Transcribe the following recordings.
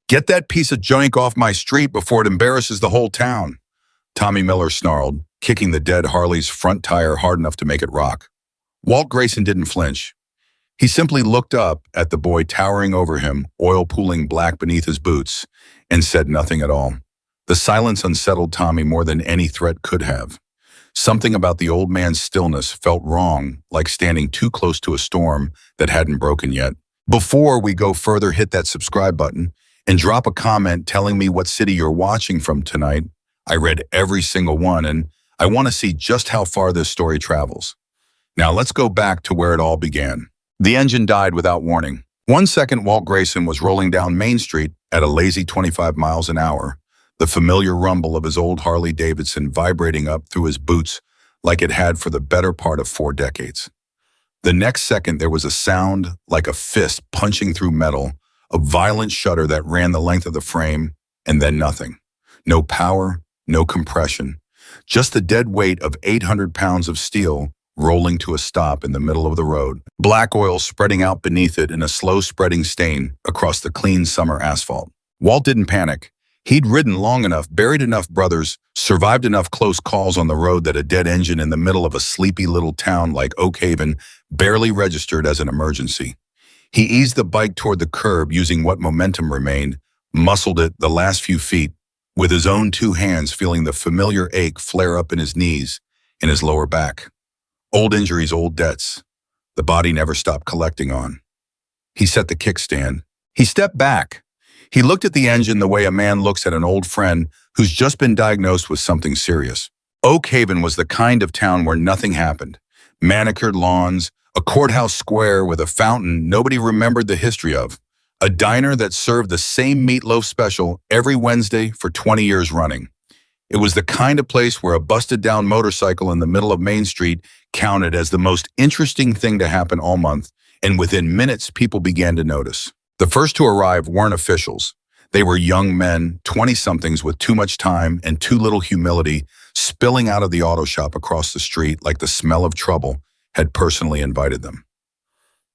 Get that piece of junk off my street before it embarrasses the whole town, Tommy Miller snarled, kicking the dead Harley's front tire hard enough to make it rock. Walt Grayson didn't flinch. He simply looked up at the boy towering over him, oil pooling black beneath his boots, and said nothing at all. The silence unsettled Tommy more than any threat could have. Something about the old man's stillness felt wrong, like standing too close to a storm that hadn't broken yet. Before we go further, hit that subscribe button and drop a comment telling me what city you're watching from tonight. I read every single one, and I want to see just how far this story travels. Now let's go back to where it all began. The engine died without warning. 1 second, Walt Grayson was rolling down Main Street at a lazy 25 miles an hour, the familiar rumble of his old Harley Davidson vibrating up through his boots like it had for the better part of 4 decades. The next second, there was a sound like a fist punching through metal, a violent shudder that ran the length of the frame, and then nothing. No power, no compression, just the dead weight of 800 pounds of steel rolling to a stop in the middle of the road, black oil spreading out beneath it in a slow-spreading stain across the clean summer asphalt. Walt didn't panic. He'd ridden long enough, buried enough brothers, survived enough close calls on the road that a dead engine in the middle of a sleepy little town like Oak Haven barely registered as an emergency. He eased the bike toward the curb using what momentum remained, muscled it the last few feet, with his own 2 hands feeling the familiar ache flare up in his knees, in his lower back. Old injuries, old debts. The body never stopped collecting on. He set the kickstand. He stepped back. He looked at the engine the way a man looks at an old friend who's just been diagnosed with something serious. Oak Haven was the kind of town where nothing happened. Manicured lawns, a courthouse square with a fountain nobody remembered the history of, a diner that served the same meatloaf special every Wednesday for 20 years running. It was the kind of place where a busted-down motorcycle in the middle of Main Street counted as the most interesting thing to happen all month, and within minutes, people began to notice. The first to arrive weren't officials. They were young men, 20-somethings with too much time and too little humility, spilling out of the auto shop across the street like the smell of trouble had personally invited them.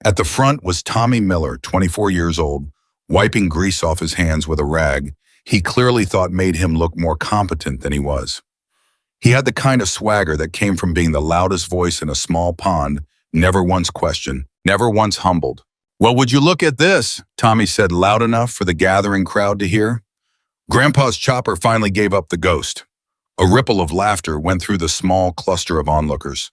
At the front was Tommy Miller, 24 years old, wiping grease off his hands with a rag he clearly thought made him look more competent than he was. He had the kind of swagger that came from being the loudest voice in a small pond, never once questioned, never once humbled. "Well, would you look at this?" Tommy said loud enough for the gathering crowd to hear. Grandpa's chopper finally gave up the ghost. A ripple of laughter went through the small cluster of onlookers.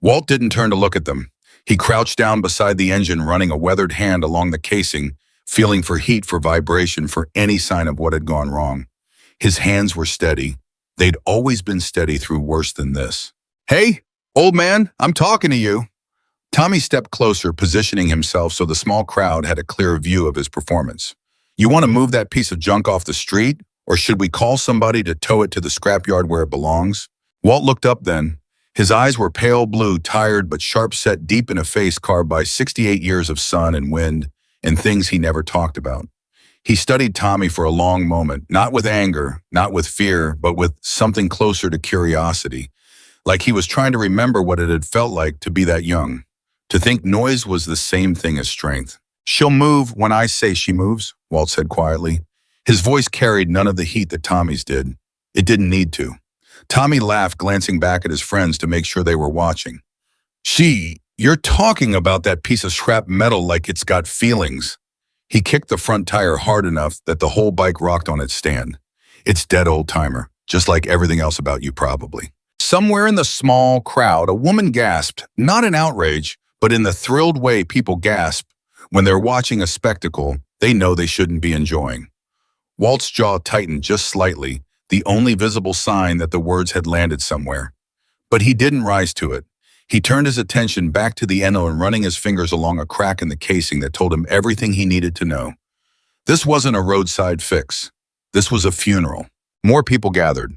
Walt didn't turn to look at them. He crouched down beside the engine, running a weathered hand along the casing, feeling for heat, for vibration, for any sign of what had gone wrong. His hands were steady. They'd always been steady through worse than this. "Hey, old man, I'm talking to you." Tommy stepped closer, positioning himself so the small crowd had a clear view of his performance. "You want to move that piece of junk off the street, or should we call somebody to tow it to the scrapyard where it belongs?" Walt looked up then. His eyes were pale blue, tired but sharp-set deep in a face carved by 68 years of sun and wind and things he never talked about. He studied Tommy for a long moment, not with anger, not with fear, but with something closer to curiosity, like he was trying to remember what it had felt like to be that young, to think noise was the same thing as strength. "She'll move when I say she moves," Walt said quietly. His voice carried none of the heat that Tommy's did. It didn't need to. Tommy laughed, glancing back at his friends to make sure they were watching. You're talking about that piece of scrap metal like it's got feelings." He kicked the front tire hard enough that the whole bike rocked on its stand. "It's dead, old-timer, just like everything else about you probably." Somewhere in the small crowd, a woman gasped, not in outrage, but in the thrilled way people gasp when they're watching a spectacle they know they shouldn't be enjoying. Walt's jaw tightened just slightly, the only visible sign that the words had landed somewhere. But he didn't rise to it. He turned his attention back to the endo and running his fingers along a crack in the casing that told him everything he needed to know. This wasn't a roadside fix. This was a funeral. More people gathered.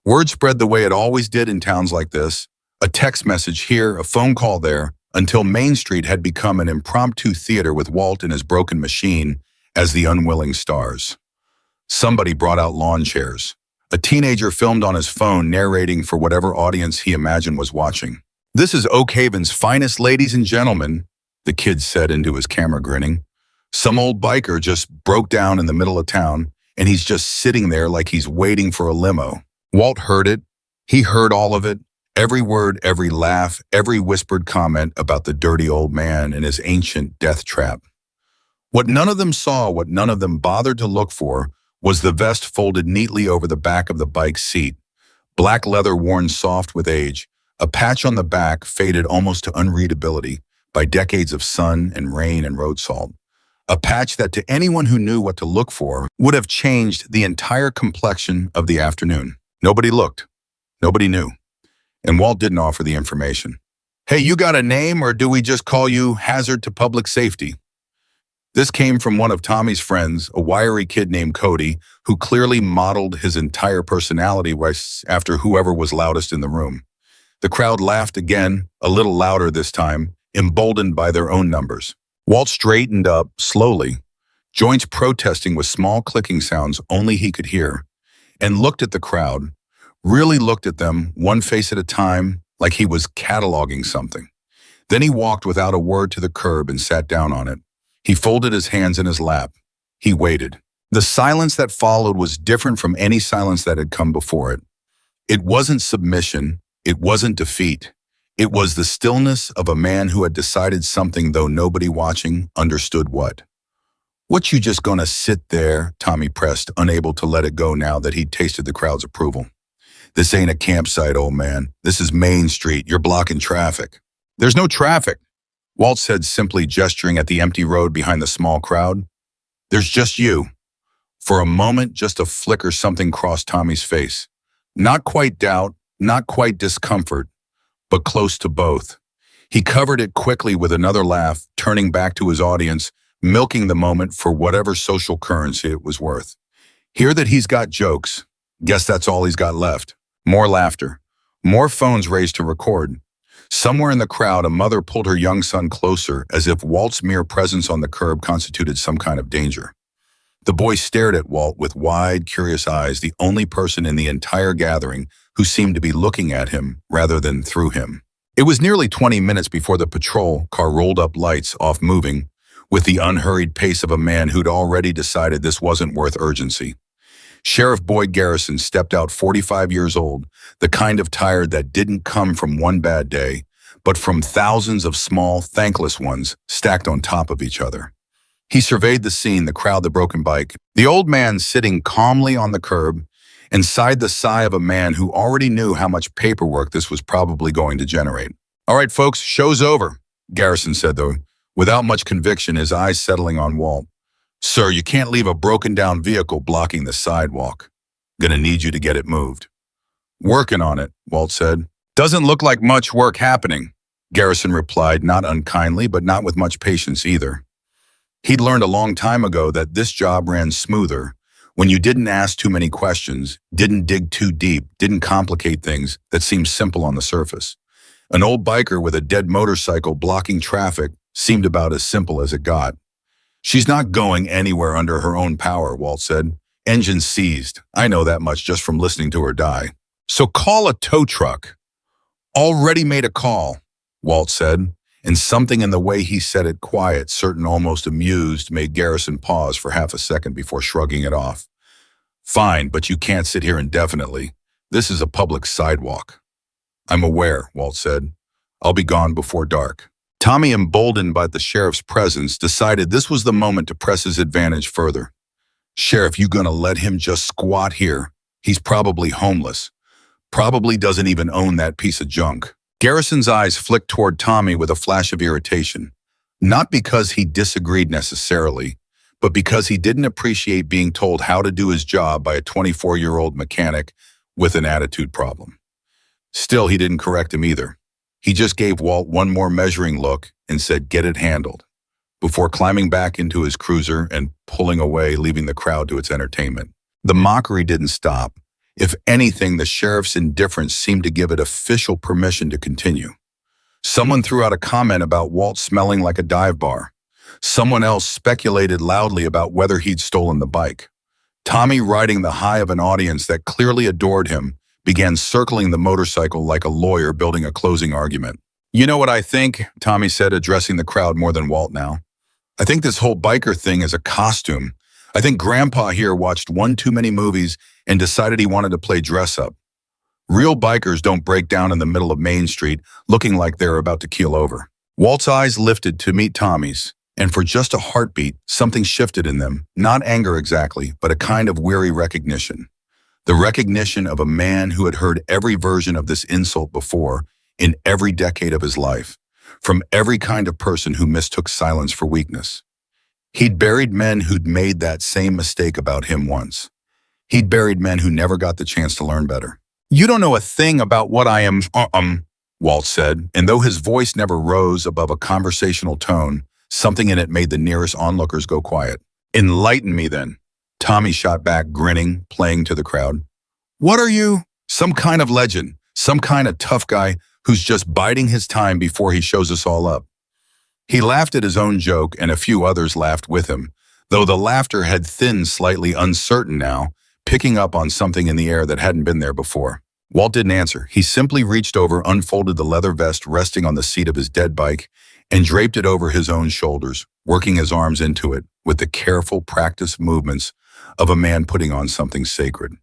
Word spread the way it always did in towns like this. A text message here, a phone call there, until Main Street had become an impromptu theater with Walt and his broken machine as the unwilling stars. Somebody brought out lawn chairs. A teenager filmed on his phone, narrating for whatever audience he imagined was watching. "This is Oak Haven's finest, ladies and gentlemen," the kid said into his camera, grinning. Some old biker just broke down in the middle of town, and he's just sitting there like he's waiting for a limo. Walt heard it. He heard all of it. Every word, every laugh, every whispered comment about the dirty old man and his ancient death trap. What none of them saw, what none of them bothered to look for, was the vest folded neatly over the back of the bike's seat. Black leather worn soft with age, a patch on the back faded almost to unreadability by decades of sun and rain and road salt. A patch that to anyone who knew what to look for would have changed the entire complexion of the afternoon. Nobody looked. Nobody knew. And Walt didn't offer the information. Hey, you got a name, or do we just call you Hazard to Public Safety? This came from one of Tommy's friends, a wiry kid named Cody, who clearly modeled his entire personality after whoever was loudest in the room. The crowd laughed again, a little louder this time, emboldened by their own numbers. Walt straightened up slowly, joints protesting with small clicking sounds only he could hear, and looked at the crowd, really looked at them, one face at a time, like he was cataloging something. Then he walked without a word to the curb and sat down on it. He folded his hands in his lap. He waited. The silence that followed was different from any silence that had come before it. It wasn't submission. It wasn't defeat. It was the stillness of a man who had decided something, though nobody watching understood what. What, you just gonna sit there? Tommy pressed, unable to let it go now that he'd tasted the crowd's approval. This ain't a campsite, old man. This is Main Street. You're blocking traffic. There's no traffic, Walt said, simply gesturing at the empty road behind the small crowd. There's just you. For a moment, just a flicker, something crossed Tommy's face. Not quite doubt, not quite discomfort, but close to both. He covered it quickly with another laugh, turning back to his audience, milking the moment for whatever social currency it was worth. Hear that he's got jokes. Guess that's all he's got left. More laughter. More phones raised to record. Somewhere in the crowd, a mother pulled her young son closer, as if Walt's mere presence on the curb constituted some kind of danger. The boy stared at Walt with wide, curious eyes, the only person in the entire gathering who seemed to be looking at him rather than through him. It was nearly 20 minutes before the patrol car rolled up, lights off, moving, with the unhurried pace of a man who'd already decided this wasn't worth urgency. Sheriff Boyd Garrison stepped out, 45 years old, the kind of tired that didn't come from one bad day, but from thousands of small, thankless ones stacked on top of each other. He surveyed the scene, the crowd, the broken bike, the old man sitting calmly on the curb, and sighed the sigh of a man who already knew how much paperwork this was probably going to generate. All right, folks, show's over, Garrison said, though, without much conviction, his eyes settling on Walt. Sir, you can't leave a broken-down vehicle blocking the sidewalk. Gonna need you to get it moved. Working on it, Walt said. Doesn't look like much work happening, Garrison replied, not unkindly, but not with much patience either. He'd learned a long time ago that this job ran smoother when you didn't ask too many questions, didn't dig too deep, didn't complicate things that seemed simple on the surface. An old biker with a dead motorcycle blocking traffic seemed about as simple as it got. She's not going anywhere under her own power, Walt said. Engine seized. I know that much just from listening to her die. So call a tow truck. Already made a call, Walt said, and something in the way he said it, quiet, certain, almost amused, made Garrison pause for half a second before shrugging it off. Fine, but you can't sit here indefinitely. This is a public sidewalk. I'm aware, Walt said. I'll be gone before dark. Tommy, emboldened by the sheriff's presence, decided this was the moment to press his advantage further. Sheriff, you gonna let him just squat here? He's probably homeless. Probably doesn't even own that piece of junk. Garrison's eyes flicked toward Tommy with a flash of irritation. Not because he disagreed necessarily, but because he didn't appreciate being told how to do his job by a 24-year-old mechanic with an attitude problem. Still, he didn't correct him either. He just gave Walt one more measuring look and said, "Get it handled," before climbing back into his cruiser and pulling away, leaving the crowd to its entertainment. The mockery didn't stop. If anything, the sheriff's indifference seemed to give it official permission to continue. Someone threw out a comment about Walt smelling like a dive bar. Someone else speculated loudly about whether he'd stolen the bike. Tommy, riding the high of an audience that clearly adored him, began circling the motorcycle like a lawyer building a closing argument. You know what I think, Tommy said, addressing the crowd more than Walt now. I think this whole biker thing is a costume. I think Grandpa here watched one too many movies and decided he wanted to play dress up. Real bikers don't break down in the middle of Main Street looking like they're about to keel over. Walt's eyes lifted to meet Tommy's, and for just a heartbeat, something shifted in them, not anger exactly, but a kind of weary recognition. The recognition of a man who had heard every version of this insult before in every decade of his life, from every kind of person who mistook silence for weakness. He'd buried men who'd made that same mistake about him once. He'd buried men who never got the chance to learn better. "You don't know a thing about what I am, Walt said, and though his voice never rose above a conversational tone, something in it made the nearest onlookers go quiet. "Enlighten me then," Tommy shot back, grinning, playing to the crowd. "What are you? Some kind of legend, some kind of tough guy who's just biding his time before he shows us all up." He laughed at his own joke, and a few others laughed with him, though the laughter had thinned slightly, uncertain now, picking up on something in the air that hadn't been there before. Walt didn't answer. He simply reached over, unfolded the leather vest resting on the seat of his dead bike, and draped it over his own shoulders, working his arms into it with the careful, practiced movements of a man putting on something sacred.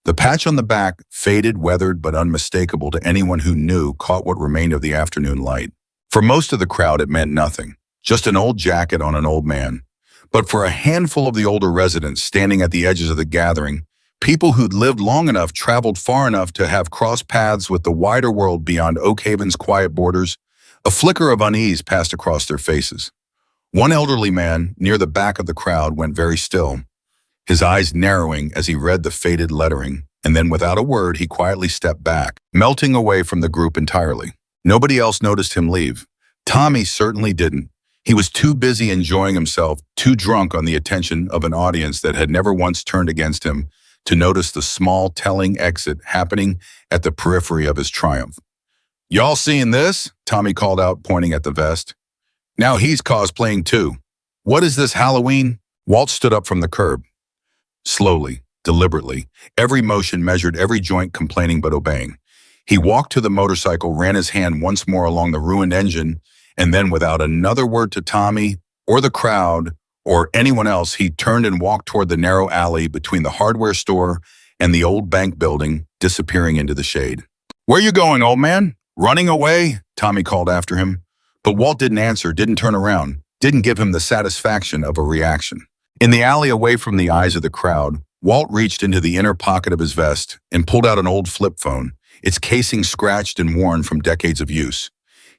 The patch on the back, faded, weathered, but unmistakable to anyone who knew, caught what remained of the afternoon light. For most of the crowd, it meant nothing, just an old jacket on an old man. But for a handful of the older residents standing at the edges of the gathering, people who'd lived long enough, traveled far enough to have crossed paths with the wider world beyond Oak Haven's quiet borders, a flicker of unease passed across their faces. One elderly man, near the back of the crowd, went very still, his eyes narrowing as he read the faded lettering, and then without a word he quietly stepped back, melting away from the group entirely. Nobody else noticed him leave. Tommy certainly didn't. He was too busy enjoying himself, too drunk on the attention of an audience that had never once turned against him, to notice the small, telling exit happening at the periphery of his triumph. "Y'all seeing this?" Tommy called out, pointing at the vest. "Now he's cosplaying too. What is this, Halloween?" Walt stood up from the curb. Slowly, deliberately, every motion measured, every joint complaining but obeying. He walked to the motorcycle, ran his hand once more along the ruined engine, and then without another word to Tommy or the crowd or anyone else, he turned and walked toward the narrow alley between the hardware store and the old bank building, disappearing into the shade. "Where you going, old man? Running away?" Tommy called after him. But Walt didn't answer, didn't turn around, didn't give him the satisfaction of a reaction. In the alley away from the eyes of the crowd, Walt reached into the inner pocket of his vest and pulled out an old flip phone, its casing scratched and worn from decades of use.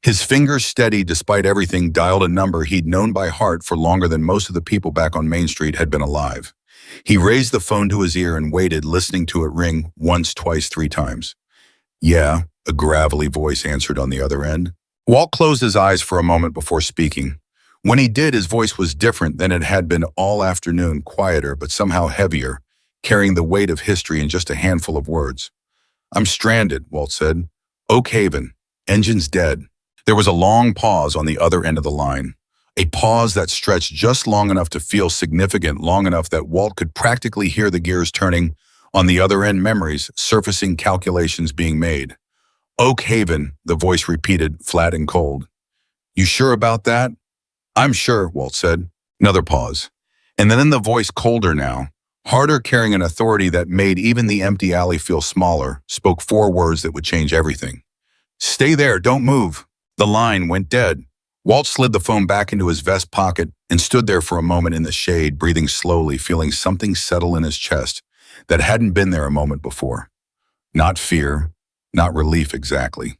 His fingers, steady despite everything, dialed a number he'd known by heart for longer than most of the people back on Main Street had been alive. He raised the phone to his ear and waited, listening to it ring once, twice, 3 times. "Yeah," a gravelly voice answered on the other end. Walt closed his eyes for a moment before speaking. When he did, his voice was different than it had been all afternoon, quieter but somehow heavier, carrying the weight of history in just a handful of words. "I'm stranded," Walt said. "Oak Haven. Engine's dead." There was a long pause on the other end of the line, a pause that stretched just long enough to feel significant, long enough that Walt could practically hear the gears turning, on the other end memories, surfacing, calculations being made. "Oak Haven," the voice repeated, flat and cold. "You sure about that?" "I'm sure," Walt said. Another pause. And then the voice, colder now, harder, carrying an authority that made even the empty alley feel smaller, spoke 4 words that would change everything. "Stay there, don't move." The line went dead. Walt slid the phone back into his vest pocket and stood there for a moment in the shade, breathing slowly, feeling something settle in his chest that hadn't been there a moment before. Not fear, not relief exactly.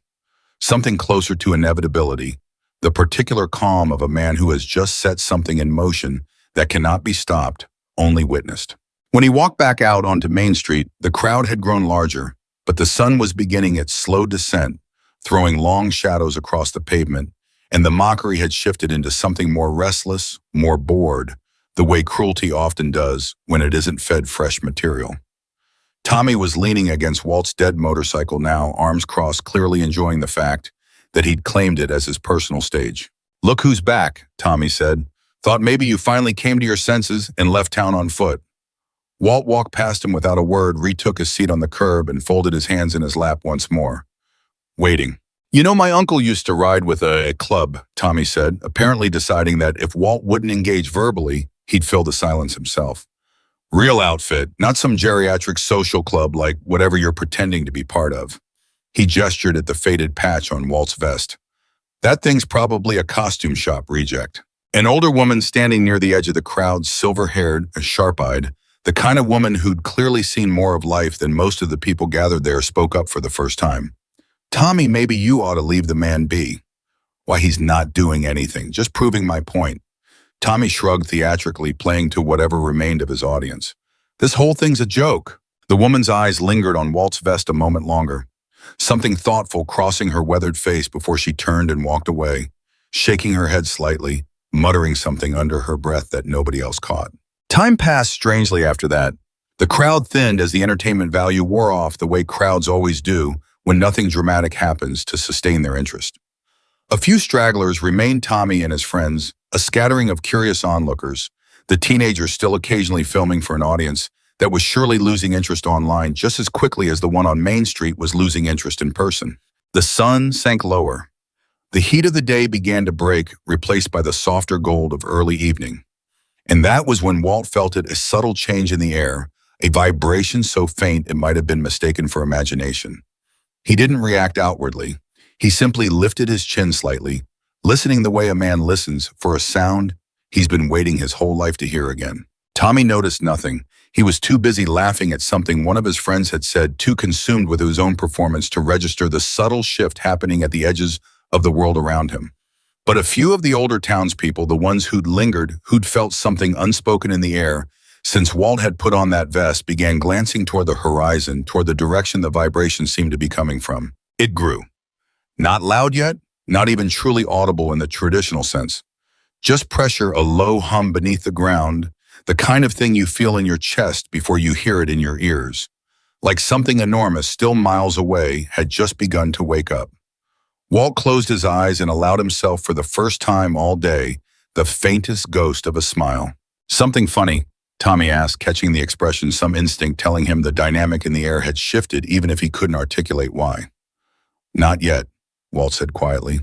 Something closer to inevitability, the particular calm of a man who has just set something in motion that cannot be stopped, only witnessed. When he walked back out onto Main Street, the crowd had grown larger, but the sun was beginning its slow descent, throwing long shadows across the pavement, and the mockery had shifted into something more restless, more bored, the way cruelty often does when it isn't fed fresh material. Tommy was leaning against Walt's dead motorcycle now, arms crossed, clearly enjoying the fact that he'd claimed it as his personal stage. "Look who's back," Tommy said. "Thought maybe you finally came to your senses and left town on foot." Walt walked past him without a word, retook his seat on the curb, and folded his hands in his lap once more. Waiting. You know, my uncle used to ride with a club, Tommy said, apparently deciding that if Walt wouldn't engage verbally, he'd fill the silence himself. Real outfit, not some geriatric social club like whatever you're pretending to be part of. He gestured at the faded patch on Walt's vest. That thing's probably a costume shop reject. An older woman standing near the edge of the crowd, silver-haired, sharp-eyed, the kind of woman who'd clearly seen more of life than most of the people gathered there, spoke up for the first time. Tommy, maybe you ought to leave the man be. Why, he's not doing anything, just proving my point. Tommy shrugged theatrically, playing to whatever remained of his audience. This whole thing's a joke. The woman's eyes lingered on Walt's vest a moment longer, something thoughtful crossing her weathered face before she turned and walked away, shaking her head slightly, muttering something under her breath that nobody else caught. Time passed strangely after that. The crowd thinned as the entertainment value wore off the way crowds always do when nothing dramatic happens to sustain their interest. A few stragglers remained Tommy and his friends, a scattering of curious onlookers, the teenagers still occasionally filming for an audience that was surely losing interest online just as quickly as the one on Main Street was losing interest in person. The sun sank lower. The heat of the day began to break, replaced by the softer gold of early evening. And that was when Walt felt it, a subtle change in the air, a vibration so faint it might have been mistaken for imagination. He didn't react outwardly. He simply lifted his chin slightly, listening the way a man listens for a sound he's been waiting his whole life to hear again. Tommy noticed nothing. He was too busy laughing at something one of his friends had said, too consumed with his own performance to register the subtle shift happening at the edges of the world around him. But a few of the older townspeople, the ones who'd lingered, who'd felt something unspoken in the air, since Walt had put on that vest, began glancing toward the horizon, toward the direction the vibration seemed to be coming from. It grew. Not loud yet, not even truly audible in the traditional sense. Just pressure, a low hum beneath the ground, the kind of thing you feel in your chest before you hear it in your ears. Like something enormous, still miles away, had just begun to wake up. Walt closed his eyes and allowed himself for the first time all day the faintest ghost of a smile. Something funny? Tommy asked, catching the expression, some instinct telling him the dynamic in the air had shifted even if he couldn't articulate why. Not yet, Walt said quietly,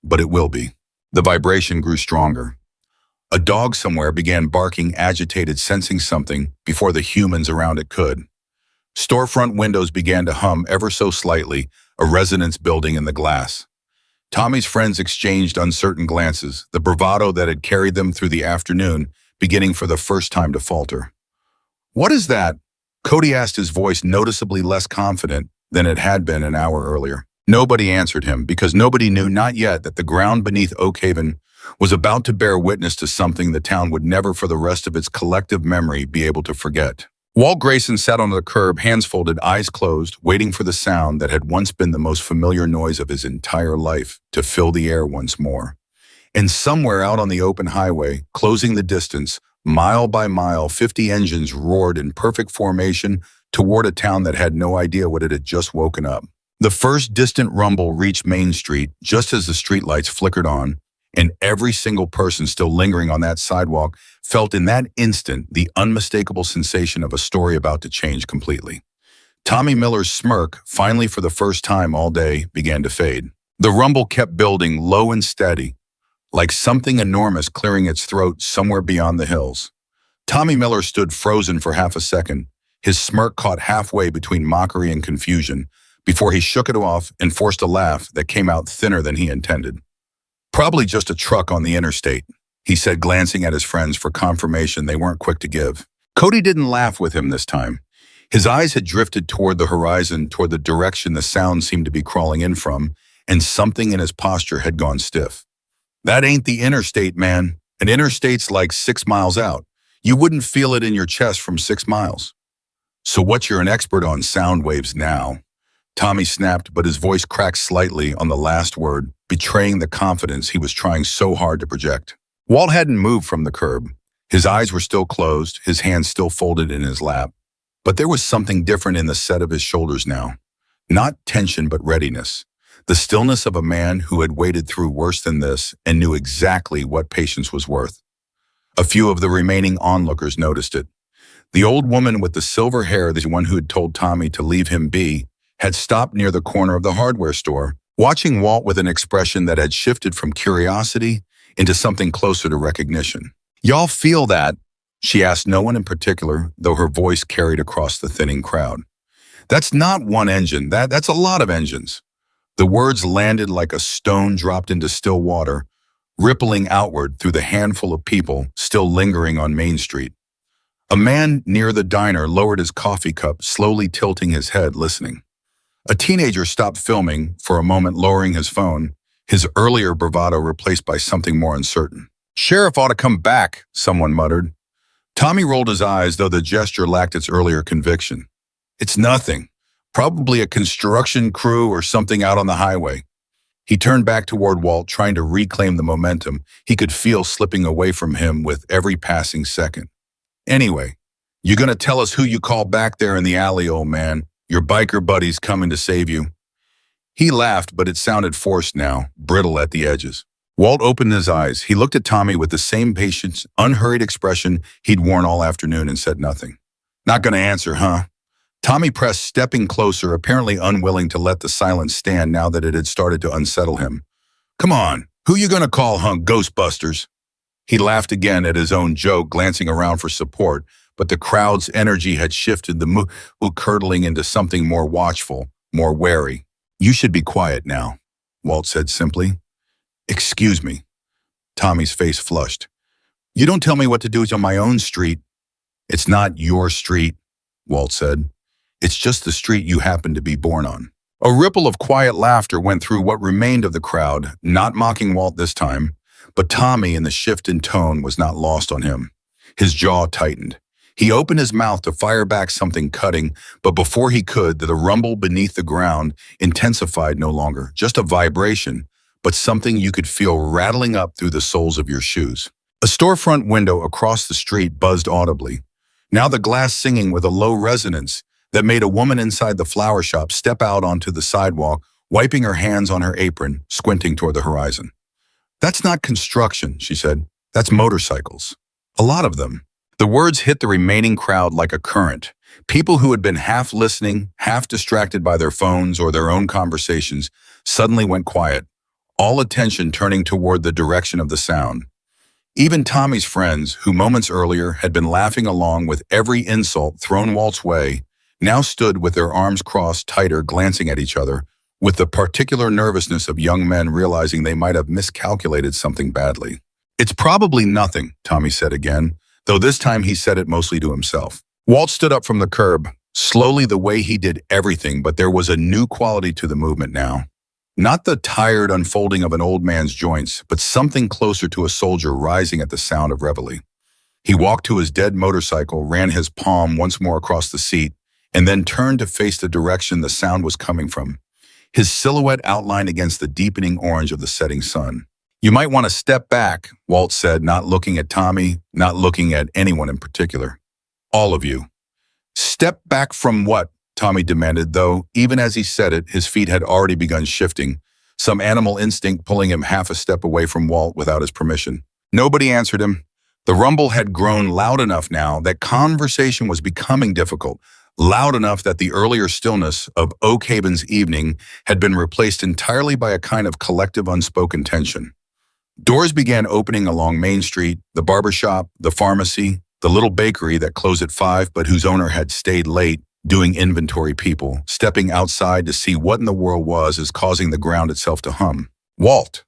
but it will be. The vibration grew stronger. A dog somewhere began barking, agitated, sensing something before the humans around it could. Storefront windows began to hum ever so slightly, a resonance building in the glass. Tommy's friends exchanged uncertain glances, the bravado that had carried them through the afternoon beginning for the first time to falter. "What is that?" Cody asked, his voice noticeably less confident than it had been an hour earlier. Nobody answered him, because nobody knew, not yet, that the ground beneath Oakhaven was about to bear witness to something the town would never for the rest of its collective memory be able to forget. Walt Grayson sat on the curb, hands folded, eyes closed, waiting for the sound that had once been the most familiar noise of his entire life to fill the air once more. And somewhere out on the open highway, closing the distance, mile by mile, 50 engines roared in perfect formation toward a town that had no idea what it had just woken up. The first distant rumble reached Main Street just as the streetlights flickered on, and every single person still lingering on that sidewalk felt in that instant the unmistakable sensation of a story about to change completely. Tommy Miller's smirk, finally for the first time all day, began to fade. The rumble kept building, low and steady, like something enormous clearing its throat somewhere beyond the hills. Tommy Miller stood frozen for half a second, his smirk caught halfway between mockery and confusion, before he shook it off and forced a laugh that came out thinner than he intended. "Probably just a truck on the interstate," he said, glancing at his friends for confirmation they weren't quick to give. Cody didn't laugh with him this time. His eyes had drifted toward the horizon, toward the direction the sound seemed to be crawling in from, and something in his posture had gone stiff. "That ain't the interstate, man. An interstate's like 6 miles out. You wouldn't feel it in your chest from 6 miles. So what, you're an expert on sound waves now?" Tommy snapped, but his voice cracked slightly on the last word, betraying the confidence he was trying so hard to project. Walt hadn't moved from the curb. His eyes were still closed, his hands still folded in his lap. But there was something different in the set of his shoulders now. Not tension, but readiness. The stillness of a man who had waded through worse than this and knew exactly what patience was worth. A few of the remaining onlookers noticed it. The old woman with the silver hair, the one who had told Tommy to leave him be, had stopped near the corner of the hardware store. watching Walt with an expression that had shifted from curiosity into something closer to recognition. "Y'all feel that?" she asked no one in particular, though her voice carried across the thinning crowd. "That's not one engine, that's a lot of engines." The words landed like a stone dropped into still water, rippling outward through the handful of people still lingering on Main Street. A man near the diner lowered his coffee cup, slowly tilting his head, listening. A teenager stopped filming, for a moment lowering his phone, his earlier bravado replaced by something more uncertain. "Sheriff ought to come back," someone muttered. Tommy rolled his eyes, though the gesture lacked its earlier conviction. "It's nothing. Probably a construction crew or something out on the highway." He turned back toward Walt, trying to reclaim the momentum he could feel slipping away from him with every passing second. "Anyway, you gonna tell us who you call back there in the alley, old man? Your biker buddy's coming to save you." He laughed, but it sounded forced now, brittle at the edges. Walt opened his eyes. He looked at Tommy with the same patient, unhurried expression he'd worn all afternoon and said nothing. "Not gonna answer, huh?" Tommy pressed, stepping closer, apparently unwilling to let the silence stand now that it had started to unsettle him. "Come on, who you gonna call, huh, Ghostbusters?" He laughed again at his own joke, glancing around for support, but the crowd's energy had shifted, the mood curdling into something more watchful, more wary. "You should be quiet now," Walt said simply. "Excuse me." Tommy's face flushed. "You don't tell me what to do on my own street." "It's not your street," Walt said. "It's just the street you happen to be born on." A ripple of quiet laughter went through what remained of the crowd, not mocking Walt this time, but Tommy, in the shift in tone, was not lost on him. His jaw tightened. He opened his mouth to fire back something cutting, but before he could, the rumble beneath the ground intensified no longer, just a vibration, but something you could feel rattling up through the soles of your shoes. A storefront window across the street buzzed audibly, now the glass singing with a low resonance that made a woman inside the flower shop step out onto the sidewalk, wiping her hands on her apron, squinting toward the horizon. "That's not construction," she said. "That's motorcycles. A lot of them." The words hit the remaining crowd like a current. People who had been half listening, half distracted by their phones or their own conversations, suddenly went quiet, all attention turning toward the direction of the sound. Even Tommy's friends, who moments earlier had been laughing along with every insult thrown Walt's way, now stood with their arms crossed tighter, glancing at each other, with the particular nervousness of young men realizing they might have miscalculated something badly. "It's probably nothing," Tommy said again, though this time he said it mostly to himself. Walt stood up from the curb, slowly the way he did everything, but there was a new quality to the movement now. Not the tired unfolding of an old man's joints, but something closer to a soldier rising at the sound of reveille. He walked to his dead motorcycle, ran his palm once more across the seat, and then turned to face the direction the sound was coming from, his silhouette outlined against the deepening orange of the setting sun. "You might want to step back," Walt said, not looking at Tommy, not looking at anyone in particular. "All of you." "Step back from what?" Tommy demanded, though, even as he said it, his feet had already begun shifting, some animal instinct pulling him half a step away from Walt without his permission. Nobody answered him. The rumble had grown loud enough now that conversation was becoming difficult, loud enough that the earlier stillness of Oak Haven's evening had been replaced entirely by a kind of collective unspoken tension. Doors began opening along Main Street, the barber shop, the pharmacy, the little bakery that closed at 5 but whose owner had stayed late, doing inventory. People stepping outside to see what in the world was causing the ground itself to hum. Walt,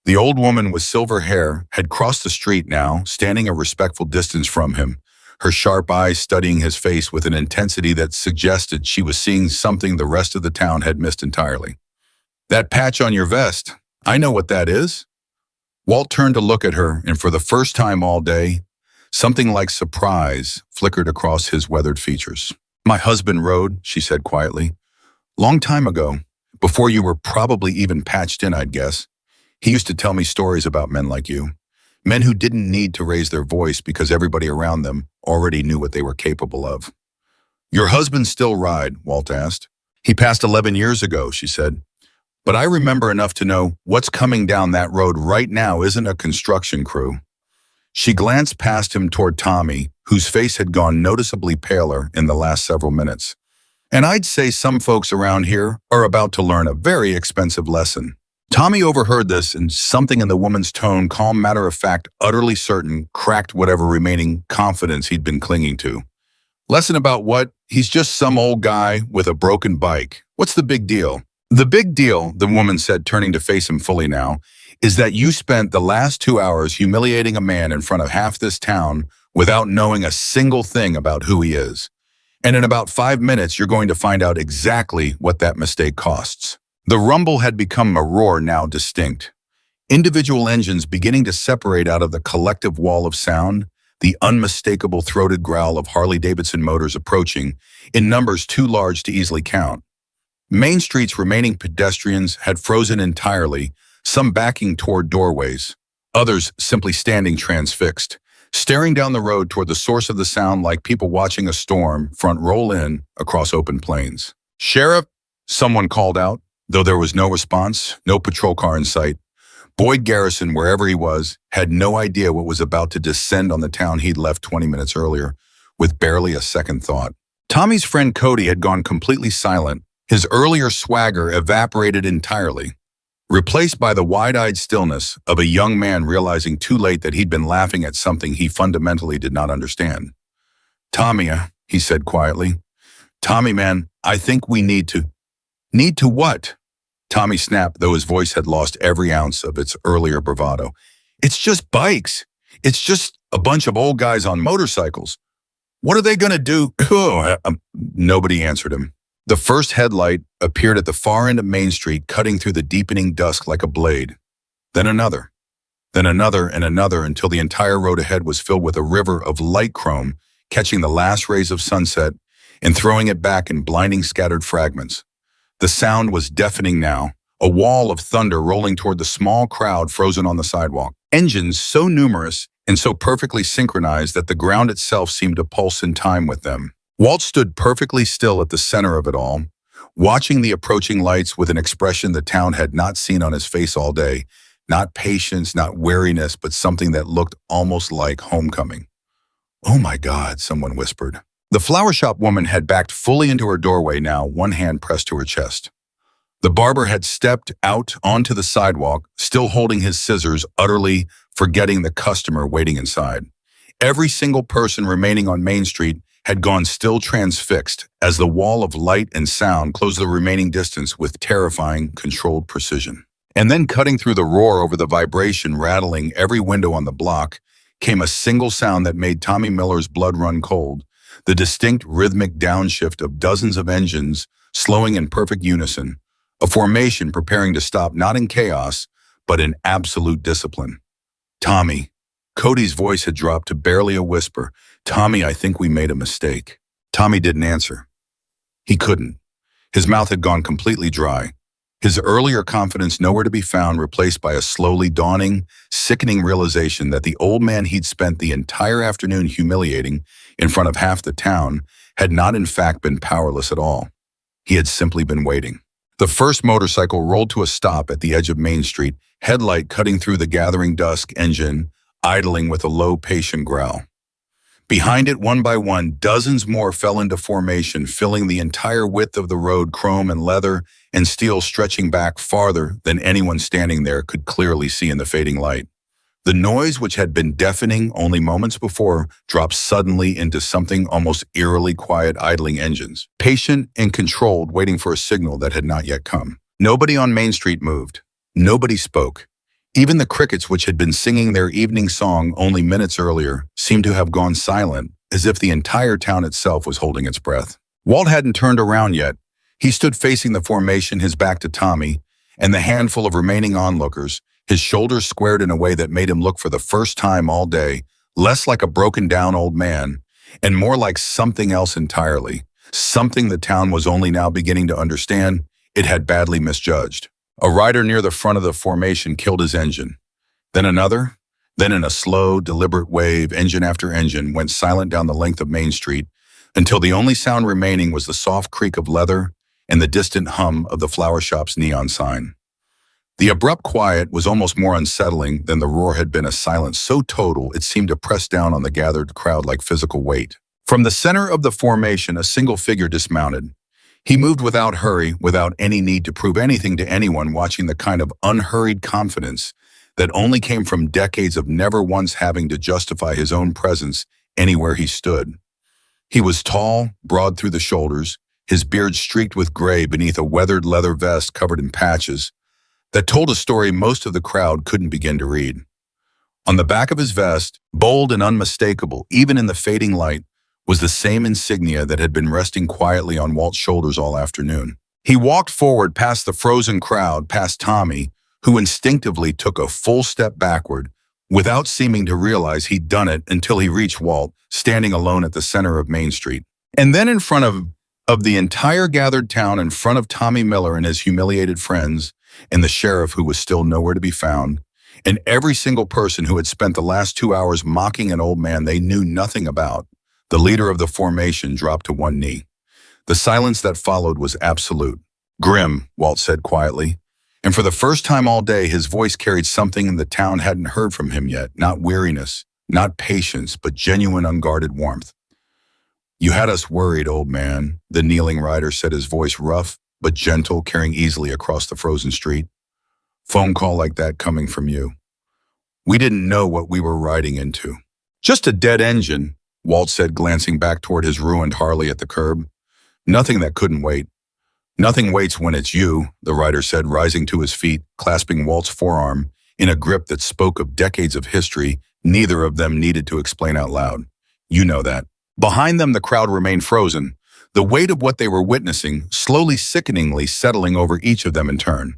the old woman with silver hair, had crossed the street now, standing a respectful distance from him, her sharp eyes studying his face with an intensity that suggested she was seeing something the rest of the town had missed entirely. "That patch on your vest, I know what that is." Walt turned to look at her, and for the first time all day, something like surprise flickered across his weathered features. "My husband rode," she said quietly. "Long time ago, before you were probably even patched in, I'd guess. He used to tell me stories about men like you. Men who didn't need to raise their voice because everybody around them already knew what they were capable of." "Your husband still ride?" Walt asked. "He passed 11 years ago," she said. "But I remember enough to know what's coming down that road right now isn't a construction crew." She glanced past him toward Tommy, whose face had gone noticeably paler in the last several minutes. And I'd say some folks around here are about to learn a very expensive lesson. Tommy overheard this, and something in the woman's tone, calm, matter-of-fact, utterly certain, cracked whatever remaining confidence he'd been clinging to. Lesson about what? He's just some old guy with a broken bike. What's the big deal? The big deal, the woman said, turning to face him fully now, is that you spent the last 2 hours humiliating a man in front of half this town without knowing a single thing about who he is. And in about 5 minutes, you're going to find out exactly what that mistake costs. The rumble had become a roar, now distinct. Individual engines beginning to separate out of the collective wall of sound, the unmistakable throated growl of Harley-Davidson motors approaching, in numbers too large to easily count. Main Street's remaining pedestrians had frozen entirely, some backing toward doorways, others simply standing transfixed, staring down the road toward the source of the sound like people watching a storm front roll in across open plains. "Sheriff," someone called out, though there was no response, no patrol car in sight. Boyd Garrison, wherever he was, had no idea what was about to descend on the town he'd left 20 minutes earlier, with barely a second thought. Tommy's friend Cody had gone completely silent. His earlier swagger evaporated entirely, replaced by the wide-eyed stillness of a young man realizing too late that he'd been laughing at something he fundamentally did not understand. "Tommy," he said quietly. "Tommy, man, I think we need to." "Need to what?" Tommy snapped, though his voice had lost every ounce of its earlier bravado. "It's just bikes. It's just a bunch of old guys on motorcycles. What are they going to do?" Nobody answered him. The first headlight appeared at the far end of Main Street, cutting through the deepening dusk like a blade. Then another, and another, until the entire road ahead was filled with a river of light chrome, catching the last rays of sunset and throwing it back in blinding scattered fragments. The sound was deafening now, a wall of thunder rolling toward the small crowd frozen on the sidewalk. Engines so numerous and so perfectly synchronized that the ground itself seemed to pulse in time with them. Walt stood perfectly still at the center of it all, watching the approaching lights with an expression the town had not seen on his face all day. Not patience, not weariness, but something that looked almost like homecoming. "Oh my God," someone whispered. The flower shop woman had backed fully into her doorway now, one hand pressed to her chest. The barber had stepped out onto the sidewalk, still holding his scissors, utterly forgetting the customer waiting inside. Every single person remaining on Main Street had gone still, transfixed, as the wall of light and sound closed the remaining distance with terrifying, controlled precision. And then, cutting through the roar over the vibration rattling every window on the block, came a single sound that made Tommy Miller's blood run cold, the distinct rhythmic downshift of dozens of engines slowing in perfect unison, a formation preparing to stop not in chaos, but in absolute discipline. "Tommy." Cody's voice had dropped to barely a whisper. "Tommy, I think we made a mistake." Tommy didn't answer. He couldn't. His mouth had gone completely dry. His earlier confidence nowhere to be found, replaced by a slowly dawning, sickening realization that the old man he'd spent the entire afternoon humiliating in front of half the town had not in fact been powerless at all. He had simply been waiting. The first motorcycle rolled to a stop at the edge of Main Street, headlight cutting through the gathering dusk, engine idling with a low, patient growl. Behind it, one by one, dozens more fell into formation, filling the entire width of the road, chrome and leather and steel stretching back farther than anyone standing there could clearly see in the fading light. The noise, which had been deafening only moments before, dropped suddenly into something almost eerily quiet, idling engines, patient and controlled, waiting for a signal that had not yet come. Nobody on Main Street moved. Nobody spoke. Even the crickets, which had been singing their evening song only minutes earlier, seemed to have gone silent, as if the entire town itself was holding its breath. Walt hadn't turned around yet. He stood facing the formation, his back to Tommy, and the handful of remaining onlookers, his shoulders squared in a way that made him look for the first time all day, less like a broken-down old man, and more like something else entirely, something the town was only now beginning to understand it had badly misjudged. A rider near the front of the formation killed his engine. Then another. Then in a slow, deliberate wave, engine after engine went silent down the length of Main Street until the only sound remaining was the soft creak of leather and the distant hum of the flower shop's neon sign. The abrupt quiet was almost more unsettling than the roar had been, a silence so total it seemed to press down on the gathered crowd like physical weight. From the center of the formation, a single figure dismounted. He moved without hurry, without any need to prove anything to anyone, watching the kind of unhurried confidence that only came from decades of never once having to justify his own presence anywhere he stood. He was tall, broad through the shoulders, his beard streaked with gray beneath a weathered leather vest covered in patches that told a story most of the crowd couldn't begin to read. On the back of his vest, bold and unmistakable, even in the fading light, was the same insignia that had been resting quietly on Walt's shoulders all afternoon. He walked forward past the frozen crowd, past Tommy, who instinctively took a full step backward, without seeming to realize he'd done it until he reached Walt, standing alone at the center of Main Street. And then in front of the entire gathered town, in front of Tommy Miller and his humiliated friends, and the sheriff who was still nowhere to be found, and every single person who had spent the last 2 hours mocking an old man they knew nothing about, the leader of the formation dropped to one knee. The silence that followed was absolute. "Grim," Walt said quietly, and for the first time all day his voice carried something the town hadn't heard from him yet, not weariness, not patience, but genuine unguarded warmth. "You had us worried, old man," the kneeling rider said, his voice rough but gentle, carrying easily across the frozen street. "Phone call like that coming from you. We didn't know what we were riding into." "Just a dead engine," Walt said, glancing back toward his ruined Harley at the curb. "Nothing that couldn't wait." "Nothing waits when it's you," the rider said, rising to his feet, clasping Walt's forearm in a grip that spoke of decades of history neither of them needed to explain out loud. "You know that." Behind them, the crowd remained frozen, the weight of what they were witnessing slowly sickeningly settling over each of them in turn.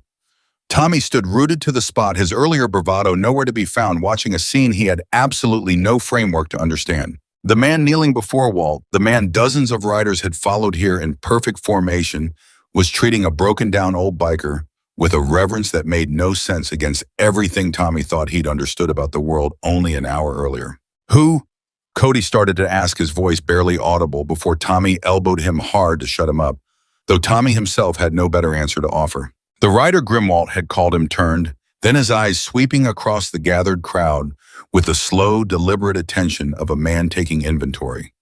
Tommy stood rooted to the spot, his earlier bravado nowhere to be found, watching a scene he had absolutely no framework to understand. The man kneeling before Walt, the man dozens of riders had followed here in perfect formation, was treating a broken-down old biker with a reverence that made no sense against everything Tommy thought he'd understood about the world only an hour earlier. "Who?" Cody started to ask, his voice barely audible, before Tommy elbowed him hard to shut him up, though Tommy himself had no better answer to offer. The rider Grimwald had called him turned, then his eyes sweeping across the gathered crowd with the slow, deliberate attention of a man taking inventory.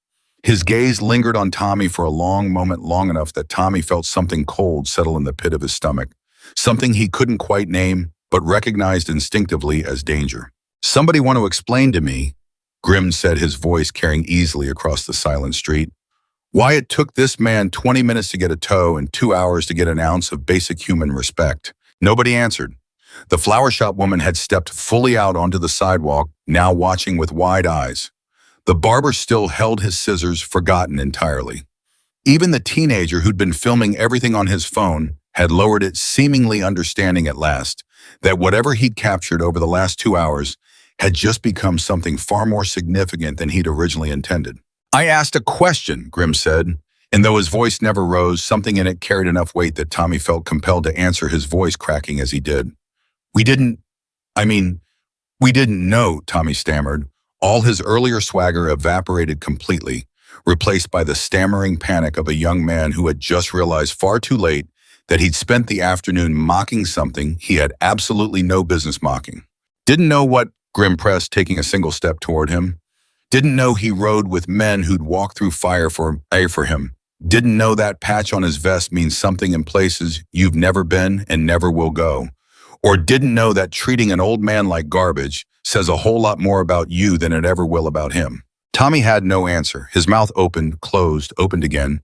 His gaze lingered on Tommy for a long moment, long enough that Tommy felt something cold settle in the pit of his stomach, something he couldn't quite name, but recognized instinctively as danger. "Somebody want to explain to me," Grim said, his voice carrying easily across the silent street, "why it took this man 20 minutes to get a tow and 2 hours to get an ounce of basic human respect." Nobody answered. The flower shop woman had stepped fully out onto the sidewalk, now watching with wide eyes. The barber still held his scissors, forgotten entirely. Even the teenager who'd been filming everything on his phone had lowered it, seemingly understanding at last that whatever he'd captured over the last 2 hours had just become something far more significant than he'd originally intended. "I asked a question," Grim said, and though his voice never rose, something in it carried enough weight that Tommy felt compelled to answer, his voice cracking as he did. We didn't know," Tommy stammered. All his earlier swagger evaporated completely, replaced by the stammering panic of a young man who had just realized far too late that he'd spent the afternoon mocking something he had absolutely no business mocking. "Didn't know what?" Grim pressed, taking a single step toward him. "Didn't know he rode with men who'd walk through fire for him. Didn't know that patch on his vest means something in places you've never been and never will go. Or didn't know that treating an old man like garbage says a whole lot more about you than it ever will about him." Tommy had no answer. His mouth opened, closed, opened again,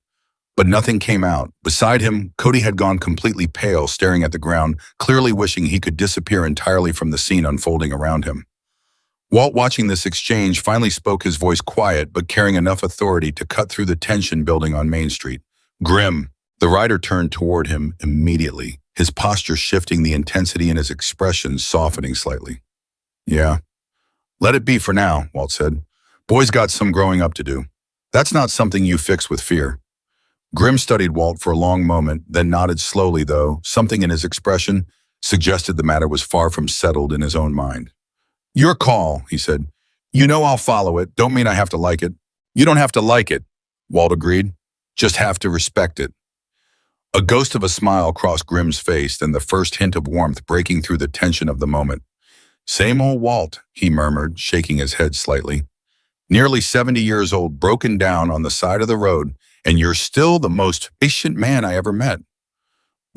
but nothing came out. Beside him, Cody had gone completely pale, staring at the ground, clearly wishing he could disappear entirely from the scene unfolding around him. Walt, watching this exchange, finally spoke, his voice quiet but carrying enough authority to cut through the tension building on Main Street. "Grim." The rider turned toward him immediately, his posture shifting, the intensity in his expression softening slightly. "Yeah. Let it be for now," Walt said. "Boy's got some growing up to do. That's not something you fix with fear." Grim studied Walt for a long moment, then nodded slowly, though something in his expression suggested the matter was far from settled in his own mind. "Your call," he said. "You know I'll follow it. Don't mean I have to like it." "You don't have to like it," Walt agreed. "Just have to respect it." A ghost of a smile crossed Grim's face, then the first hint of warmth breaking through the tension of the moment. "Same old Walt," he murmured, shaking his head slightly. "Nearly 70 years old, broken down on the side of the road, and you're still the most patient man I ever met.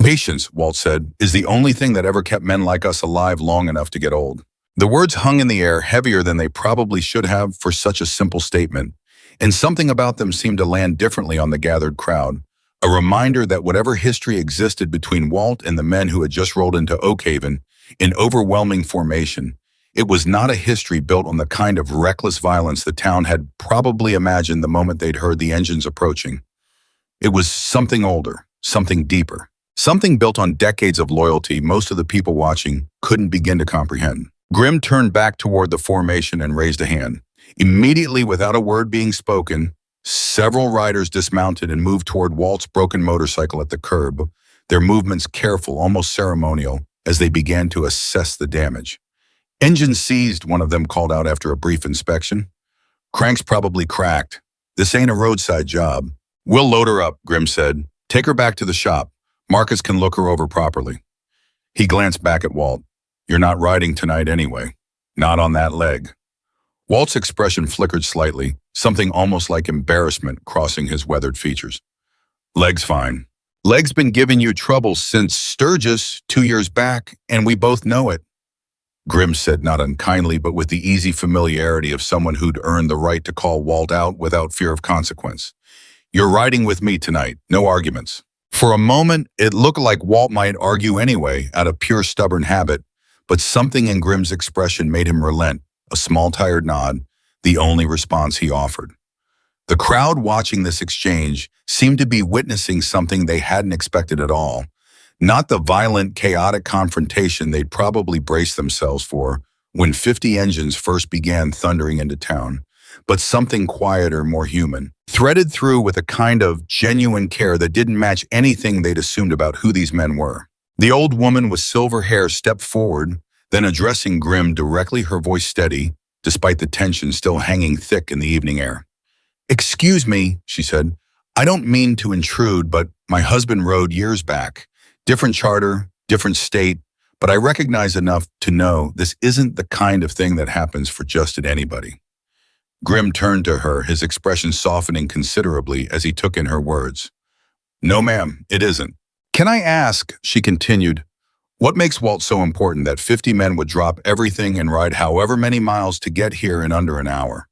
Patience, Walt said, is the only thing that ever kept men like us alive long enough to get old. The words hung in the air heavier than they probably should have for such a simple statement, and something about them seemed to land differently on the gathered crowd, a reminder that whatever history existed between Walt and the men who had just rolled into Oakhaven in overwhelming formation, it was not a history built on the kind of reckless violence the town had probably imagined the moment they'd heard the engines approaching. It was something older, something deeper, something built on decades of loyalty most of the people watching couldn't begin to comprehend. Grim turned back toward the formation and raised a hand. Immediately, without a word being spoken, several riders dismounted and moved toward Walt's broken motorcycle at the curb, their movements careful, almost ceremonial, as they began to assess the damage. "Engine seized," one of them called out after a brief inspection. "Crank's probably cracked. This ain't a roadside job." "We'll load her up," Grim said. "Take her back to the shop. Marcus can look her over properly." He glanced back at Walt. "You're not riding tonight anyway. Not on that leg." Walt's expression flickered slightly, something almost like embarrassment crossing his weathered features. "Leg's fine. Leg's been giving you trouble since Sturgis 2 years back, and we both know it," Grim said, not unkindly, but with the easy familiarity of someone who'd earned the right to call Walt out without fear of consequence. "You're riding with me tonight, no arguments." For a moment, it looked like Walt might argue anyway, out of pure stubborn habit, but something in Grim's expression made him relent, a small tired nod, the only response he offered. The crowd watching this exchange seemed to be witnessing something they hadn't expected at all. Not the violent, chaotic confrontation they'd probably braced themselves for when 50 engines first began thundering into town, but something quieter, more human, threaded through with a kind of genuine care that didn't match anything they'd assumed about who these men were. The old woman with silver hair stepped forward, then addressing Grim directly, her voice steady, despite the tension still hanging thick in the evening air. "Excuse me," she said. "I don't mean to intrude, but my husband rode years back. Different charter, different state, but I recognize enough to know this isn't the kind of thing that happens for just anybody." Grim turned to her, his expression softening considerably as he took in her words. "No, ma'am, it isn't. Can I ask," she continued, "what makes Walt so important that 50 men would drop everything and ride however many miles to get here in under an hour?"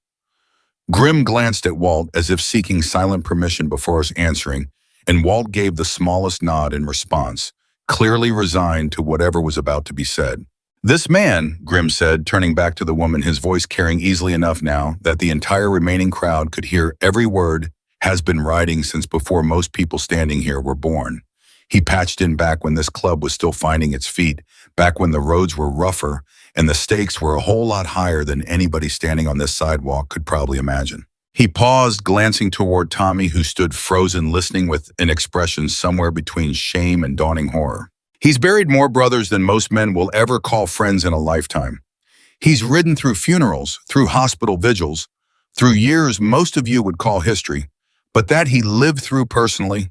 Grim glanced at Walt as if seeking silent permission before answering, and Walt gave the smallest nod in response, clearly resigned to whatever was about to be said. "This man," Grim said, turning back to the woman, his voice carrying easily enough now that the entire remaining crowd could hear every word, "has been riding since before most people standing here were born. He patched in back when this club was still finding its feet, back when the roads were rougher and the stakes were a whole lot higher than anybody standing on this sidewalk could probably imagine." He paused, glancing toward Tommy, who stood frozen, listening with an expression somewhere between shame and dawning horror. "He's buried more brothers than most men will ever call friends in a lifetime. He's ridden through funerals, through hospital vigils, through years most of you would call history, but that he lived through personally.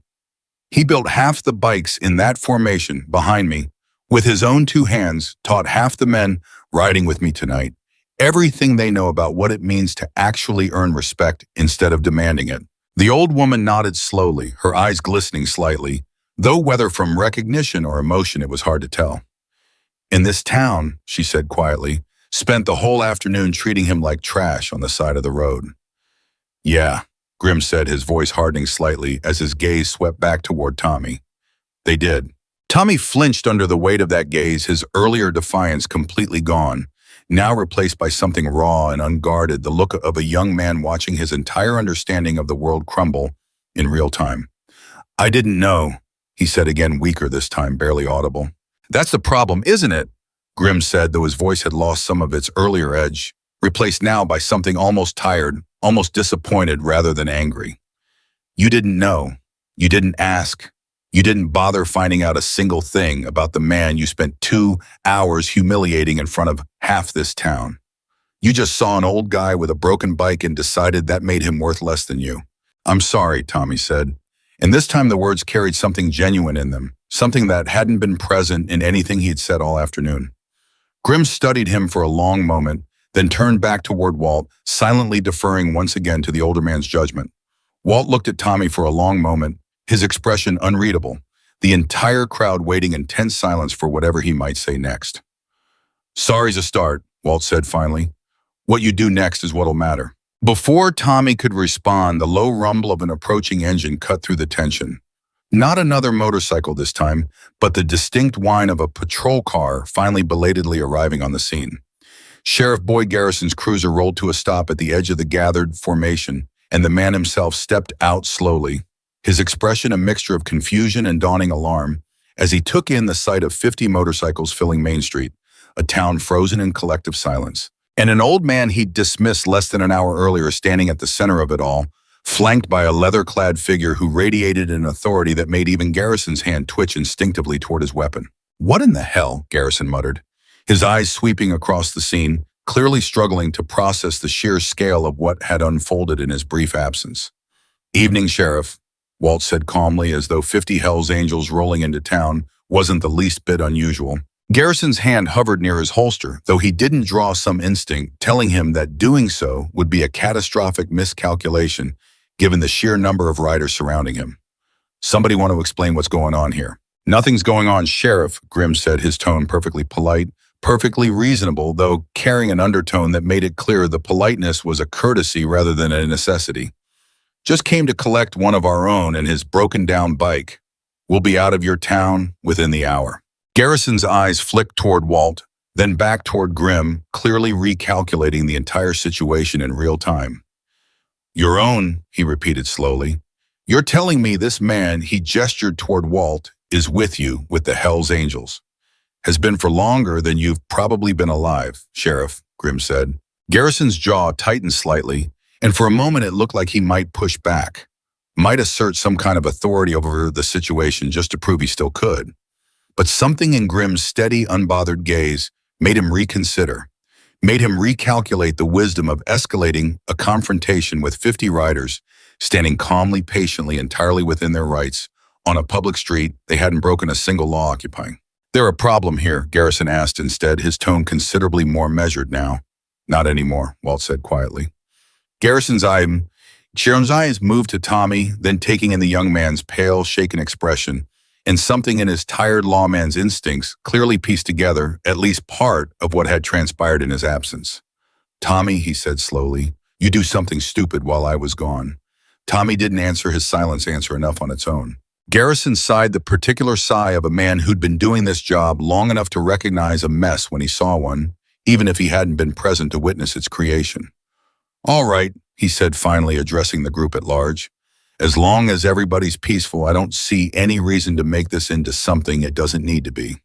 He built half the bikes in that formation behind me with his own 2 hands, taught half the men riding with me tonight everything they know about what it means to actually earn respect instead of demanding it." The old woman nodded slowly, her eyes glistening slightly, though whether from recognition or emotion it was hard to tell. "In this town," she said quietly, "spent the whole afternoon treating him like trash on the side of the road." "Yeah," Grim said, his voice hardening slightly as his gaze swept back toward Tommy. "They did." Tommy flinched under the weight of that gaze, his earlier defiance completely gone, now replaced by something raw and unguarded, the look of a young man watching his entire understanding of the world crumble in real time. "I didn't know," he said again, weaker this time, barely audible. "That's the problem, isn't it?" Grim said, though his voice had lost some of its earlier edge, replaced now by something almost tired, almost disappointed rather than angry. "You didn't know. You didn't ask. You didn't bother finding out a single thing about the man you spent 2 hours humiliating in front of half this town. You just saw an old guy with a broken bike and decided that made him worth less than you." "I'm sorry," Tommy said, and this time the words carried something genuine in them, something that hadn't been present in anything he'd said all afternoon. Grim studied him for a long moment, then turned back toward Walt, silently deferring once again to the older man's judgment. Walt looked at Tommy for a long moment, his expression unreadable, the entire crowd waiting in tense silence for whatever he might say next. "Sorry's a start," Walt said finally. "What you do next is what'll matter." Before Tommy could respond, the low rumble of an approaching engine cut through the tension. Not another motorcycle this time, but the distinct whine of a patrol car finally belatedly arriving on the scene. Sheriff Boyd Garrison's cruiser rolled to a stop at the edge of the gathered formation, and the man himself stepped out slowly, his expression a mixture of confusion and dawning alarm, as he took in the sight of 50 motorcycles filling Main Street, a town frozen in collective silence. And an old man he'd dismissed less than an hour earlier standing at the center of it all, flanked by a leather-clad figure who radiated an authority that made even Garrison's hand twitch instinctively toward his weapon. "What in the hell?" Garrison muttered, his eyes sweeping across the scene, clearly struggling to process the sheer scale of what had unfolded in his brief absence. "Evening, Sheriff," Walt said calmly, as though 50 Hell's Angels rolling into town wasn't the least bit unusual. Garrison's hand hovered near his holster, though he didn't draw some instinct telling him that doing so would be a catastrophic miscalculation given the sheer number of riders surrounding him. "Somebody want to explain what's going on here?" "Nothing's going on, Sheriff," Grimm said, his tone perfectly polite, perfectly reasonable, though carrying an undertone that made it clear the politeness was a courtesy rather than a necessity. "Just came to collect one of our own and his broken-down bike. We'll be out of your town within the hour." Garrison's eyes flicked toward Walt, then back toward Grimm, clearly recalculating the entire situation in real time. "Your own," he repeated slowly. "You're telling me this man," he gestured toward Walt, "is with you with the Hell's Angels. Has been for longer than you've probably been alive, Sheriff," Grimm said. Garrison's jaw tightened slightly, and for a moment it looked like he might push back, might assert some kind of authority over the situation just to prove he still could. But something in Grimm's steady, unbothered gaze made him reconsider, made him recalculate the wisdom of escalating a confrontation with 50 riders, standing calmly, patiently, entirely within their rights, on a public street they hadn't broken a single law occupying. "There a problem here?" Garrison asked instead, his tone considerably more measured now. "Not anymore," Walt said quietly. Garrison's eyes moved to Tommy, then taking in the young man's pale, shaken expression, and something in his tired lawman's instincts clearly pieced together at least part of what had transpired in his absence. "Tommy," he said slowly, "you do something stupid while I was gone." Tommy didn't answer his silence answer enough on its own. Garrison sighed the particular sigh of a man who'd been doing this job long enough to recognize a mess when he saw one, even if he hadn't been present to witness its creation. "All right," he said finally, addressing the group at large. "As long as everybody's peaceful, I don't see any reason to make this into something it doesn't need to be.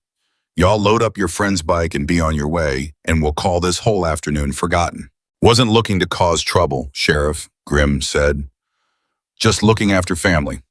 Y'all load up your friend's bike and be on your way, and we'll call this whole afternoon forgotten." "Wasn't looking to cause trouble, Sheriff," Grimm said. "Just looking after family."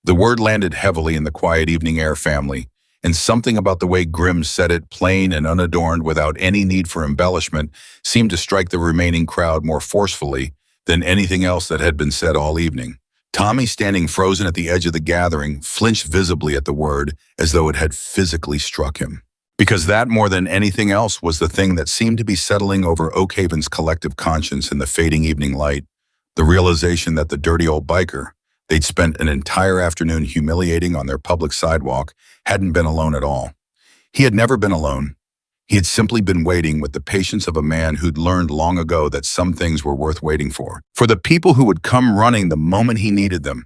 The word landed heavily in the quiet evening air, family, and something about the way Grimm said it, plain and unadorned without any need for embellishment, seemed to strike the remaining crowd more forcefully than anything else that had been said all evening. Tommy, standing frozen at the edge of the gathering, flinched visibly at the word as though it had physically struck him. Because that, more than anything else, was the thing that seemed to be settling over Oak Haven's collective conscience in the fading evening light, the realization that the dirty old biker they'd spent an entire afternoon humiliating on their public sidewalk hadn't been alone at all. He had never been alone. He had simply been waiting with the patience of a man who'd learned long ago that some things were worth waiting for the people who would come running the moment he needed them.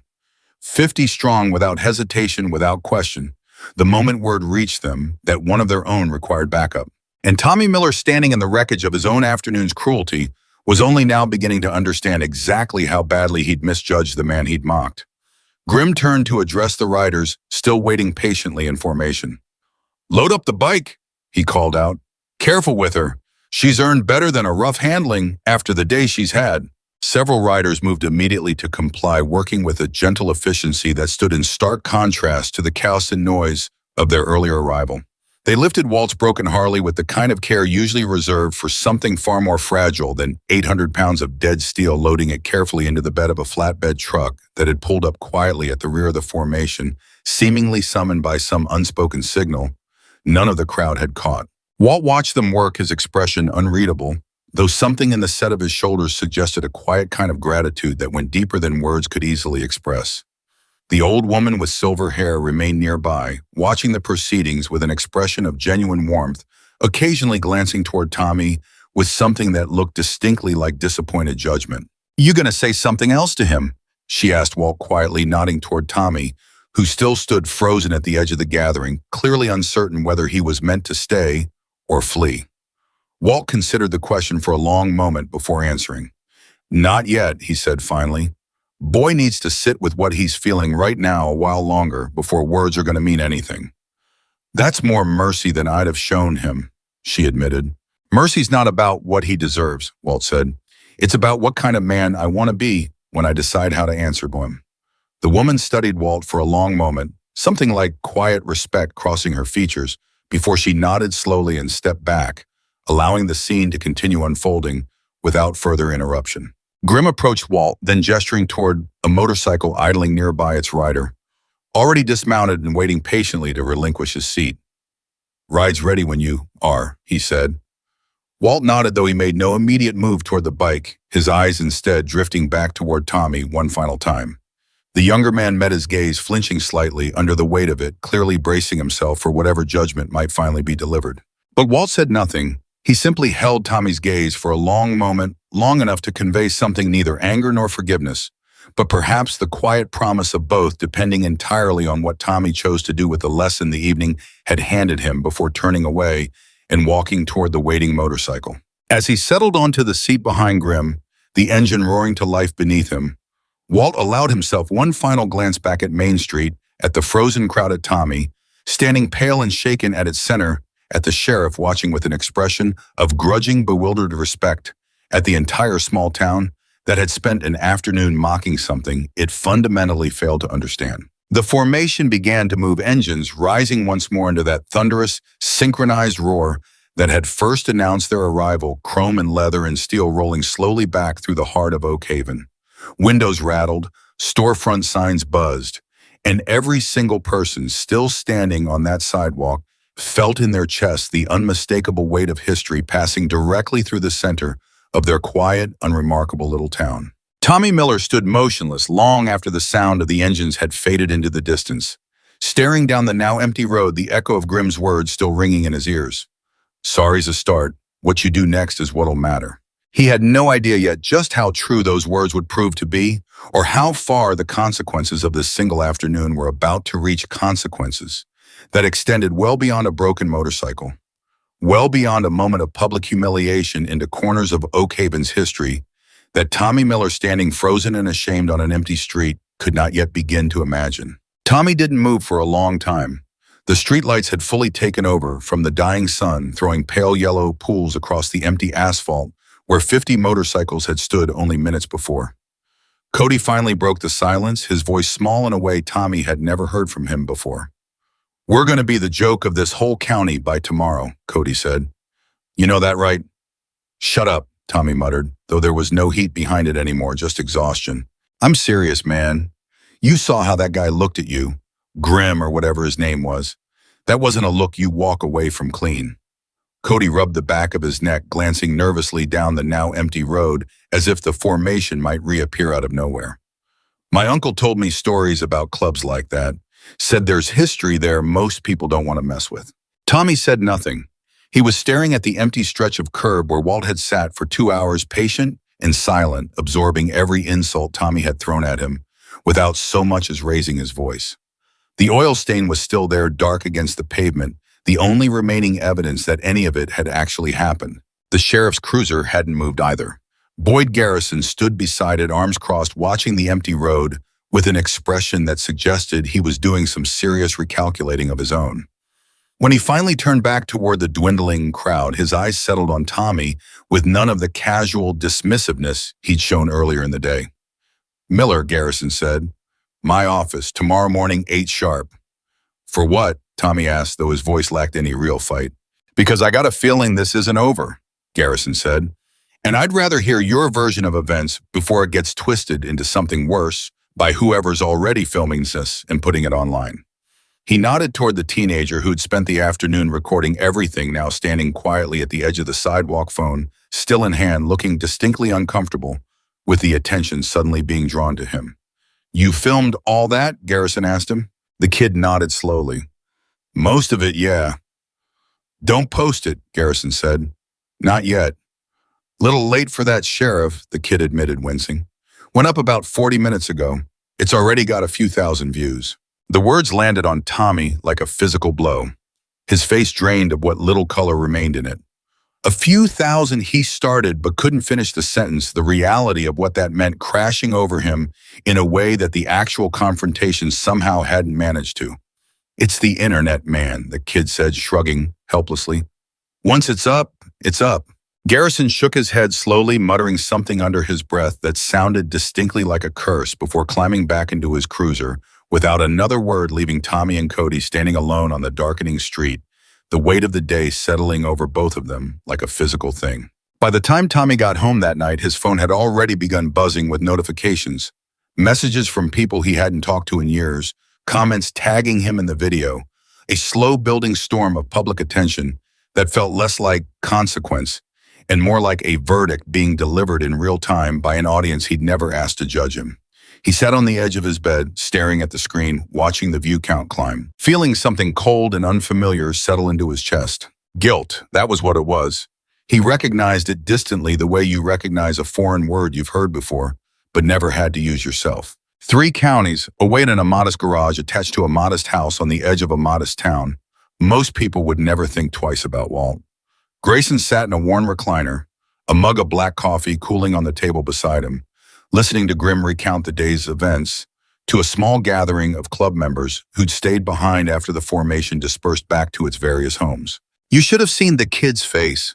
50 strong, without hesitation, without question, the moment word reached them that one of their own required backup. And Tommy Miller, standing in the wreckage of his own afternoon's cruelty, was only now beginning to understand exactly how badly he'd misjudged the man he'd mocked. Grimm turned to address the riders, still waiting patiently in formation. "Load up the bike," he called out. "Careful with her. She's earned better than a rough handling after the day she's had." Several riders moved immediately to comply, working with a gentle efficiency that stood in stark contrast to the chaos and noise of their earlier arrival. They lifted Walt's broken Harley with the kind of care usually reserved for something far more fragile than 800 pounds of dead steel, loading it carefully into the bed of a flatbed truck that had pulled up quietly at the rear of the formation, seemingly summoned by some unspoken signal none of the crowd had caught. Walt watched them work, his expression unreadable, though something in the set of his shoulders suggested a quiet kind of gratitude that went deeper than words could easily express. The old woman with silver hair remained nearby, watching the proceedings with an expression of genuine warmth, occasionally glancing toward Tommy with something that looked distinctly like disappointed judgment. "You gonna say something else to him?" she asked Walt quietly, nodding toward Tommy, who still stood frozen at the edge of the gathering, clearly uncertain whether he was meant to stay or flee. Walt considered the question for a long moment before answering. "Not yet," he said finally. "Boy needs to sit with what he's feeling right now a while longer before words are going to mean anything." "That's more mercy than I'd have shown him," she admitted. "Mercy's not about what he deserves," Walt said. "It's about what kind of man I want to be when I decide how to answer to him." The woman studied Walt for a long moment, something like quiet respect crossing her features, before she nodded slowly and stepped back, allowing the scene to continue unfolding without further interruption. Grimm approached Walt, then gesturing toward a motorcycle idling nearby its rider, already dismounted and waiting patiently to relinquish his seat. "Ride's ready when you are," he said. Walt nodded, though he made no immediate move toward the bike, his eyes instead drifting back toward Tommy one final time. The younger man met his gaze, flinching slightly under the weight of it, clearly bracing himself for whatever judgment might finally be delivered. But Walt said nothing. He simply held Tommy's gaze for a long moment, long enough to convey something neither anger nor forgiveness, but perhaps the quiet promise of both, depending entirely on what Tommy chose to do with the lesson the evening had handed him before turning away and walking toward the waiting motorcycle. As he settled onto the seat behind Grimm, the engine roaring to life beneath him, Walt allowed himself one final glance back at Main Street, at the frozen crowded Tommy, standing pale and shaken at its center, at the sheriff watching with an expression of grudging, bewildered respect, at the entire small town that had spent an afternoon mocking something it fundamentally failed to understand. The formation began to move, engines rising once more into that thunderous, synchronized roar that had first announced their arrival, chrome and leather and steel rolling slowly back through the heart of Oak Haven. Windows rattled, storefront signs buzzed, and every single person still standing on that sidewalk felt in their chests the unmistakable weight of history passing directly through the center of their quiet, unremarkable little town. Tommy Miller stood motionless long after the sound of the engines had faded into the distance, staring down the now empty road, the echo of Grimm's words still ringing in his ears. "Sorry's a start. What you do next is what'll matter." He had no idea yet just how true those words would prove to be, or how far the consequences of this single afternoon were about to reach, consequences that extended well beyond a broken motorcycle, well beyond a moment of public humiliation into corners of Oak Haven's history that Tommy Miller, standing frozen and ashamed on an empty street, could not yet begin to imagine. Tommy didn't move for a long time. The streetlights had fully taken over from the dying sun, throwing pale yellow pools across the empty asphalt where 50 motorcycles had stood only minutes before. Cody finally broke the silence, his voice small in a way Tommy had never heard from him before. "We're going to be the joke of this whole county by tomorrow," Cody said. "You know that, right?" "Shut up," Tommy muttered, though there was no heat behind it anymore, just exhaustion. "I'm serious, man. You saw how that guy looked at you, Grimm or whatever his name was. That wasn't a look you walk away from clean." Cody rubbed the back of his neck, glancing nervously down the now empty road as if the formation might reappear out of nowhere. "My uncle told me stories about clubs like that. Said there's history there most people don't want to mess with." Tommy said nothing. He was staring at the empty stretch of curb where Walt had sat for 2 hours, patient and silent, absorbing every insult Tommy had thrown at him, without so much as raising his voice. The oil stain was still there, dark against the pavement, the only remaining evidence that any of it had actually happened. The sheriff's cruiser hadn't moved either. Boyd Garrison stood beside it, arms crossed, watching the empty road, with an expression that suggested he was doing some serious recalculating of his own. When he finally turned back toward the dwindling crowd, his eyes settled on Tommy with none of the casual dismissiveness he'd shown earlier in the day. "Miller," Garrison said. "My office, tomorrow morning, 8 sharp. "For what?" Tommy asked, though his voice lacked any real fight. "Because I got a feeling this isn't over," Garrison said. "And I'd rather hear your version of events before it gets twisted into something worse by whoever's already filming this and putting it online." He nodded toward the teenager who'd spent the afternoon recording everything, now standing quietly at the edge of the sidewalk, phone still in hand, looking distinctly uncomfortable, with the attention suddenly being drawn to him. "You filmed all that?" Garrison asked him. The kid nodded slowly. "Most of it, yeah." "Don't post it," Garrison said. "Not yet." "Little late for that sheriff," the kid admitted, wincing. "Went up about 40 minutes ago. It's already got a few thousand views." The words landed on Tommy like a physical blow. His face drained of what little color remained in it. A few thousand, he started but couldn't finish the sentence, the reality of what that meant crashing over him in a way that the actual confrontation somehow hadn't managed to. "It's the internet, man," the kid said, shrugging helplessly. "Once it's up, it's up." Garrison shook his head slowly, muttering something under his breath that sounded distinctly like a curse before climbing back into his cruiser, without another word, leaving Tommy and Cody standing alone on the darkening street, the weight of the day settling over both of them like a physical thing. By the time Tommy got home that night, his phone had already begun buzzing with notifications, messages from people he hadn't talked to in years, comments tagging him in the video, a slow-building storm of public attention that felt less like consequence and more like a verdict being delivered in real time by an audience he'd never asked to judge him. He sat on the edge of his bed, staring at the screen, watching the view count climb, feeling something cold and unfamiliar settle into his chest. Guilt, that was what it was. He recognized it distantly, the way you recognize a foreign word you've heard before, but never had to use yourself. 3 counties, away in a modest garage attached to a modest house on the edge of a modest town. Most people would never think twice about Walt. Grayson sat in a worn recliner, a mug of black coffee cooling on the table beside him, listening to Grim recount the day's events to a small gathering of club members who'd stayed behind after the formation dispersed back to its various homes. You should have seen the kid's face.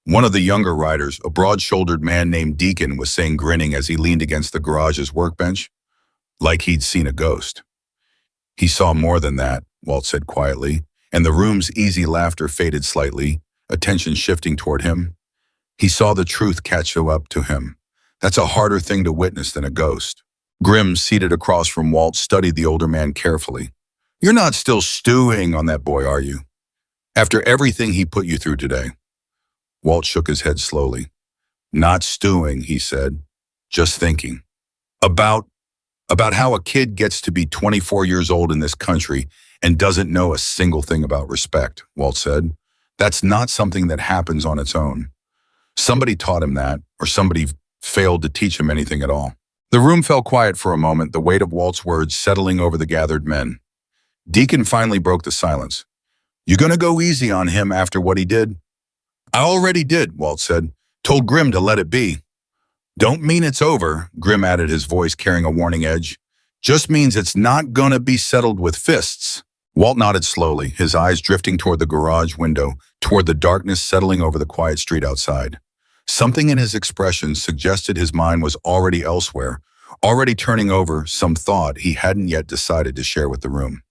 One of the younger riders, a broad-shouldered man named Deacon, was saying, grinning as he leaned against the garage's workbench, like he'd seen a ghost. "He saw more than that," Walt said quietly, and the room's easy laughter faded slightly, attention shifting toward him. "He saw the truth catch up to him. That's a harder thing to witness than a ghost." Grim, seated across from Walt, studied the older man carefully. "You're not still stewing on that boy, are you? After everything he put you through today?" Walt shook his head slowly. "Not stewing," he said. "Just thinking. About how a kid gets to be 24 years old in this country and doesn't know a single thing about respect," Walt said. "That's not something that happens on its own. Somebody taught him that, or somebody failed to teach him anything at all." The room fell quiet for a moment, the weight of Walt's words settling over the gathered men. Deacon finally broke the silence. "You gonna go easy on him after what he did?" "I already did," Walt said. "Told Grim to let it be." "Don't mean it's over," Grim added, his voice carrying a warning edge. "Just means it's not gonna be settled with fists." Walt nodded slowly, his eyes drifting toward the garage window, toward the darkness settling over the quiet street outside. Something in his expression suggested his mind was already elsewhere, already turning over some thought he hadn't yet decided to share with the room.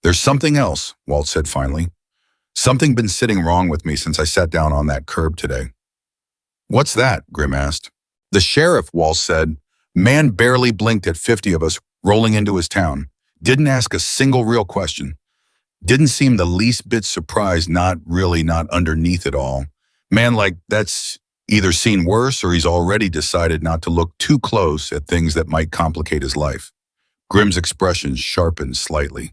"There's something else," Walt said finally. "Something been sitting wrong with me since I sat down on that curb today." "What's that?" Grim asked. "The sheriff," Walt said. "Man barely blinked at 50 of us rolling into his town. Didn't ask a single real question. Didn't seem the least bit surprised, not underneath it all. Man, like that's either seen worse or he's already decided not to look too close at things that might complicate his life." Grim's expression sharpened slightly.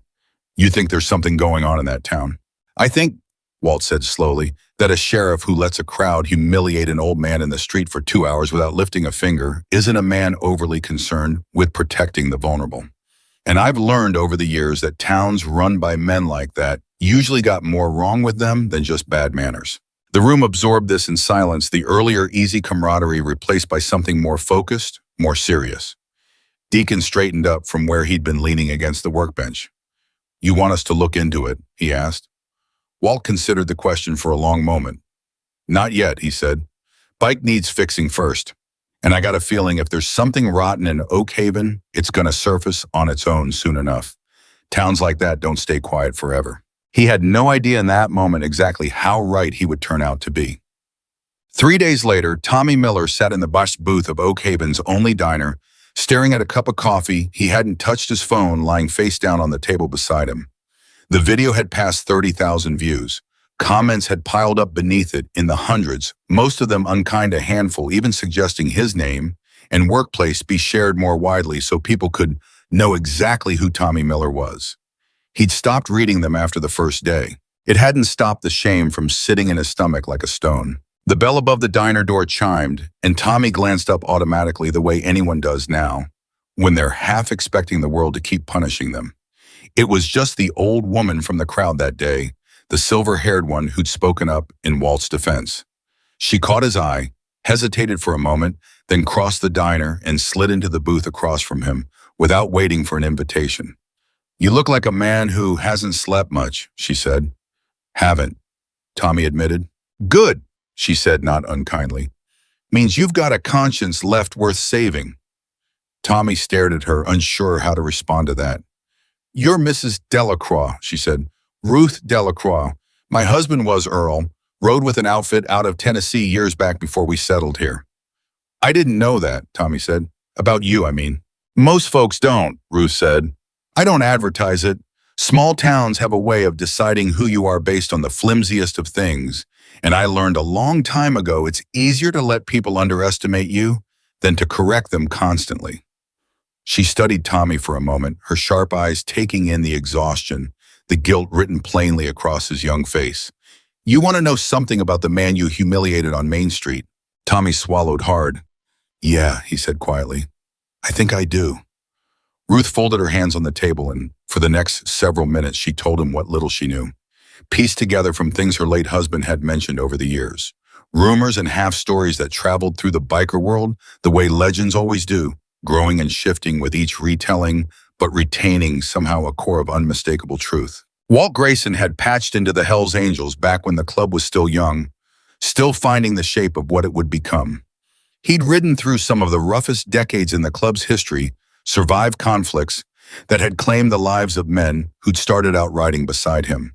"You think there's something going on in that town?" "I think," Walt said slowly, "that a sheriff who lets a crowd humiliate an old man in the street for 2 hours without lifting a finger isn't a man overly concerned with protecting the vulnerable. And I've learned over the years that towns run by men like that usually got more wrong with them than just bad manners." The room absorbed this in silence, the earlier easy camaraderie replaced by something more focused, more serious. Deacon straightened up from where he'd been leaning against the workbench. "You want us to look into it?" he asked. Walt considered the question for a long moment. "Not yet," he said. "Bike needs fixing first. And I got a feeling if there's something rotten in Oak Haven, it's going to surface on its own soon enough. Towns like that don't stay quiet forever." He had no idea in that moment exactly how right he would turn out to be. 3 days later, Tommy Miller sat in the bus booth of Oak Haven's only diner, staring at a cup of coffee. He hadn't touched his phone, lying face down on the table beside him. The video had passed 30,000 views. Comments had piled up beneath it in the hundreds, most of them unkind, a handful, even suggesting his name and workplace be shared more widely so people could know exactly who Tommy Miller was. He'd stopped reading them after the first day. It hadn't stopped the shame from sitting in his stomach like a stone. The bell above the diner door chimed, and Tommy glanced up automatically the way anyone does now, when they're half expecting the world to keep punishing them. It was just the old woman from the crowd that day, the silver-haired one who'd spoken up in Walt's defense. She caught his eye, hesitated for a moment, then crossed the diner and slid into the booth across from him without waiting for an invitation. "You look like a man who hasn't slept much," she said. "Haven't," Tommy admitted. "Good," she said, not unkindly. "Means you've got a conscience left worth saving." Tommy stared at her, unsure how to respond to that. "You're Mrs. Delacroix," she said. "Ruth Delacroix. My husband was Earl, rode with an outfit out of Tennessee years back before we settled here." "I didn't know that," Tommy said. "About you, I mean." "Most folks don't," Ruth said. "I don't advertise it. Small towns have a way of deciding who you are based on the flimsiest of things, and I learned a long time ago it's easier to let people underestimate you than to correct them constantly." She studied Tommy for a moment, her sharp eyes taking in the exhaustion, the guilt written plainly across his young face. "You want to know something about the man you humiliated on Main Street?" Tommy swallowed hard. "Yeah," he said quietly. "I think I do." Ruth folded her hands on the table, and for the next several minutes she told him what little she knew, pieced together from things her late husband had mentioned over the years. Rumors and half-stories that traveled through the biker world the way legends always do, growing and shifting with each retelling, but retaining somehow a core of unmistakable truth. Walt Grayson had patched into the Hells Angels back when the club was still young, still finding the shape of what it would become. He'd ridden through some of the roughest decades in the club's history, survived conflicts that had claimed the lives of men who'd started out riding beside him.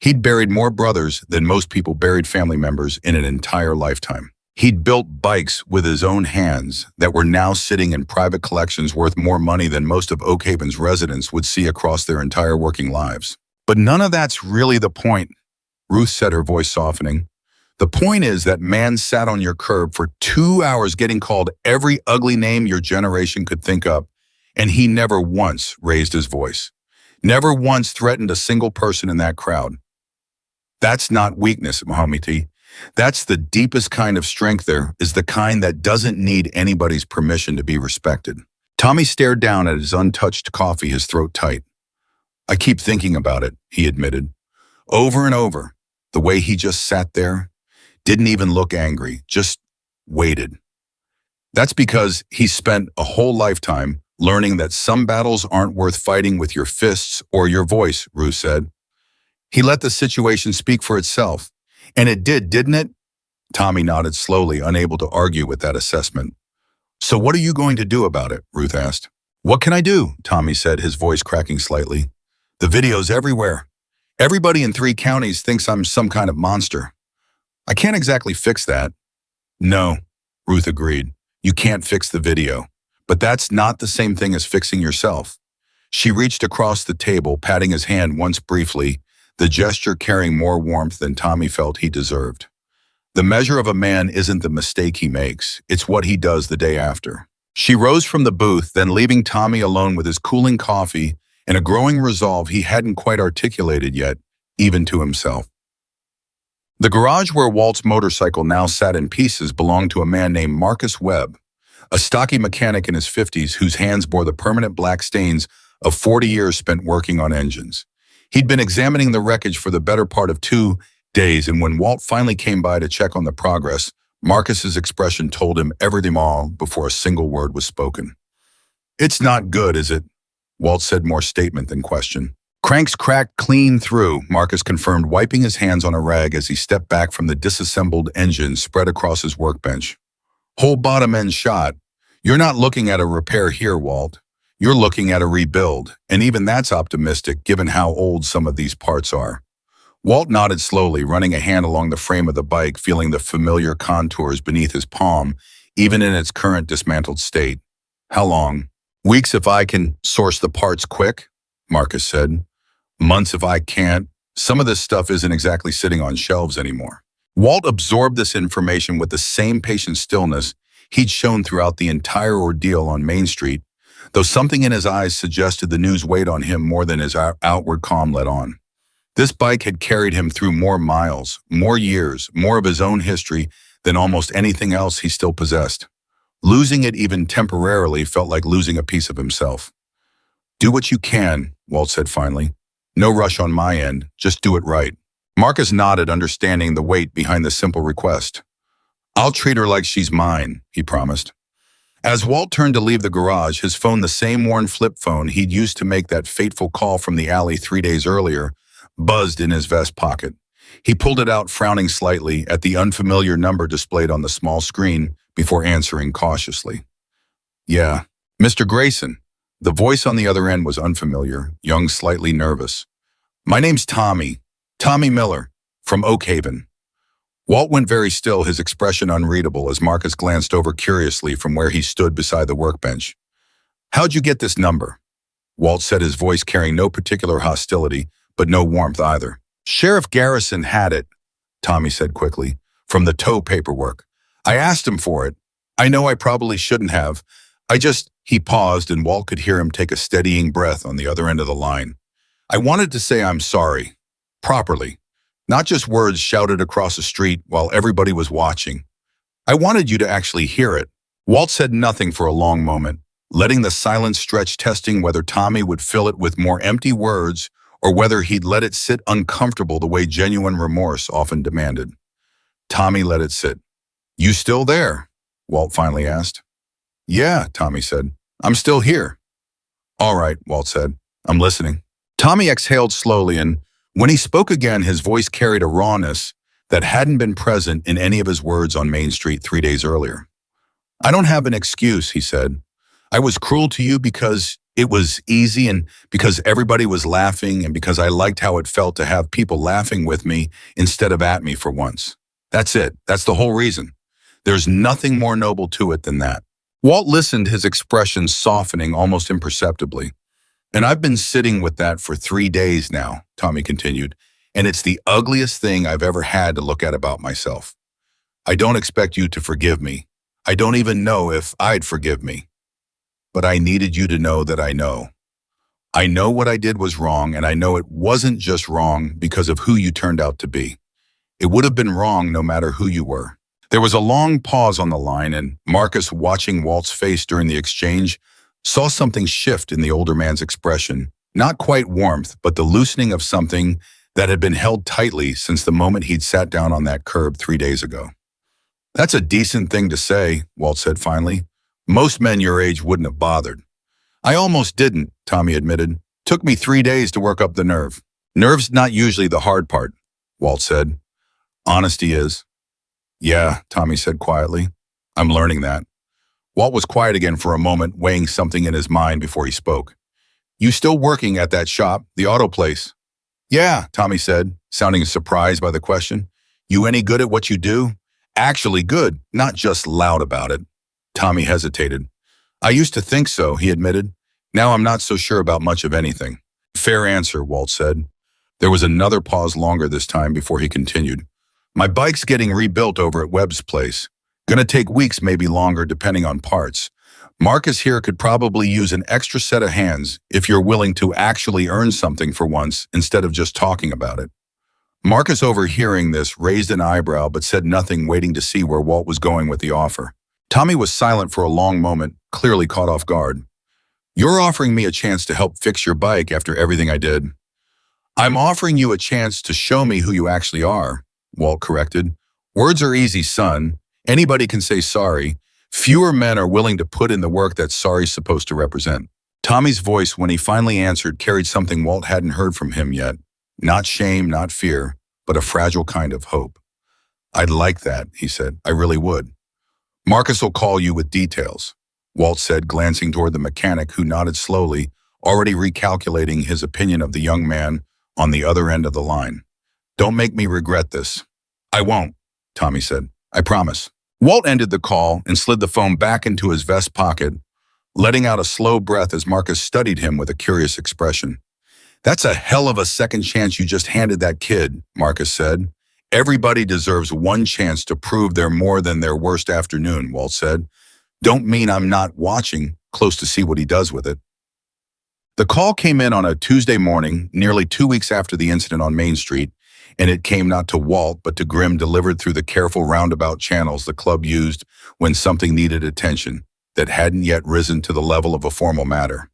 He'd buried more brothers than most people buried family members in an entire lifetime. He'd built bikes with his own hands that were now sitting in private collections worth more money than most of Oak Haven's residents would see across their entire working lives. "But none of that's really the point," Ruth said, her voice softening. "The point is that man sat on your curb for 2 hours getting called every ugly name your generation could think up, and he never once raised his voice. Never once threatened a single person in that crowd. That's not weakness, Mohammed. That's the deepest kind of strength. There is the kind that doesn't need anybody's permission to be respected." Tommy stared down at his untouched coffee, his throat tight. "I keep thinking about it," he admitted. Over and over, the way he just sat there, didn't even look angry, just waited. That's because he spent a whole lifetime learning that some battles aren't worth fighting with your fists or your voice, Ruth said. He let the situation speak for itself. And it did, didn't it? Tommy nodded slowly, unable to argue with that assessment. "So what are you going to do about it?" Ruth asked. "What can I do?" Tommy said, his voice cracking slightly. "The video's everywhere. Everybody in 3 counties thinks I'm some kind of monster. I can't exactly fix that." "No," Ruth agreed. "You can't fix the video. But that's not the same thing as fixing yourself." She reached across the table, patting his hand once briefly, the gesture carrying more warmth than Tommy felt he deserved. "The measure of a man isn't the mistake he makes, it's what he does the day after." She rose from the booth, then leaving Tommy alone with his cooling coffee and a growing resolve he hadn't quite articulated yet, even to himself. The garage where Walt's motorcycle now sat in pieces belonged to a man named Marcus Webb, a stocky mechanic in his 50s whose hands bore the permanent black stains of 40 years spent working on engines. He'd been examining the wreckage for the better part of 2 days, and when Walt finally came by to check on the progress, Marcus's expression told him everything all before a single word was spoken. "It's not good, is it?" Walt said, more statement than question. "Crank's cracked clean through," Marcus confirmed, wiping his hands on a rag as he stepped back from the disassembled engine spread across his workbench. "Whole bottom end shot. You're not looking at a repair here, Walt. You're looking at a rebuild, and even that's optimistic given how old some of these parts are." Walt nodded slowly, running a hand along the frame of the bike, feeling the familiar contours beneath his palm, even in its current dismantled state. "How long?" "Weeks if I can source the parts quick," Marcus said. Months if I can't. Some of this stuff isn't exactly sitting on shelves anymore. Walt absorbed this information with the same patient stillness he'd shown throughout the entire ordeal on Main Street, though something in his eyes suggested the news weighed on him more than his outward calm let on. This bike had carried him through more miles, more years, more of his own history than almost anything else he still possessed. Losing it even temporarily felt like losing a piece of himself. "Do what you can," Walt said finally. "No rush on my end, just do it right." Marcus nodded, understanding the weight behind the simple request. "I'll treat her like she's mine," he promised. As Walt turned to leave the garage, his phone, the same worn flip phone he'd used to make that fateful call from the alley 3 days earlier, buzzed in his vest pocket. He pulled it out, frowning slightly at the unfamiliar number displayed on the small screen before answering cautiously. "Yeah, Mr. Grayson." The voice on the other end was unfamiliar, young, slightly nervous. "My name's Tommy Miller, from Oak Haven." Walt went very still, his expression unreadable as Marcus glanced over curiously from where he stood beside the workbench. "How'd you get this number?" Walt said, his voice carrying no particular hostility, but no warmth either. "Sheriff Garrison had it," Tommy said quickly, "from the tow paperwork. I asked him for it. I know I probably shouldn't have. He paused, and Walt could hear him take a steadying breath on the other end of the line. "I wanted to say I'm sorry. Properly. Not just words shouted across the street while everybody was watching. I wanted you to actually hear it." Walt said nothing for a long moment, letting the silence stretch, testing whether Tommy would fill it with more empty words or whether he'd let it sit uncomfortable the way genuine remorse often demanded. Tommy let it sit. "You still there?" Walt finally asked. "Yeah," Tommy said. "I'm still here." "All right," Walt said. "I'm listening." Tommy exhaled slowly, and when he spoke again, his voice carried a rawness that hadn't been present in any of his words on Main Street 3 days earlier. "I don't have an excuse," he said. "I was cruel to you because it was easy and because everybody was laughing and because I liked how it felt to have people laughing with me instead of at me for once. That's it. That's the whole reason. There's nothing more noble to it than that." Walt listened, his expression softening almost imperceptibly. "And I've been sitting with that for 3 days now," Tommy continued, "and it's the ugliest thing I've ever had to look at about myself. I don't expect you to forgive me. I don't even know if I'd forgive me. But I needed you to know that I know. I know what I did was wrong, and I know it wasn't just wrong because of who you turned out to be. It would have been wrong no matter who you were." There was a long pause on the line, and Marcus, watching Walt's face during the exchange, saw something shift in the older man's expression. Not quite warmth, but the loosening of something that had been held tightly since the moment he'd sat down on that curb 3 days ago. "That's a decent thing to say," Walt said finally. "Most men your age wouldn't have bothered." "I almost didn't," Tommy admitted. "Took me 3 days to work up the nerve." "Nerve's not usually the hard part," Walt said. "Honesty is." "Yeah," Tommy said quietly. "I'm learning that." Walt was quiet again for a moment, weighing something in his mind before he spoke. "You still working at that shop, the auto place?" "Yeah," Tommy said, sounding surprised by the question. "You any good at what you do?" "Actually good, not just loud about it." Tommy hesitated. "I used to think so," he admitted. "Now I'm not so sure about much of anything." "Fair answer," Walt said. There was another pause, longer this time, before he continued. "My bike's getting rebuilt over at Webb's place. Gonna take weeks, maybe longer, depending on parts. Marcus here could probably use an extra set of hands if you're willing to actually earn something for once instead of just talking about it." Marcus, overhearing this, raised an eyebrow but said nothing, waiting to see where Walt was going with the offer. Tommy was silent for a long moment, clearly caught off guard. "You're offering me a chance to help fix your bike after everything I did." "I'm offering you a chance to show me who you actually are," Walt corrected. "Words are easy, son. Anybody can say sorry. Fewer men are willing to put in the work that sorry's supposed to represent." Tommy's voice, when he finally answered, carried something Walt hadn't heard from him yet. Not shame, not fear, but a fragile kind of hope. "I'd like that," he said. "I really would." "Marcus will call you with details," Walt said, glancing toward the mechanic, who nodded slowly, already recalculating his opinion of the young man on the other end of the line. "Don't make me regret this." "I won't," Tommy said. "I promise." Walt ended the call and slid the phone back into his vest pocket, letting out a slow breath as Marcus studied him with a curious expression. That's a hell of a second chance you just handed that kid, Marcus said. Everybody deserves one chance to prove they're more than their worst afternoon, Walt said. Don't mean I'm not watching close to see what he does with it. The call came in on a Tuesday morning, nearly 2 weeks after the incident on Main Street, and it came not to Walt but to Grimm, delivered through the careful roundabout channels the club used when something needed attention that hadn't yet risen to the level of a formal matter.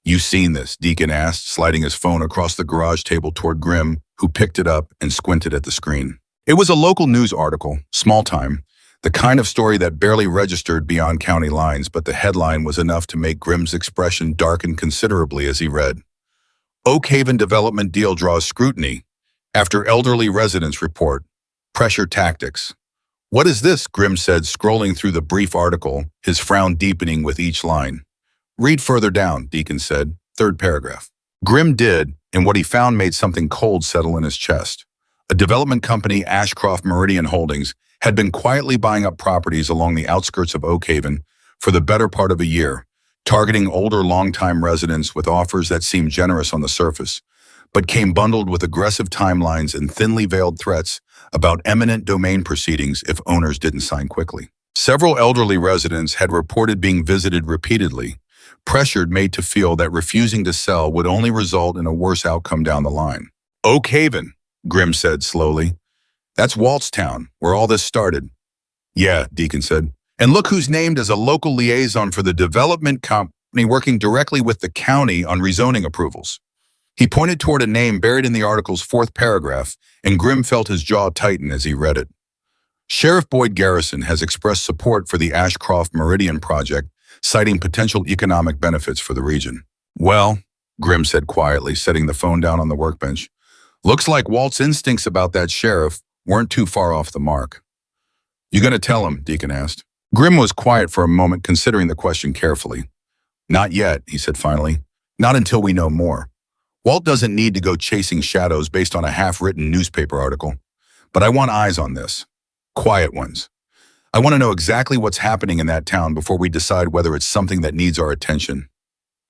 "You seen this?" Deacon asked, sliding his phone across the garage table toward Grimm, who picked it up and squinted at the screen. It was a local news article, small time, the kind of story that barely registered beyond county lines, but the headline was enough to make Grimm's expression darken considerably as he read. "Oak Haven development deal draws scrutiny after elderly residents report pressure tactics." "What is this?" Grimm said, scrolling through the brief article, his frown deepening with each line. "Read further down," Deacon said, third paragraph. Grimm did, and what he found made something cold settle in his chest. A development company, Ashcroft Meridian Holdings, had been quietly buying up properties along the outskirts of Oak Haven for the better part of a year, targeting older longtime residents with offers that seemed generous on the surface, but came bundled with aggressive timelines and thinly veiled threats about eminent domain proceedings if owners didn't sign quickly. Several elderly residents had reported being visited repeatedly, pressured, made to feel that refusing to sell would only result in a worse outcome down the line. "Oak Haven," Grimm said slowly. "That's Walt's town, where all this started." "Yeah," Deacon said. "And look who's named as a local liaison for the development company working directly with the county on rezoning approvals." He pointed toward a name buried in the article's fourth paragraph, and Grimm felt his jaw tighten as he read it. "Sheriff Boyd Garrison has expressed support for the Ashcroft Meridian project, citing potential economic benefits for the region." "Well," Grimm said quietly, setting the phone down on the workbench, "looks like Walt's instincts about that sheriff weren't too far off the mark." "You gonna tell him?" Deacon asked. Grimm was quiet for a moment, considering the question carefully. "Not yet," he said finally. "Not until we know more. Walt doesn't need to go chasing shadows based on a half-written newspaper article. But I want eyes on this. Quiet ones. I want to know exactly what's happening in that town before we decide whether it's something that needs our attention."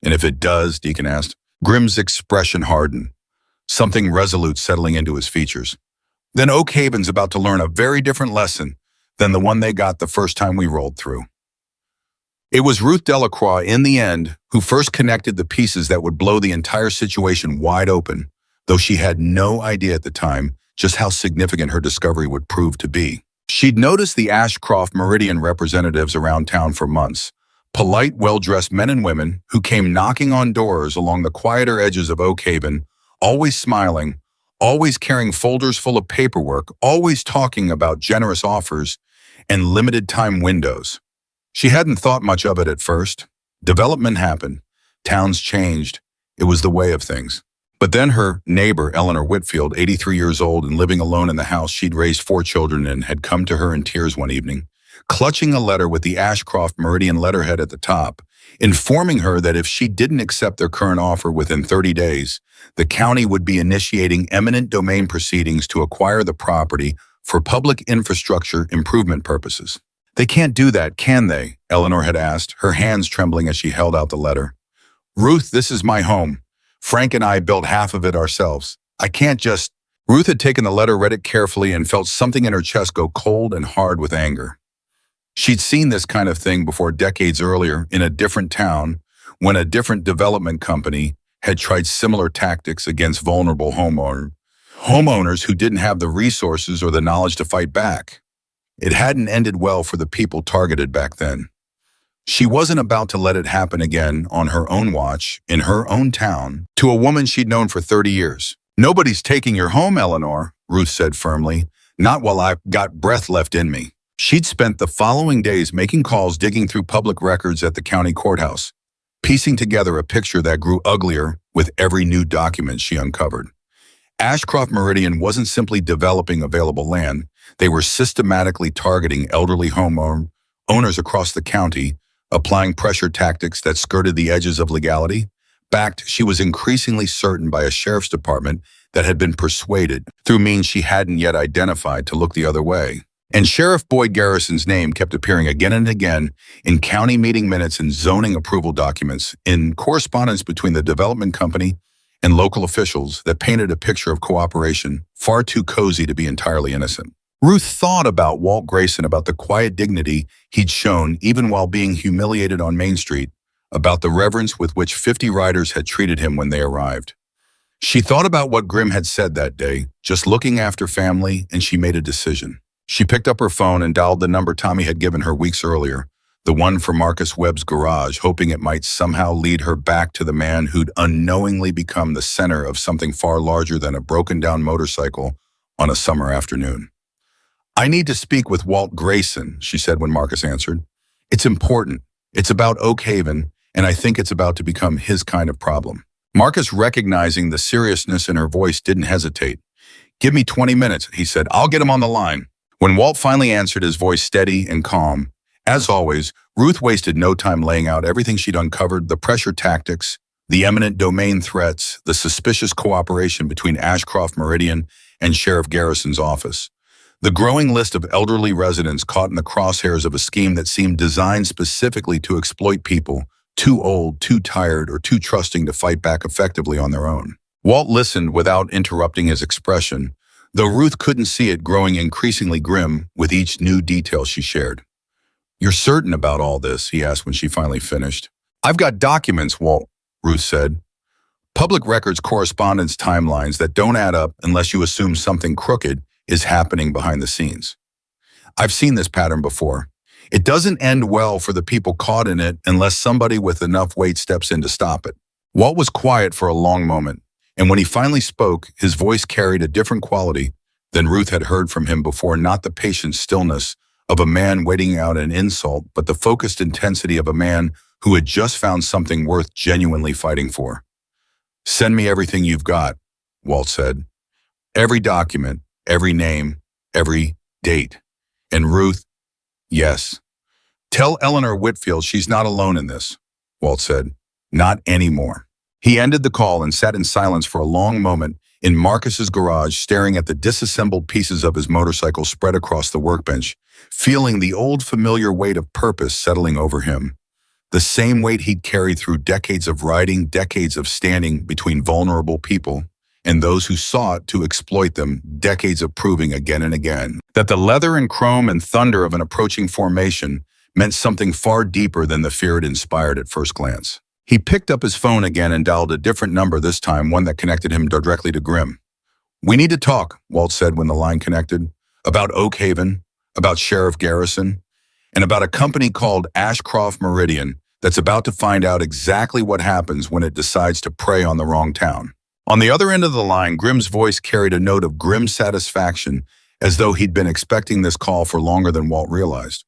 "And if it does?" Deacon asked. Grimm's expression hardened, something resolute settling into his features. "Then Oak Haven's about to learn a very different lesson than the one they got the first time we rolled through." It was Ruth Delacroix, in the end, who first connected the pieces that would blow the entire situation wide open, though she had no idea at the time just how significant her discovery would prove to be. She'd noticed the Ashcroft Meridian representatives around town for months, polite, well-dressed men and women who came knocking on doors along the quieter edges of Oak Haven, always smiling, always carrying folders full of paperwork, always talking about generous offers and limited-time windows. She hadn't thought much of it at first. Development happened. Towns changed. It was the way of things. But then her neighbor, Eleanor Whitfield, 83 years old and living alone in the house she'd raised 4 children in, had come to her in tears one evening, clutching a letter with the Ashcroft Meridian letterhead at the top, informing her that if she didn't accept their current offer within 30 days, the county would be initiating eminent domain proceedings to acquire the property for public infrastructure improvement purposes. "They can't do that, can they?" Eleanor had asked, her hands trembling as she held out the letter. "Ruth, this is my home. Frank and I built half of it ourselves. I can't just—" Ruth had taken the letter, read it carefully, and felt something in her chest go cold and hard with anger. She'd seen this kind of thing before decades earlier in a different town when a different development company had tried similar tactics against vulnerable homeowners who didn't have the resources or the knowledge to fight back. It hadn't ended well for the people targeted back then. She wasn't about to let it happen again on her own watch, in her own town, to a woman she'd known for 30 years. "Nobody's taking your home, Eleanor," Ruth said firmly. "Not while I've got breath left in me." She'd spent the following days making calls, digging through public records at the county courthouse, piecing together a picture that grew uglier with every new document she uncovered. Ashcroft Meridian wasn't simply developing available land. They were systematically targeting elderly homeowners across the county, applying pressure tactics that skirted the edges of legality. Backed, she was increasingly certain, by a sheriff's department that had been persuaded, through means she hadn't yet identified, to look the other way. And Sheriff Boyd Garrison's name kept appearing again and again in county meeting minutes and zoning approval documents, in correspondence between the development company and local officials that painted a picture of cooperation far too cozy to be entirely innocent. Ruth thought about Walt Grayson, about the quiet dignity he'd shown even while being humiliated on Main Street, about the reverence with which 50 riders had treated him when they arrived. She thought about what Grimm had said that day, just looking after family, and she made a decision. She picked up her phone and dialed the number Tommy had given her weeks earlier, the one for Marcus Webb's garage, hoping it might somehow lead her back to the man who'd unknowingly become the center of something far larger than a broken-down motorcycle on a summer afternoon. "I need to speak with Walt Grayson," she said when Marcus answered. "It's important. It's about Oak Haven, and I think it's about to become his kind of problem." Marcus, recognizing the seriousness in her voice, didn't hesitate. "Give me 20 minutes, he said. "I'll get him on the line." When Walt finally answered, his voice steady and calm, as always, Ruth wasted no time laying out everything she'd uncovered: the pressure tactics, the eminent domain threats, the suspicious cooperation between Ashcroft Meridian and Sheriff Garrison's office, the growing list of elderly residents caught in the crosshairs of a scheme that seemed designed specifically to exploit people too old, too tired, or too trusting to fight back effectively on their own. Walt listened without interrupting his expression, though Ruth couldn't see it growing increasingly grim with each new detail she shared. "You're certain about all this?" he asked when she finally finished. "I've got documents, Walt," Ruth said. "Public records, correspondence, timelines that don't add up unless you assume something crooked is happening behind the scenes. I've seen this pattern before. It doesn't end well for the people caught in it unless somebody with enough weight steps in to stop it." Walt was quiet for a long moment, and when he finally spoke, his voice carried a different quality than Ruth had heard from him before, not the patient stillness of a man waiting out an insult, but the focused intensity of a man who had just found something worth genuinely fighting for. "Send me everything you've got," Walt said. "Every document, every name, every date." And Ruth, "Yes. Tell Eleanor Whitfield she's not alone in this," Walt said. "Not anymore." He ended the call and sat in silence for a long moment in Marcus's garage, staring at the disassembled pieces of his motorcycle spread across the workbench, feeling the old familiar weight of purpose settling over him. The same weight he'd carried through decades of riding, decades of standing between vulnerable people and those who sought to exploit them, decades of proving again and again that the leather and chrome and thunder of an approaching formation meant something far deeper than the fear it inspired at first glance. He picked up his phone again and dialed a different number, this time one that connected him directly to Grimm. "We need to talk," Walt said when the line connected, "about Oak Haven, about Sheriff Garrison, and about a company called Ashcroft Meridian that's about to find out exactly what happens when it decides to prey on the wrong town." On the other end of the line, Grimm's voice carried a note of grim satisfaction, as though he'd been expecting this call for longer than Walt realized.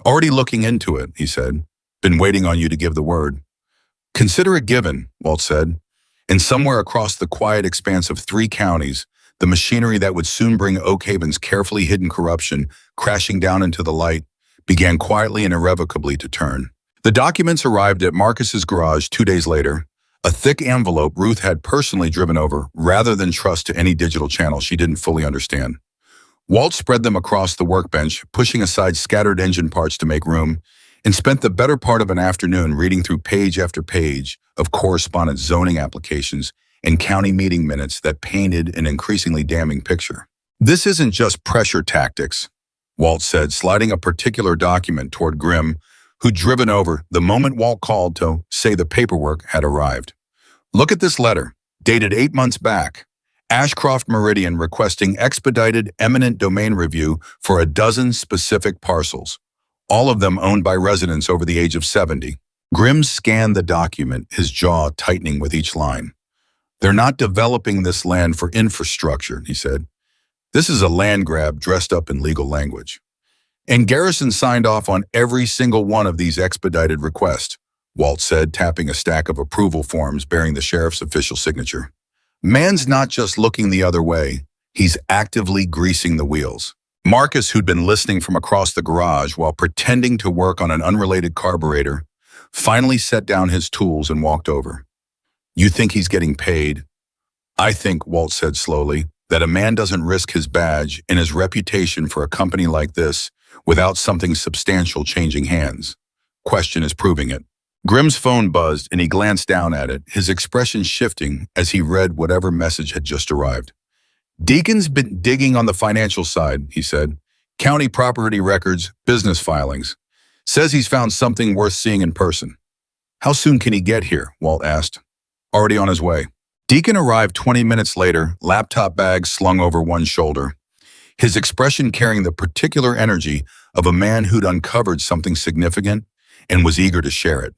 "Already looking into it," he said. "Been waiting on you to give the word." "Consider it given," Walt said. And somewhere across the quiet expanse of 3 counties, the machinery that would soon bring Oak Haven's carefully hidden corruption crashing down into the light began quietly and irrevocably to turn. The documents arrived at Marcus's garage 2 days later, a thick envelope Ruth had personally driven over rather than trust to any digital channel she didn't fully understand. Walt spread them across the workbench, pushing aside scattered engine parts to make room, and spent the better part of an afternoon reading through page after page of correspondence, zoning applications, and county meeting minutes that painted an increasingly damning picture. "This isn't just pressure tactics," Walt said, sliding a particular document toward Grimm, who'd driven over the moment Walt called to say the paperwork had arrived. "Look at this letter, dated 8 months back. Ashcroft Meridian requesting expedited eminent domain review for a dozen specific parcels, all of them owned by residents over the age of 70. Grimm scanned the document, his jaw tightening with each line. "They're not developing this land for infrastructure," he said. "This is a land grab dressed up in legal language. And Garrison signed off on every single one of these expedited requests," Walt said, tapping a stack of approval forms bearing the sheriff's official signature. "Man's not just looking the other way, he's actively greasing the wheels." Marcus, who'd been listening from across the garage while pretending to work on an unrelated carburetor, finally set down his tools and walked over. "You think he's getting paid?" "I think," Walt said slowly, "that a man doesn't risk his badge and his reputation for a company like this without something substantial changing hands. Question is proving it." Grimm's phone buzzed and he glanced down at it, his expression shifting as he read whatever message had just arrived. Deacon's been digging on the financial side, he said. County property records, business filings. Says he's found something worth seeing in person. How soon can he get here? Walt asked. Already on his way. Deacon arrived 20 minutes later, laptop bag slung over one shoulder, his expression carrying the particular energy of a man who'd uncovered something significant and was eager to share it.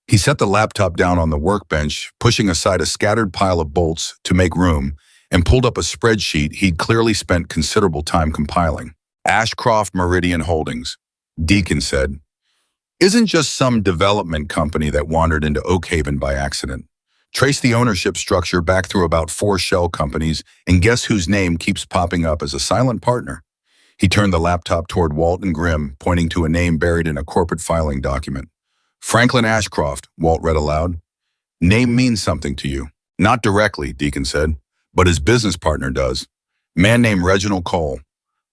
He set the laptop down on the workbench, pushing aside a scattered pile of bolts to make room, and pulled up a spreadsheet he'd clearly spent considerable time compiling. Ashcroft Meridian Holdings, Deacon said. Isn't just some development company that wandered into Oakhaven by accident. Trace the ownership structure back through about 4 shell companies, and guess whose name keeps popping up as a silent partner? He turned the laptop toward Walt and Grimm, pointing to a name buried in a corporate filing document. Franklin Ashcroft, Walt read aloud. Name means something to you. Not directly, Deacon said, but his business partner does. Man named Reginald Cole.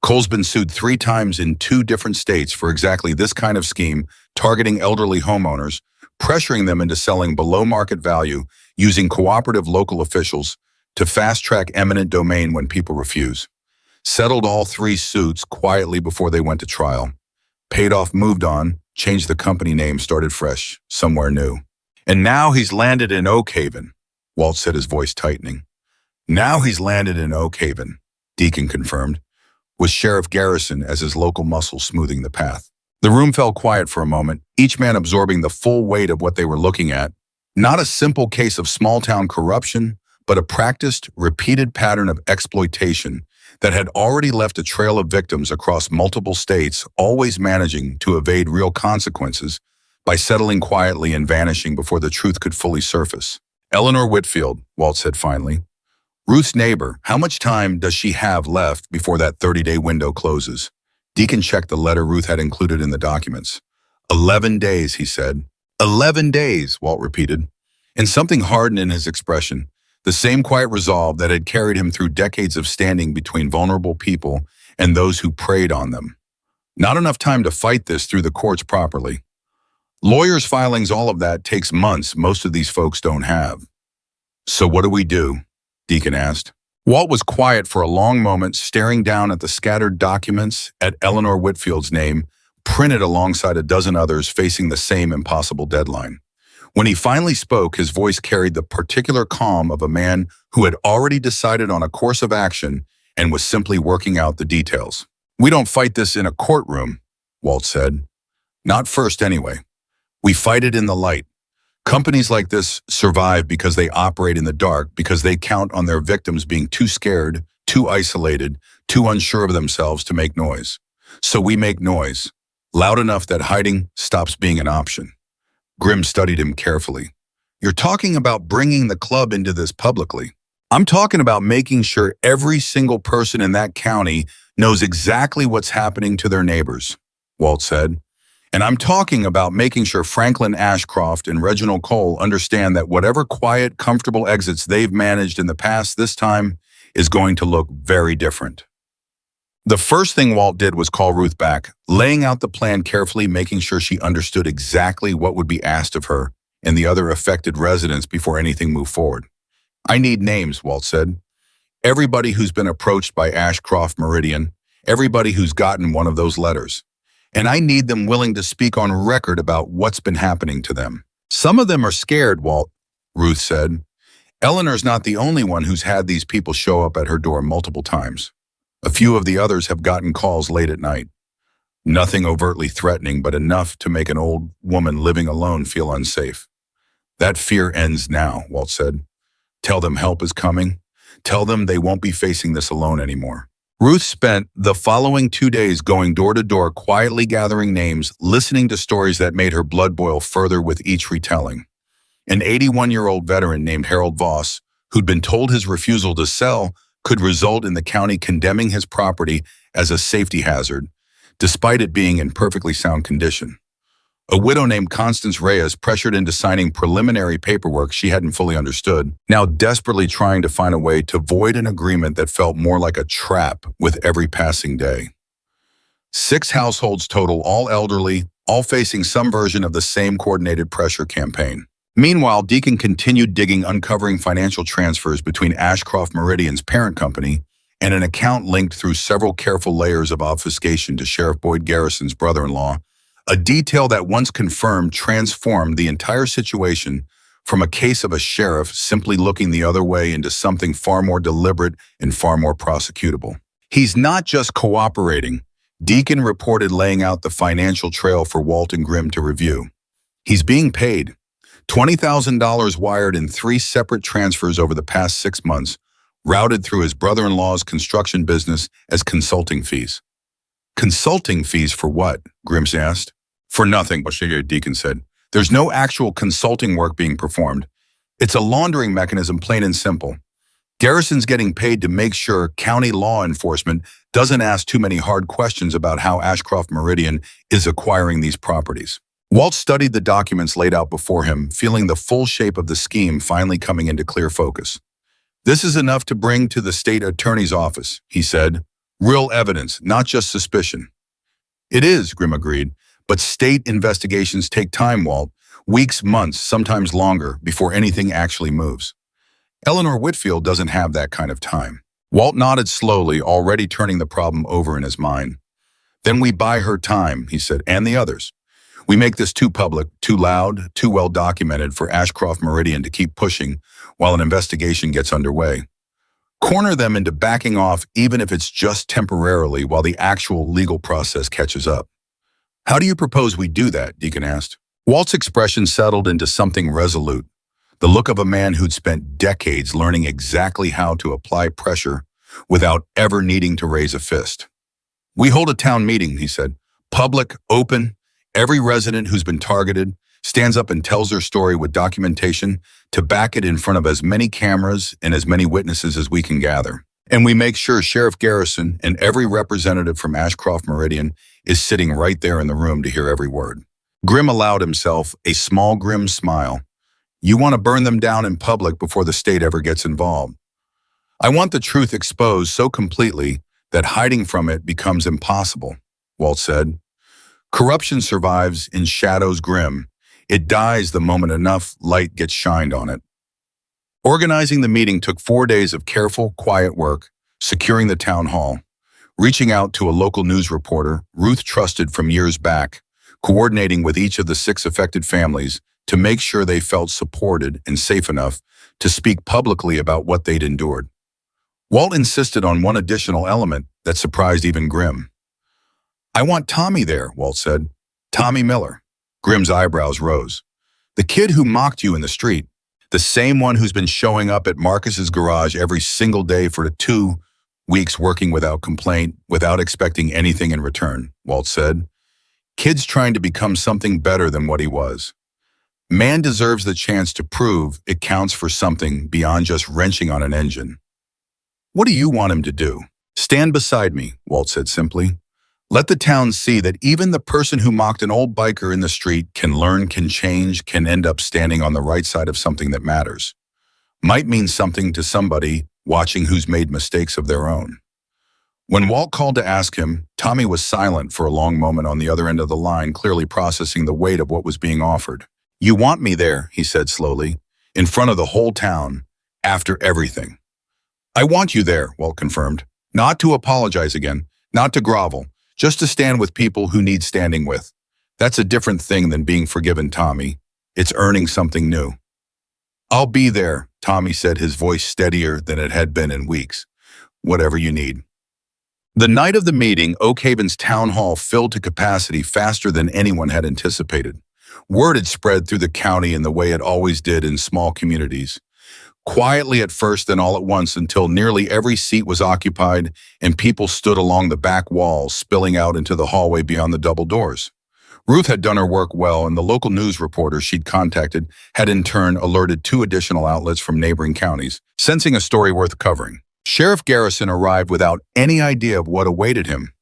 Cole's been sued 3 times in 2 different states for exactly this kind of scheme, targeting elderly homeowners, pressuring them into selling below market value, using cooperative local officials to fast-track eminent domain when people refuse. Settled all 3 suits quietly before they went to trial. Paid off, moved on, changed the company name, started fresh, somewhere new. And now he's landed in Oakhaven, Walt said, his voice tightening. Now he's landed in Oakhaven, Deacon confirmed, with Sheriff Garrison as his local muscle smoothing the path. The room fell quiet for a moment, each man absorbing the full weight of what they were looking at. Not a simple case of small-town corruption, but a practiced, repeated pattern of exploitation that had already left a trail of victims across multiple states, always managing to evade real consequences by settling quietly and vanishing before the truth could fully surface. Eleanor Whitfield, Walt said finally. Ruth's neighbor, how much time does she have left before that 30-day window closes? Deacon checked the letter Ruth had included in the documents. 11 days, he said. 11 days, Walt repeated. And something hardened in his expression, the same quiet resolve that had carried him through decades of standing between vulnerable people and those who preyed on them. Not enough time to fight this through the courts properly. Lawyers' filings, all of that takes months most of these folks don't have. So what do we do? Deacon asked. Walt was quiet for a long moment, staring down at the scattered documents, at Eleanor Whitfield's name, printed alongside a dozen others facing the same impossible deadline. When he finally spoke, his voice carried the particular calm of a man who had already decided on a course of action and was simply working out the details. We don't fight this in a courtroom, Walt said. Not first, anyway. We fight it in the light. Companies like this survive because they operate in the dark, because they count on their victims being too scared, too isolated, too unsure of themselves to make noise. So we make noise, loud enough that hiding stops being an option. Grimm studied him carefully. You're talking about bringing the club into this publicly. I'm talking about making sure every single person in that county knows exactly what's happening to their neighbors, Walt said. And I'm talking about making sure Franklin Ashcroft and Reginald Cole understand that whatever quiet, comfortable exits they've managed in the past this time is going to look very different. The first thing Walt did was call Ruth back, laying out the plan carefully, making sure she understood exactly what would be asked of her and the other affected residents before anything moved forward. I need names, Walt said. Everybody who's been approached by Ashcroft Meridian, everybody who's gotten one of those letters. And I need them willing to speak on record about what's been happening to them. Some of them are scared, Walt, Ruth said. Eleanor's not the only one who's had these people show up at her door multiple times. A few of the others have gotten calls late at night. Nothing overtly threatening, but enough to make an old woman living alone feel unsafe. That fear ends now, Walt said. Tell them help is coming. Tell them they won't be facing this alone anymore. Ruth spent the following 2 days going door to door, quietly gathering names, listening to stories that made her blood boil further with each retelling. An 81-year-old veteran named Harold Voss, who'd been told his refusal to sell could result in the county condemning his property as a safety hazard, despite it being in perfectly sound condition. A widow named Constance Reyes, pressured into signing preliminary paperwork she hadn't fully understood, now desperately trying to find a way to void an agreement that felt more like a trap with every passing day. 6 households total, all elderly, all facing some version of the same coordinated pressure campaign. Meanwhile, Deacon continued digging, uncovering financial transfers between Ashcroft Meridian's parent company and an account linked through several careful layers of obfuscation to Sheriff Boyd Garrison's brother-in-law, a detail that once confirmed transformed the entire situation from a case of a sheriff simply looking the other way into something far more deliberate and far more prosecutable. He's not just cooperating. Deacon reported, laying out the financial trail for Walt and Grimm to review. He's being paid. $20,000 wired in 3 separate transfers over the past 6 months, routed through his brother-in-law's construction business as consulting fees. Consulting fees for what? Grimm asked. For nothing, Deacon said. There's no actual consulting work being performed. It's a laundering mechanism, plain and simple. Garrison's getting paid to make sure county law enforcement doesn't ask too many hard questions about how Ashcroft Meridian is acquiring these properties. Walt studied the documents laid out before him, feeling the full shape of the scheme finally coming into clear focus. This is enough to bring to the state attorney's office, he said. Real evidence, not just suspicion. It is, Grimm agreed, but state investigations take time, Walt. Weeks, months, sometimes longer, before anything actually moves. Eleanor Whitfield doesn't have that kind of time. Walt nodded slowly, already turning the problem over in his mind. Then we buy her time, he said, and the others. We make this too public, too loud, too well documented for Ashcroft Meridian to keep pushing while an investigation gets underway. Corner them into backing off, even if it's just temporarily, while the actual legal process catches up. How do you propose we do that? Deacon asked. Walt's expression settled into something resolute, the look of a man who'd spent decades learning exactly how to apply pressure without ever needing to raise a fist. We hold a town meeting, he said. Public, open. Every resident who's been targeted stands up and tells their story with documentation to back it in front of as many cameras and as many witnesses as we can gather. And we make sure Sheriff Garrison and every representative from Ashcroft Meridian is sitting right there in the room to hear every word. Grimm allowed himself a small, grim smile. You want to burn them down in public before the state ever gets involved. I want the truth exposed so completely that hiding from it becomes impossible, Walt said. Corruption survives in shadows, Grimm. It dies the moment enough light gets shined on it. Organizing the meeting took 4 days of careful, quiet work, securing the town hall, reaching out to a local news reporter Ruth trusted from years back, coordinating with each of the 6 affected families to make sure they felt supported and safe enough to speak publicly about what they'd endured. Walt insisted on one additional element that surprised even Grimm. I want Tommy there, Walt said. Tommy Miller. Grimm's eyebrows rose. The kid who mocked you in the street. The same one who's been showing up at Marcus's garage every single day for 2 weeks, working without complaint, without expecting anything in return, Walt said. Kid's trying to become something better than what he was. Man deserves the chance to prove it counts for something beyond just wrenching on an engine. What do you want him to do? Stand beside me, Walt said simply. Let the town see that even the person who mocked an old biker in the street can learn, can change, can end up standing on the right side of something that matters. Might mean something to somebody watching who's made mistakes of their own. When Walt called to ask him, Tommy was silent for a long moment on the other end of the line, clearly processing the weight of what was being offered. You want me there, he said slowly, in front of the whole town, after everything. I want you there, Walt confirmed. Not to apologize again, not to grovel, just to stand with people who need standing with. That's a different thing than being forgiven, Tommy. It's earning something new. I'll be there, Tommy said, his voice steadier than it had been in weeks. Whatever you need. The night of the meeting, Oak Haven's town hall filled to capacity faster than anyone had anticipated. Word had spread through the county in the way it always did in small communities. Quietly at first, then all at once, until nearly every seat was occupied and people stood along the back walls, spilling out into the hallway beyond the double doors. Ruth had done her work well, and the local news reporter she'd contacted had in turn alerted 2 additional outlets from neighboring counties, sensing a story worth covering. Sheriff Garrison arrived without any idea of what awaited him,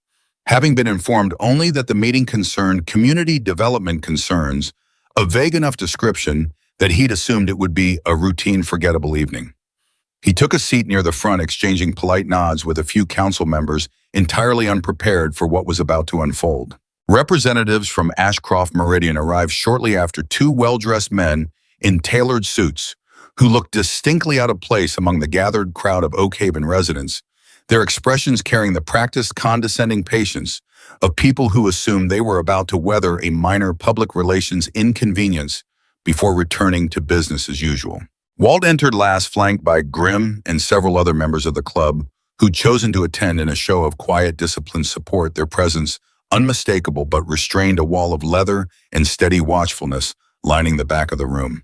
having been informed only that the meeting concerned community development concerns, a vague enough description that he'd assumed it would be a routine, forgettable evening. He took a seat near the front, exchanging polite nods with a few council members entirely unprepared for what was about to unfold. Representatives from Ashcroft Meridian arrived shortly after two well-dressed men in tailored suits who looked distinctly out of place among the gathered crowd of Oak Haven residents, their expressions carrying the practiced condescending patience of people who assumed they were about to weather a minor public relations inconvenience before returning to business as usual. Walt entered last, flanked by Grimm and several other members of the club who'd chosen to attend in a show of quiet, disciplined support. Their presence, unmistakable but restrained, a wall of leather and steady watchfulness lining the back of the room.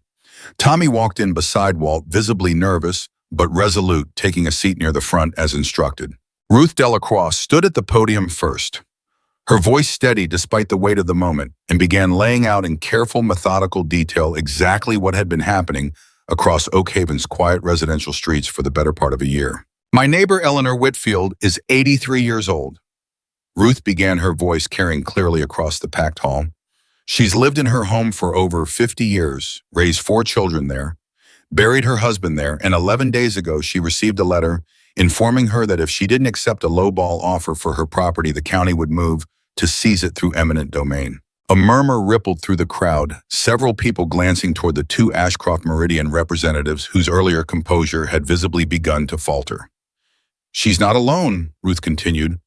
Tommy walked in beside Walt, visibly nervous but resolute, taking a seat near the front as instructed. Ruth Delacroix stood at the podium first, her voice steady despite the weight of the moment, and began laying out in careful, methodical detail exactly what had been happening across Oak Haven's quiet residential streets for the better part of a year. My neighbor Eleanor Whitfield is 83 years old. Ruth began, her voice carrying clearly across the packed hall. She's lived in her home for over 50 years, raised 4 children there, buried her husband there, and 11 days ago she received a letter informing her that if she didn't accept a lowball offer for her property, the county would move to seize it through eminent domain. A murmur rippled through the crowd, several people glancing toward the two Ashcroft Meridian representatives whose earlier composure had visibly begun to falter. She's not alone, Ruth continued.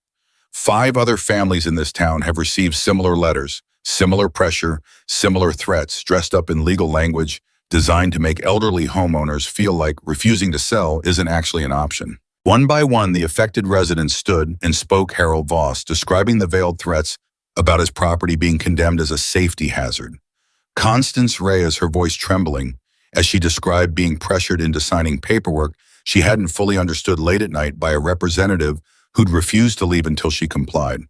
5 other families in this town have received similar letters, similar pressure, similar threats, dressed up in legal language designed to make elderly homeowners feel like refusing to sell isn't actually an option. One by one, the affected residents stood and spoke. Harold Voss, describing the veiled threats about his property being condemned as a safety hazard. Constance Reyes, her voice trembling, as she described being pressured into signing paperwork she hadn't fully understood late at night by a representative who'd refused to leave until she complied.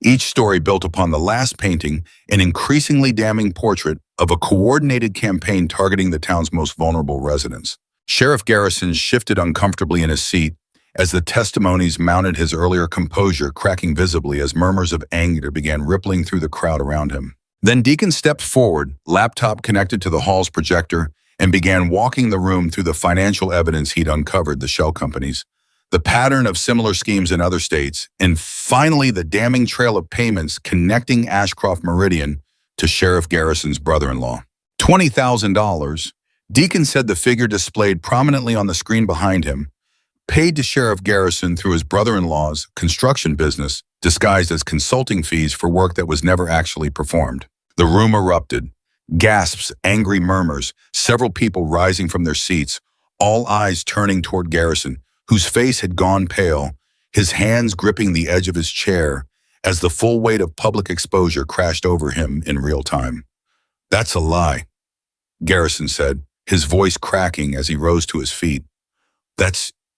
Each story built upon the last painting, an increasingly damning portrait of a coordinated campaign targeting the town's most vulnerable residents. Sheriff Garrison shifted uncomfortably in his seat as the testimonies mounted, his earlier composure cracking visibly as murmurs of anger began rippling through the crowd around him. Then Deacon stepped forward, laptop connected to the hall's projector, and began walking the room through the financial evidence he'd uncovered, the shell companies, the pattern of similar schemes in other states, and finally the damning trail of payments connecting Ashcroft Meridian to Sheriff Garrison's brother-in-law. $20,000, Deacon said, the figure displayed prominently on the screen behind him, paid to Sheriff Garrison through his brother-in-law's construction business, disguised as consulting fees for work that was never actually performed. The room erupted. Gasps, angry murmurs, several people rising from their seats, all eyes turning toward Garrison, whose face had gone pale, his hands gripping the edge of his chair as the full weight of public exposure crashed over him in real time. That's a lie, Garrison said, his voice cracking as he rose to his feet.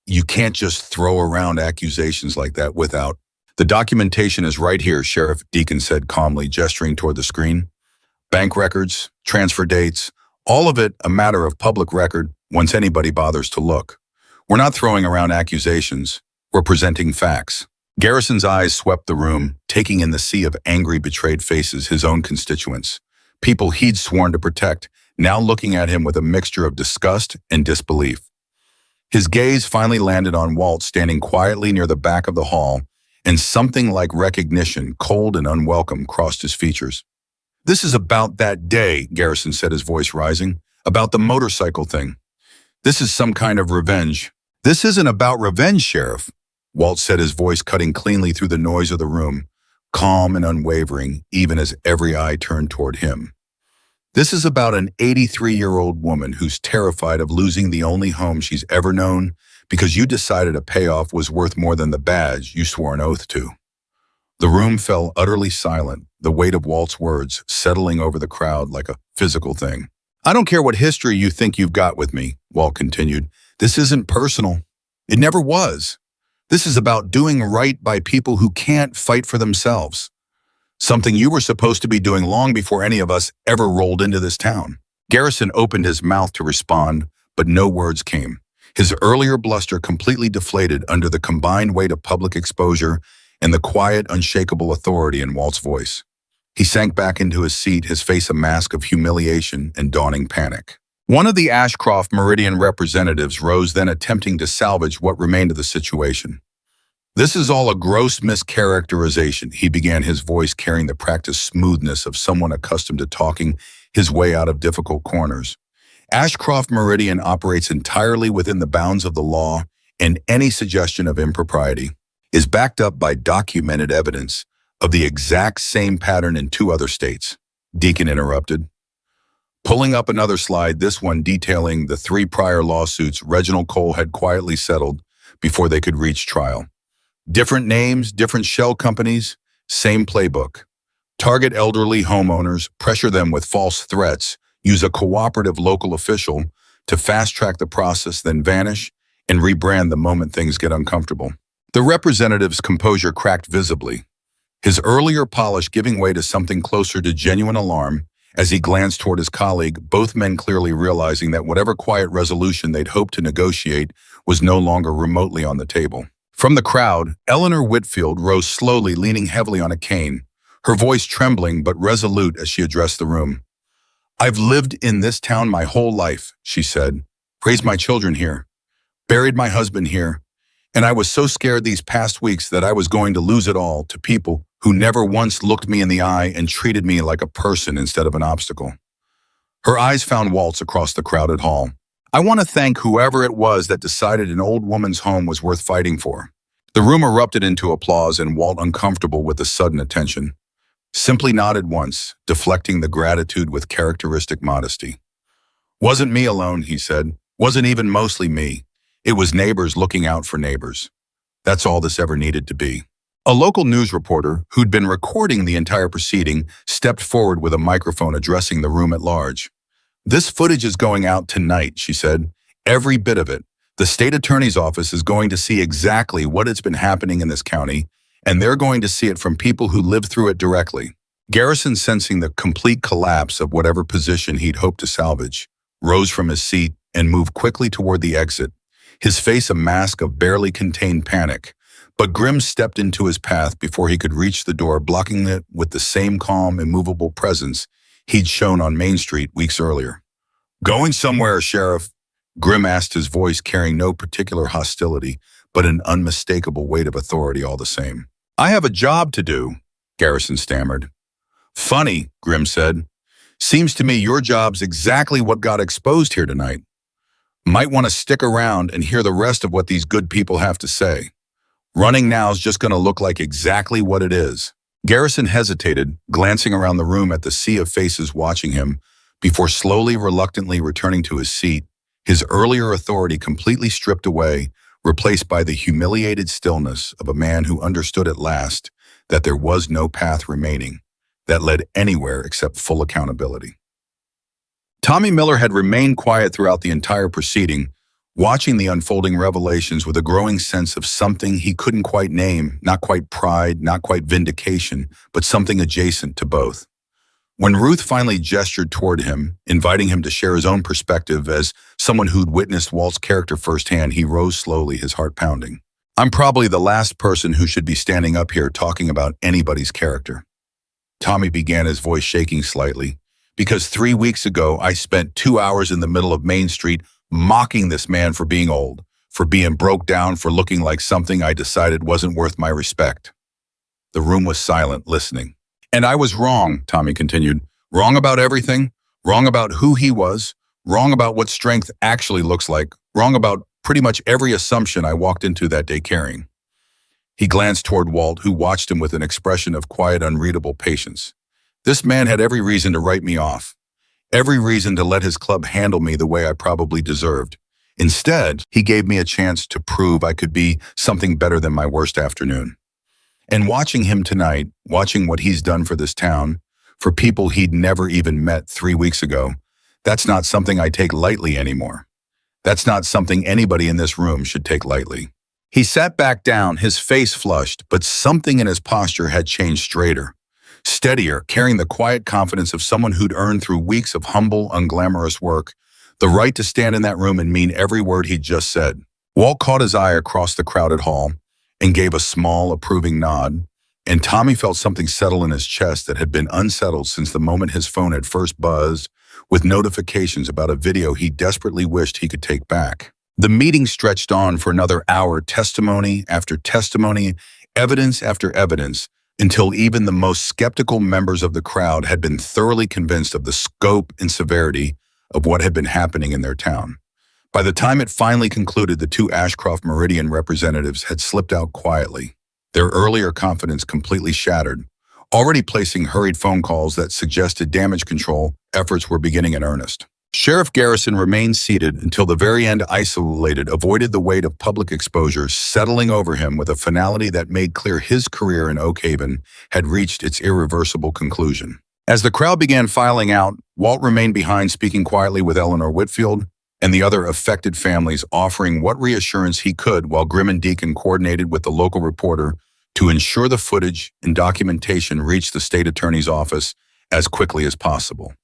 You can't just throw around accusations like that without. The documentation is right here, Sheriff, Deacon said calmly, gesturing toward the screen. Bank records, transfer dates, all of it a matter of public record once anybody bothers to look. We're not throwing around accusations, we're presenting facts. Garrison's eyes swept the room, taking in the sea of angry, betrayed faces, his own constituents, people he'd sworn to protect, now looking at him with a mixture of disgust and disbelief. His gaze finally landed on Walt, standing quietly near the back of the hall, and something like recognition, cold and unwelcome, crossed his features. This is about that day, Garrison said, his voice rising, about the motorcycle thing. This is some kind of revenge. This isn't about revenge, Sheriff, Walt said, his voice cutting cleanly through the noise of the room, calm and unwavering, even as every eye turned toward him. This is about an 83-year-old woman who's terrified of losing the only home she's ever known because you decided a payoff was worth more than the badge you swore an oath to. The room fell utterly silent, the weight of Walt's words settling over the crowd like a physical thing. I don't care what history you think you've got with me, Walt continued. This isn't personal. It never was. This is about doing right by people who can't fight for themselves. Something you were supposed to be doing long before any of us ever rolled into this town. Garrison opened his mouth to respond, but no words came. His earlier bluster completely deflated under the combined weight of public exposure and the quiet, unshakable authority in Walt's voice. He sank back into his seat, his face a mask of humiliation and dawning panic. One of the Ashcroft Meridian representatives rose then, attempting to salvage what remained of the situation. This is all a gross mischaracterization, he began, his voice carrying the practiced smoothness of someone accustomed to talking his way out of difficult corners. Ashcroft Meridian operates entirely within the bounds of the law, and any suggestion of impropriety is backed up by documented evidence of the exact same pattern in 2 other states. Deacon interrupted, pulling up another slide, this one detailing the 3 prior lawsuits Reginald Cole had quietly settled before they could reach trial. Different names, different shell companies, same playbook. Target elderly homeowners, pressure them with false threats, use a cooperative local official to fast-track the process, then vanish and rebrand the moment things get uncomfortable. The representative's composure cracked visibly, his earlier polish giving way to something closer to genuine alarm as he glanced toward his colleague, both men clearly realizing that whatever quiet resolution they'd hoped to negotiate was no longer remotely on the table. From the crowd, Eleanor Whitfield rose slowly, leaning heavily on a cane, her voice trembling but resolute as she addressed the room. "I've lived in this town my whole life," she said, "raised my children here, buried my husband here, and I was so scared these past weeks that I was going to lose it all to people who never once looked me in the eye and treated me like a person instead of an obstacle." Her eyes found Walt's across the crowded hall. "I want to thank whoever it was that decided an old woman's home was worth fighting for." The room erupted into applause, and Walt, uncomfortable with the sudden attention, simply nodded once, deflecting the gratitude with characteristic modesty. "Wasn't me alone," he said. "Wasn't even mostly me. It was neighbors looking out for neighbors. That's all this ever needed to be." A local news reporter, who'd been recording the entire proceeding, stepped forward with a microphone addressing the room at large. "This footage is going out tonight," she said. "Every bit of it. The state attorney's office is going to see exactly what has been happening in this county, and they're going to see it from people who lived through it directly." Garrison, sensing the complete collapse of whatever position he'd hoped to salvage, rose from his seat and moved quickly toward the exit, his face a mask of barely contained panic. But Grimm stepped into his path before he could reach the door, blocking it with the same calm, immovable presence he'd shown on Main Street weeks earlier. "Going somewhere, Sheriff?" Grimm asked, his voice carrying no particular hostility, but an unmistakable weight of authority all the same. "I have a job to do," Garrison stammered. "Funny," Grimm said. "Seems to me your job's exactly what got exposed here tonight. Might want to stick around and hear the rest of what these good people have to say. Running now's just going to look like exactly what it is." Garrison hesitated, glancing around the room at the sea of faces watching him, before slowly, reluctantly returning to his seat, his earlier authority completely stripped away, replaced by the humiliated stillness of a man who understood at last that there was no path remaining that led anywhere except full accountability. Tommy Miller had remained quiet throughout the entire proceeding, watching the unfolding revelations with a growing sense of something he couldn't quite name, not quite pride, not quite vindication, but something adjacent to both. When Ruth finally gestured toward him, inviting him to share his own perspective as someone who'd witnessed Walt's character firsthand, he rose slowly, his heart pounding. "I'm probably the last person who should be standing up here talking about anybody's character." Tommy began, his voice shaking slightly, "because 3 weeks ago I spent 2 hours in the middle of Main Street mocking this man for being old, for being broke down, for looking like something I decided wasn't worth my respect." The room was silent, listening. "And I was wrong," Tommy continued. "Wrong about everything, wrong about who he was, wrong about what strength actually looks like, wrong about pretty much every assumption I walked into that day carrying." He glanced toward Walt, who watched him with an expression of quiet, unreadable patience. "This man had every reason to write me off, every reason to let his club handle me the way I probably deserved. Instead, he gave me a chance to prove I could be something better than my worst afternoon. And watching him tonight, watching what he's done for this town, for people he'd never even met 3 weeks ago, that's not something I take lightly anymore. That's not something anybody in this room should take lightly." He sat back down, his face flushed, but something in his posture had changed straighter, steadier, carrying the quiet confidence of someone who'd earned through weeks of humble, unglamorous work the right to stand in that room and mean every word he'd just said. Walt caught his eye across the crowded hall and gave a small, approving nod, and Tommy felt something settle in his chest that had been unsettled since the moment his phone had first buzzed with notifications about a video he desperately wished he could take back. The meeting stretched on for another hour, testimony after testimony, evidence after evidence, until even the most skeptical members of the crowd had been thoroughly convinced of the scope and severity of what had been happening in their town. By the time it finally concluded, the two Ashcroft Meridian representatives had slipped out quietly, their earlier confidence completely shattered, already placing hurried phone calls that suggested damage control efforts were beginning in earnest. Sheriff Garrison remained seated until the very end, isolated, avoided the weight of public exposure settling over him with a finality that made clear his career in Oak Haven had reached its irreversible conclusion. As the crowd began filing out, Walt remained behind, speaking quietly with Eleanor Whitfield and the other affected families, offering what reassurance he could, while Grimm and Deacon coordinated with the local reporter to ensure the footage and documentation reached the state attorney's office as quickly as possible.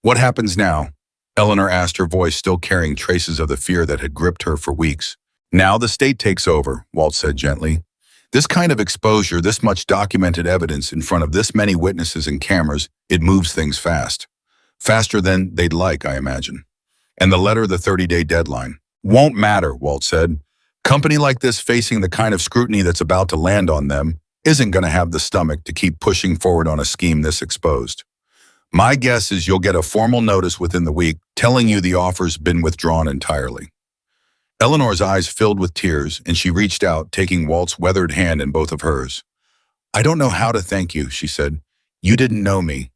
"What happens now?" Eleanor asked, her voice still carrying traces of the fear that had gripped her for weeks. "Now the state takes over," Walt said gently. "This kind of exposure, this much documented evidence in front of this many witnesses and cameras, it moves things fast. Faster than they'd like, I imagine. And the letter, the 30-day deadline. Won't matter," Walt said. "Company like this, facing the kind of scrutiny that's about to land on them, isn't going to have the stomach to keep pushing forward on a scheme this exposed. My guess is you'll get a formal notice within the week telling you the offer's been withdrawn entirely." Eleanor's eyes filled with tears, and she reached out, taking Walt's weathered hand in both of hers. "I don't know how to thank you," she said. "You didn't know me.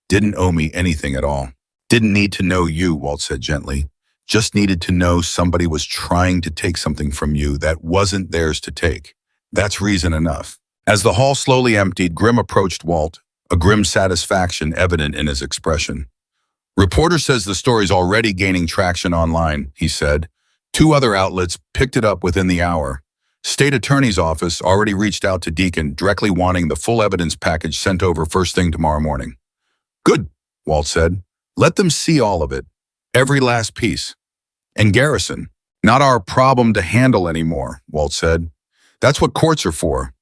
Didn't owe me anything at all." "Didn't need to know you," Walt said gently. "Just needed to know somebody was trying to take something from you that wasn't theirs to take. That's reason enough." As the hall slowly emptied, Grimm approached Walt, a grim satisfaction evident in his expression. "Reporter says the story's already gaining traction online," he said. "2 other outlets picked it up within the hour. State attorney's office already reached out to Deacon, directly wanting the full evidence package sent over first thing tomorrow morning." "Good," Walt said. "Let them see all of it. Every last piece. And Garrison, not our problem to handle anymore," Walt said. "That's what courts are for.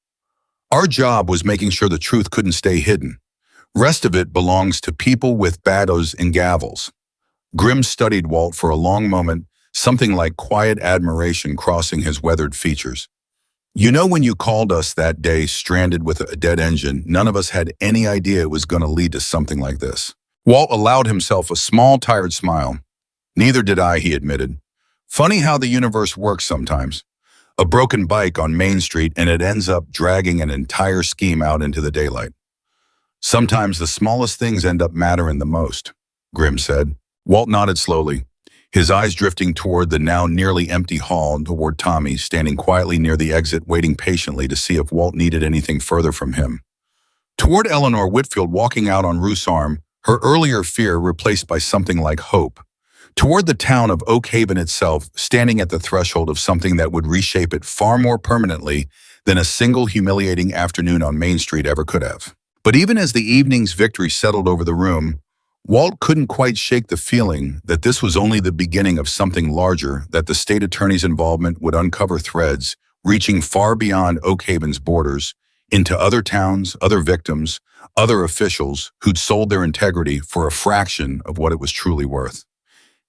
Our job was making sure the truth couldn't stay hidden. Rest of it belongs to people with batos and gavels." Grimm studied Walt for a long moment, something like quiet admiration crossing his weathered features. "You know, when you called us that day, stranded with a dead engine, none of us had any idea it was going to lead to something like this." Walt allowed himself a small, tired smile. "Neither did I," he admitted. "Funny how the universe works sometimes. A broken bike on Main Street and it ends up dragging an entire scheme out into the daylight. Sometimes the smallest things end up mattering the most," Grimm said. Walt nodded slowly, his eyes drifting toward the now nearly empty hall and toward Tommy, standing quietly near the exit, waiting patiently to see if Walt needed anything further from him. Toward Eleanor Whitfield, walking out on Ruth's arm, her earlier fear replaced by something like hope. Toward the town of Oak Haven itself, standing at the threshold of something that would reshape it far more permanently than a single humiliating afternoon on Main Street ever could have. But even as the evening's victory settled over the room, Walt couldn't quite shake the feeling that this was only the beginning of something larger, that the state attorney's involvement would uncover threads reaching far beyond Oak Haven's borders, into other towns, other victims, other officials who'd sold their integrity for a fraction of what it was truly worth.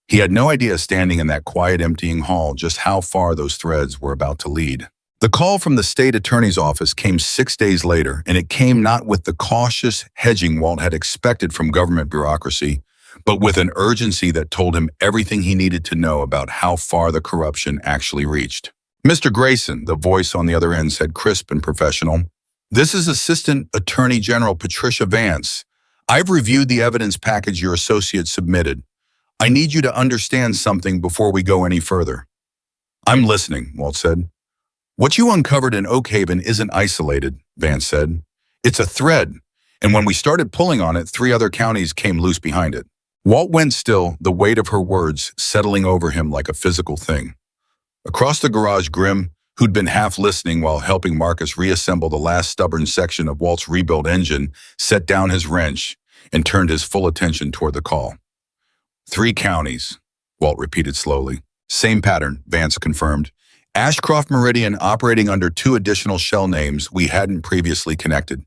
He had no idea, standing in that quiet, emptying hall, just how far those threads were about to lead. The call from the state attorney's office came 6 days later, and it came not with the cautious hedging Walt had expected from government bureaucracy, but with an urgency that told him everything he needed to know about how far the corruption actually reached. "Mr. Grayson," the voice on the other end said, crisp and professional. "This is Assistant Attorney General Patricia Vance. I've reviewed the evidence package your associate submitted. I need you to understand something before we go any further." "I'm listening," Walt said. "What you uncovered in Oak Haven isn't isolated," Vance said. "It's a thread, and when we started pulling on it, 3 other counties came loose behind it." Walt went still, the weight of her words settling over him like a physical thing. Across the garage, Grimm, who'd been half listening while helping Marcus reassemble the last stubborn section of Walt's rebuilt engine, set down his wrench and turned his full attention toward the call. 3 counties, Walt repeated slowly. "Same pattern," Vance confirmed. "Ashcroft Meridian operating under 2 additional shell names we hadn't previously connected,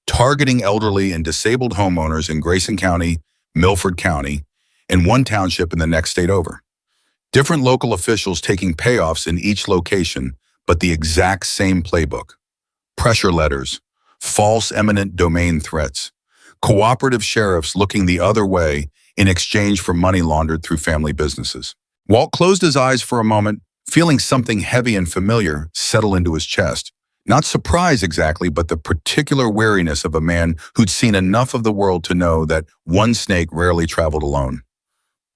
targeting elderly and disabled homeowners in Grayson County, Milford County, and 1 township in the next state over. Different local officials taking payoffs in each location, but the exact same playbook. Pressure letters, false eminent domain threats, cooperative sheriffs looking the other way in exchange for money laundered through family businesses. Walt closed his eyes for a moment, feeling something heavy and familiar settle into his chest. Not surprise exactly, but the particular wariness of a man who'd seen enough of the world to know that one snake rarely traveled alone.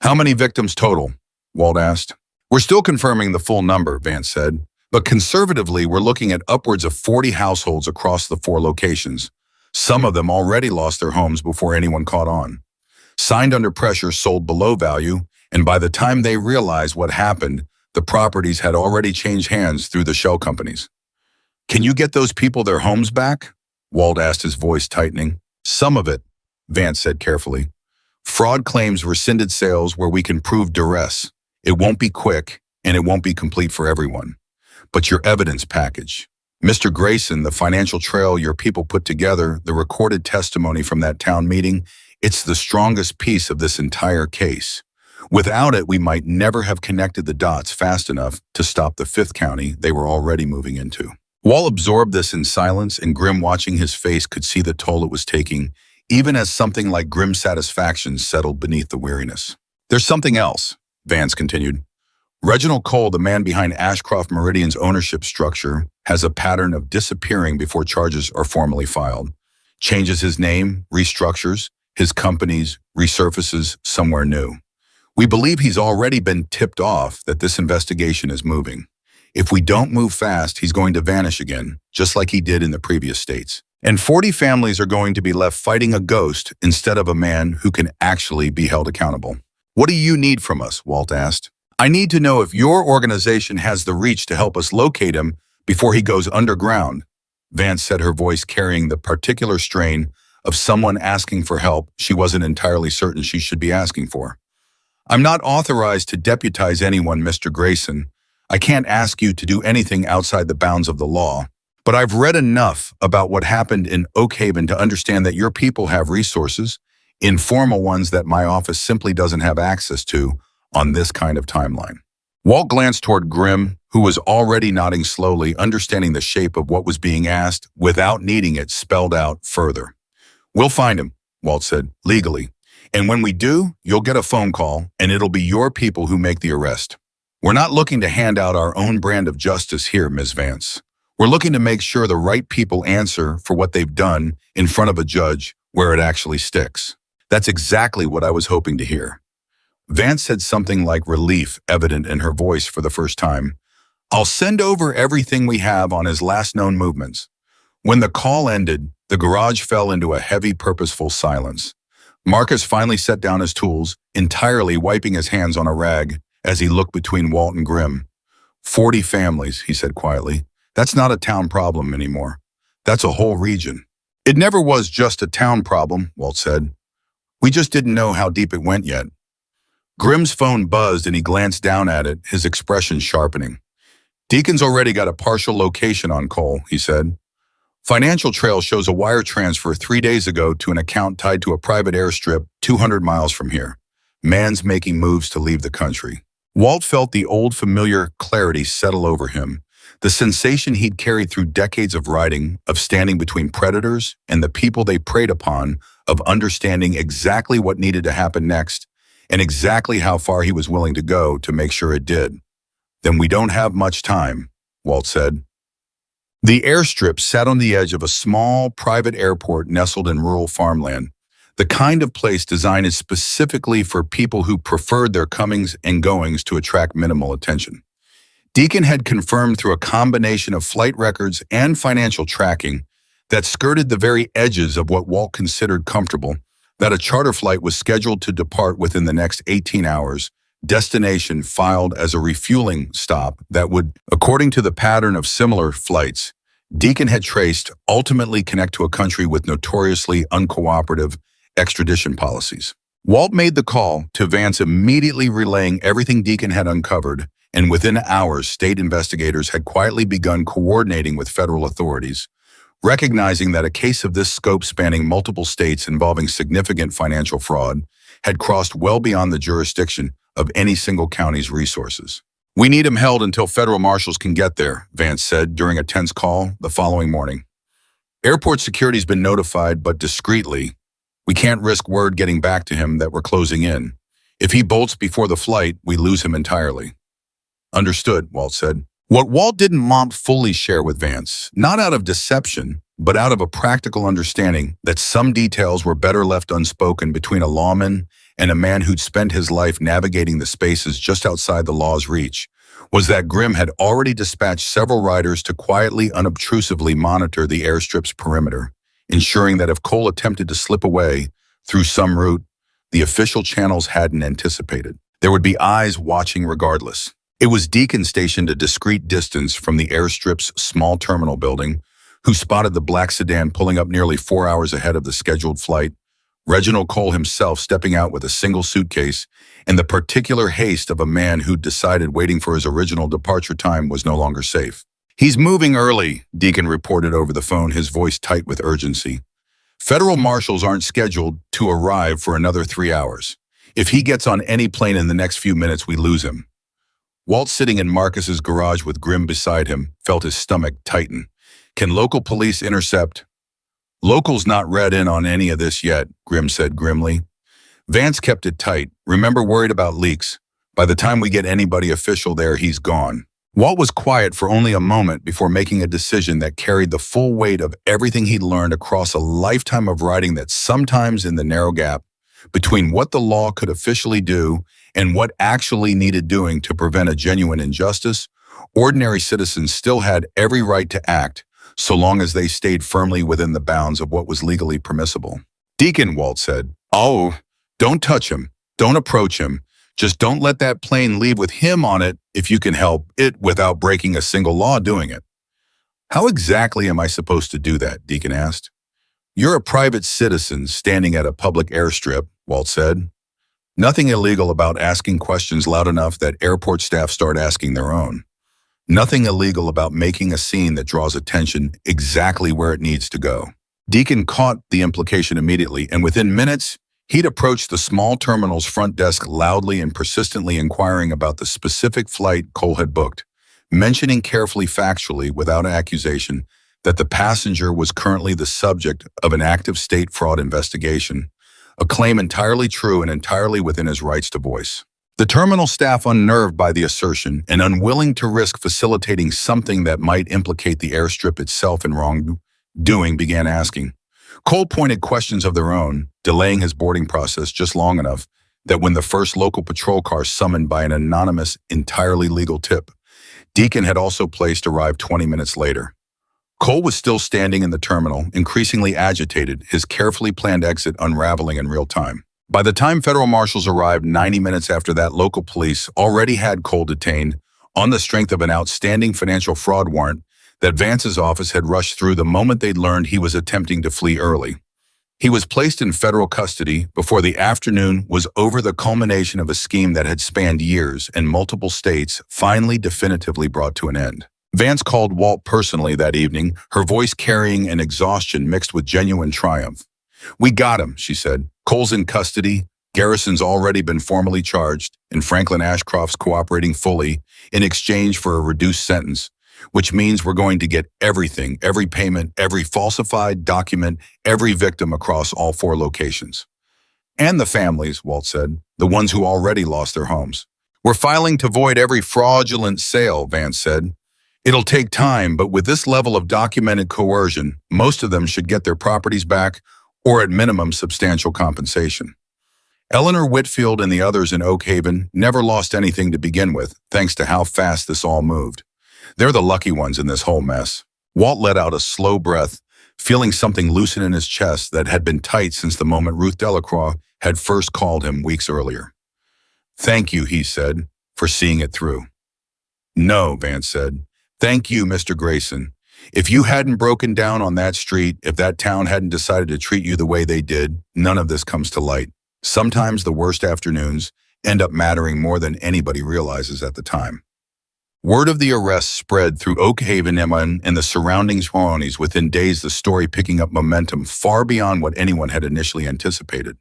"How many victims total?" Walt asked. "We're still confirming the full number," Vance said, "but conservatively we're looking at upwards of 40 households across the 4 locations. Some of them already lost their homes before anyone caught on. Signed under pressure, sold below value, and by the time they realized what happened, the properties had already changed hands through the shell companies." "Can you get those people their homes back?" Walt asked, his voice tightening. "Some of it," Vance said carefully. "Fraud claims rescinded sales where we can prove duress. It won't be quick, and it won't be complete for everyone. But your evidence package. Mr. Grayson, the financial trail your people put together, the recorded testimony from that town meeting, it's the strongest piece of this entire case. Without it, we might never have connected the dots fast enough to stop the 5th county they were already moving into." Walt absorbed this in silence, and Grim, watching his face, could see the toll it was taking, even as something like grim satisfaction settled beneath the weariness. "There's something else," Vance continued. "Reginald Cole, the man behind Ashcroft Meridian's ownership structure, has a pattern of disappearing before charges are formally filed. Changes his name, restructures his companies, resurfaces somewhere new. We believe he's already been tipped off that this investigation is moving. If we don't move fast, he's going to vanish again, just like he did in the previous states. And 40 families are going to be left fighting a ghost instead of a man who can actually be held accountable." "What do you need from us?" Walt asked. "I need to know if your organization has the reach to help us locate him before he goes underground," Vance said, her voice carrying the particular strain of someone asking for help she wasn't entirely certain she should be asking for. "I'm not authorized to deputize anyone, Mr. Grayson. I can't ask you to do anything outside the bounds of the law. But I've read enough about what happened in Oak Haven to understand that your people have resources, informal ones that my office simply doesn't have access to on this kind of timeline." Walt glanced toward Grimm, who was already nodding slowly, understanding the shape of what was being asked without needing it spelled out further. "We'll find him," Walt said, "legally. And when we do, you'll get a phone call, and it'll be your people who make the arrest. We're not looking to hand out our own brand of justice here, Ms. Vance. We're looking to make sure the right people answer for what they've done in front of a judge where it actually sticks." "That's exactly what I was hoping to hear." Vance said something like relief evident in her voice for the first time. "I'll send over everything we have on his last known movements." When the call ended, the garage fell into a heavy, purposeful silence. Marcus finally set down his tools, entirely wiping his hands on a rag as he looked between Walt and Grimm. 40 families, he said quietly. "That's not a town problem anymore. That's a whole region." "It never was just a town problem," Walt said. "We just didn't know how deep it went yet." Grimm's phone buzzed and he glanced down at it, his expression sharpening. "Deacon's already got a partial location on Cole," he said. "Financial Trail shows a wire transfer 3 days ago to an account tied to a private airstrip 200 miles from here. Man's making moves to leave the country." Walt felt the old familiar clarity settle over him, the sensation he'd carried through decades of writing, of standing between predators and the people they preyed upon, of understanding exactly what needed to happen next, and exactly how far he was willing to go to make sure it did. "Then we don't have much time," Walt said. The airstrip sat on the edge of a small, private airport nestled in rural farmland, the kind of place designed specifically for people who preferred their comings and goings to attract minimal attention. Deacon had confirmed through a combination of flight records and financial tracking that skirted the very edges of what Walt considered comfortable, that a charter flight was scheduled to depart within the next 18 hours, destination filed as a refueling stop that would, according to the pattern of similar flights Deacon had traced, ultimately connect to a country with notoriously uncooperative extradition policies. Walt made the call, to Vance immediately relaying everything Deacon had uncovered, and within hours, state investigators had quietly begun coordinating with federal authorities, recognizing that a case of this scope spanning multiple states involving significant financial fraud had crossed well beyond the jurisdiction of any single county's resources. "We need him held until federal marshals can get there," Vance said during a tense call the following morning. "Airport security's been notified, but discreetly. We can't risk word getting back to him that we're closing in. If he bolts before the flight, we lose him entirely." "Understood," Walt said. What Walt didn't want fully share with Vance, not out of deception, but out of a practical understanding that some details were better left unspoken between a lawman and a man who'd spent his life navigating the spaces just outside the law's reach, was that Grimm had already dispatched several riders to quietly, unobtrusively monitor the airstrip's perimeter, ensuring that if Cole attempted to slip away through some route the official channels hadn't anticipated, there would be eyes watching regardless. It was Deacon stationed a discreet distance from the airstrip's small terminal building, who spotted the black sedan pulling up nearly 4 hours ahead of the scheduled flight, Reginald Cole himself stepping out with a single suitcase, and the particular haste of a man who'd decided waiting for his original departure time was no longer safe. "He's moving early," Deacon reported over the phone, his voice tight with urgency. "Federal marshals aren't scheduled to arrive for another 3 hours. If he gets on any plane in the next few minutes, we lose him." Walt, sitting in Marcus's garage with Grimm beside him, felt his stomach tighten. "Can local police intercept?" "Locals not read in on any of this yet," Grimm said grimly. "Vance kept it tight. Remember, worried about leaks. By the time we get anybody official there, he's gone." Walt was quiet for only a moment before making a decision that carried the full weight of everything he'd learned across a lifetime of writing, that sometimes in the narrow gap between what the law could officially do and what actually needed doing to prevent a genuine injustice, ordinary citizens still had every right to act, so long as they stayed firmly within the bounds of what was legally permissible. "Deacon," Walt said, "Oh, don't touch him. Don't approach him. Just don't let that plane leave with him on it if you can help it without breaking a single law doing it." "How exactly am I supposed to do that?" Deacon asked. "You're a private citizen standing at a public airstrip," Walt said. "Nothing illegal about asking questions loud enough that airport staff start asking their own. Nothing illegal about making a scene that draws attention exactly where it needs to go." Deacon caught the implication immediately, and within minutes, he'd approached the small terminal's front desk loudly and persistently inquiring about the specific flight Cole had booked, mentioning carefully, factually, without accusation, that the passenger was currently the subject of an active state fraud investigation, a claim entirely true and entirely within his rights to voice. The terminal staff, unnerved by the assertion and unwilling to risk facilitating something that might implicate the airstrip itself in wrongdoing, began asking. Cole pointed questions of their own, delaying his boarding process just long enough that when the first local patrol car summoned by an anonymous, entirely legal tip, Deacon had also placed arrived 20 minutes later. Cole was still standing in the terminal, increasingly agitated, his carefully planned exit unraveling in real time. By the time federal marshals arrived 90 minutes after that, local police already had Cole detained on the strength of an outstanding financial fraud warrant that Vance's office had rushed through the moment they'd learned he was attempting to flee early. He was placed in federal custody before the afternoon was over, the culmination of a scheme that had spanned years and multiple states, finally definitively brought to an end. Vance called Walt personally that evening, her voice carrying an exhaustion mixed with genuine triumph. "We got him," she said. "Cole's in custody, Garrison's already been formally charged, and Franklin Ashcroft's cooperating fully in exchange for a reduced sentence, which means we're going to get everything, every payment, every falsified document, every victim across all 4 locations. And the families," Walt said, "the ones who already lost their homes. We're filing to void every fraudulent sale," Vance said. "It'll take time, but with this level of documented coercion, most of them should get their properties back, or at minimum substantial compensation." Eleanor Whitfield and the others in Oak Haven never lost anything to begin with, thanks to how fast this all moved. They're the lucky ones in this whole mess. Walt let out a slow breath, feeling something loosen in his chest that had been tight since the moment Ruth Delacroix had first called him weeks earlier. "Thank you," he said, "for seeing it through." "No," Vance said. "Thank you, Mr. Grayson. If you hadn't broken down on that street, if that town hadn't decided to treat you the way they did, none of this comes to light. Sometimes the worst afternoons end up mattering more than anybody realizes at the time." Word of the arrest spread through Oak Haven and the surrounding counties within days, the story picking up momentum far beyond what anyone had initially anticipated.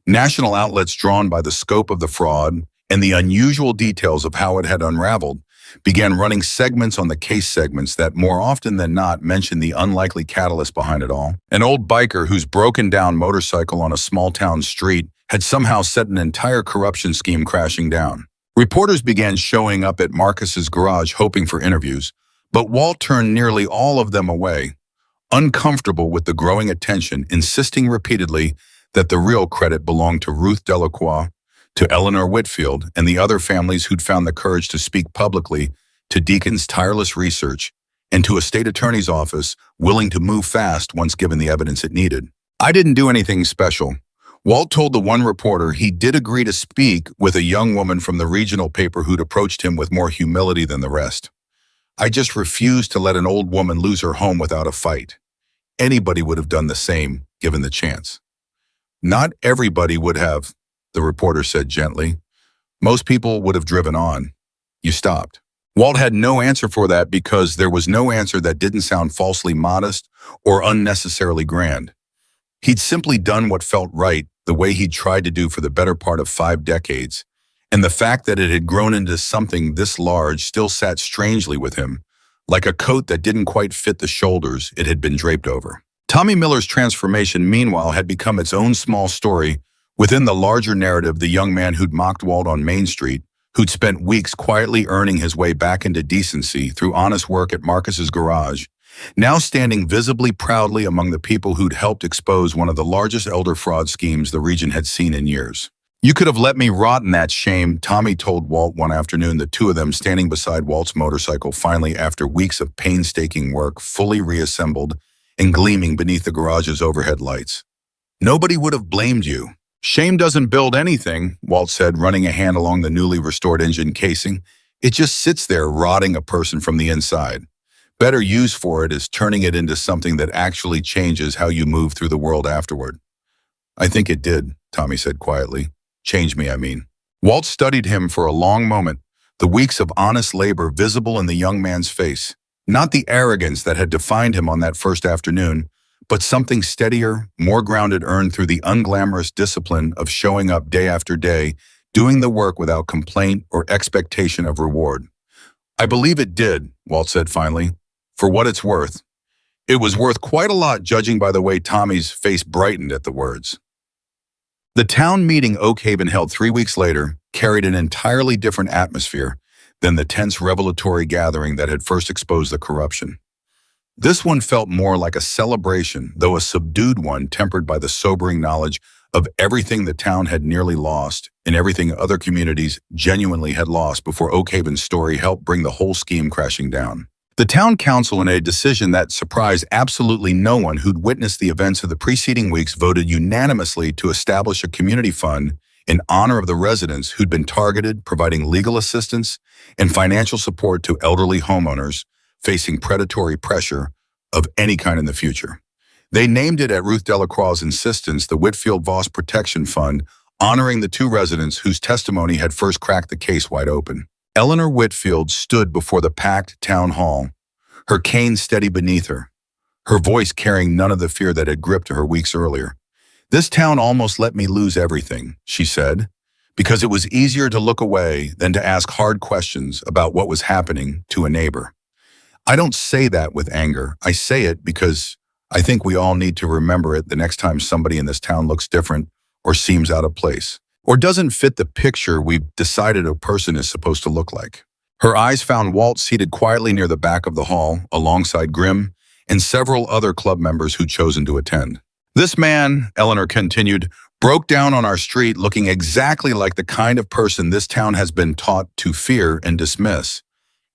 National outlets, drawn by the scope of the fraud and the unusual details of how it had unraveled, began running segments on the case segments that more often than not mentioned the unlikely catalyst behind it all. An old biker whose broken-down motorcycle on a small-town street had somehow set an entire corruption scheme crashing down. Reporters began showing up at Marcus's garage hoping for interviews, but Walt turned nearly all of them away, uncomfortable with the growing attention, insisting repeatedly that the real credit belonged to Ruth Delacroix, to Eleanor Whitfield, and the other families who'd found the courage to speak publicly, to Deacon's tireless research, and to a state attorney's office willing to move fast once given the evidence it needed. I didn't do anything special. Walt told the one reporter he did agree to speak with a young woman from the regional paper who'd approached him with more humility than the rest. I just refused to let an old woman lose her home without a fight. Anybody would have done the same, given the chance. Not everybody would have, the reporter said gently. Most people would have driven on. You stopped. Walt had no answer for that because there was no answer that didn't sound falsely modest or unnecessarily grand. He'd simply done what felt right, the way he'd tried to do for the better part of 5 decades, and the fact that it had grown into something this large still sat strangely with him, like a coat that didn't quite fit the shoulders it had been draped over. Tommy Miller's transformation, meanwhile, had become its own small story within the larger narrative. The young man who'd mocked Walt on Main Street, who'd spent weeks quietly earning his way back into decency through honest work at Marcus's garage, now standing visibly proudly among the people who'd helped expose one of the largest elder fraud schemes the region had seen in years. You could have let me rot in that shame, Tommy told Walt one afternoon, the two of them standing beside Walt's motorcycle finally after weeks of painstaking work, fully reassembled and gleaming beneath the garage's overhead lights. Nobody would have blamed you. Shame doesn't build anything, Walt said, running a hand along the newly restored engine casing. It just sits there rotting a person from the inside. Better use for it is turning it into something that actually changes how you move through the world afterward. I think it did, Tommy said quietly. Change me, I mean. Walt studied him for a long moment, the weeks of honest labor visible in the young man's face. Not the arrogance that had defined him on that first afternoon, but something steadier, more grounded, earned through the unglamorous discipline of showing up day after day, doing the work without complaint or expectation of reward. I believe it did, Walt said finally. For what it's worth. It was worth quite a lot, judging by the way Tommy's face brightened at the words. The town meeting Oak Haven held 3 weeks later carried an entirely different atmosphere than the tense revelatory gathering that had first exposed the corruption. This one felt more like a celebration, though a subdued one tempered by the sobering knowledge of everything the town had nearly lost and everything other communities genuinely had lost before Oak Haven's story helped bring the whole scheme crashing down. The town council, in a decision that surprised absolutely no one who'd witnessed the events of the preceding weeks, voted unanimously to establish a community fund in honor of the residents who'd been targeted, providing legal assistance and financial support to elderly homeowners facing predatory pressure of any kind in the future. They named it, at Ruth Delacroix's insistence, the Whitfield Voss Protection Fund, honoring the 2 residents whose testimony had first cracked the case wide open. Eleanor Whitfield stood before the packed town hall, her cane steady beneath her, her voice carrying none of the fear that had gripped her weeks earlier. This town almost let me lose everything, she said, because it was easier to look away than to ask hard questions about what was happening to a neighbor. I don't say that with anger. I say it because I think we all need to remember it the next time somebody in this town looks different or seems out of place, or doesn't fit the picture we've decided a person is supposed to look like. Her eyes found Walt seated quietly near the back of the hall, alongside Grimm and several other club members who'd chosen to attend. This man, Eleanor continued, broke down on our street looking exactly like the kind of person this town has been taught to fear and dismiss.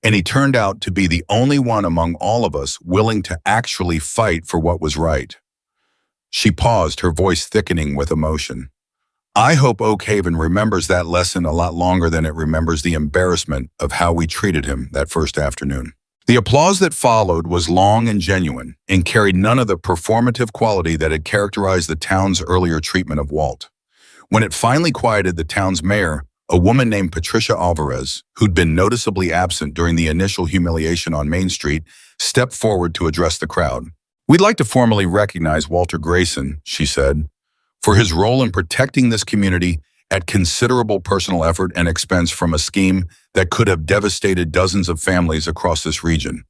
And he turned out to be the only one among all of us willing to actually fight for what was right. She paused, her voice thickening with emotion. I hope Oak Haven remembers that lesson a lot longer than it remembers the embarrassment of how we treated him that first afternoon. The applause that followed was long and genuine and carried none of the performative quality that had characterized the town's earlier treatment of Walt. When it finally quieted, the town's mayor, a woman named Patricia Alvarez, who'd been noticeably absent during the initial humiliation on Main Street, stepped forward to address the crowd. We'd like to formally recognize Walter Grayson, she said, for his role in protecting this community at considerable personal effort and expense from a scheme that could have devastated dozens of families across this region.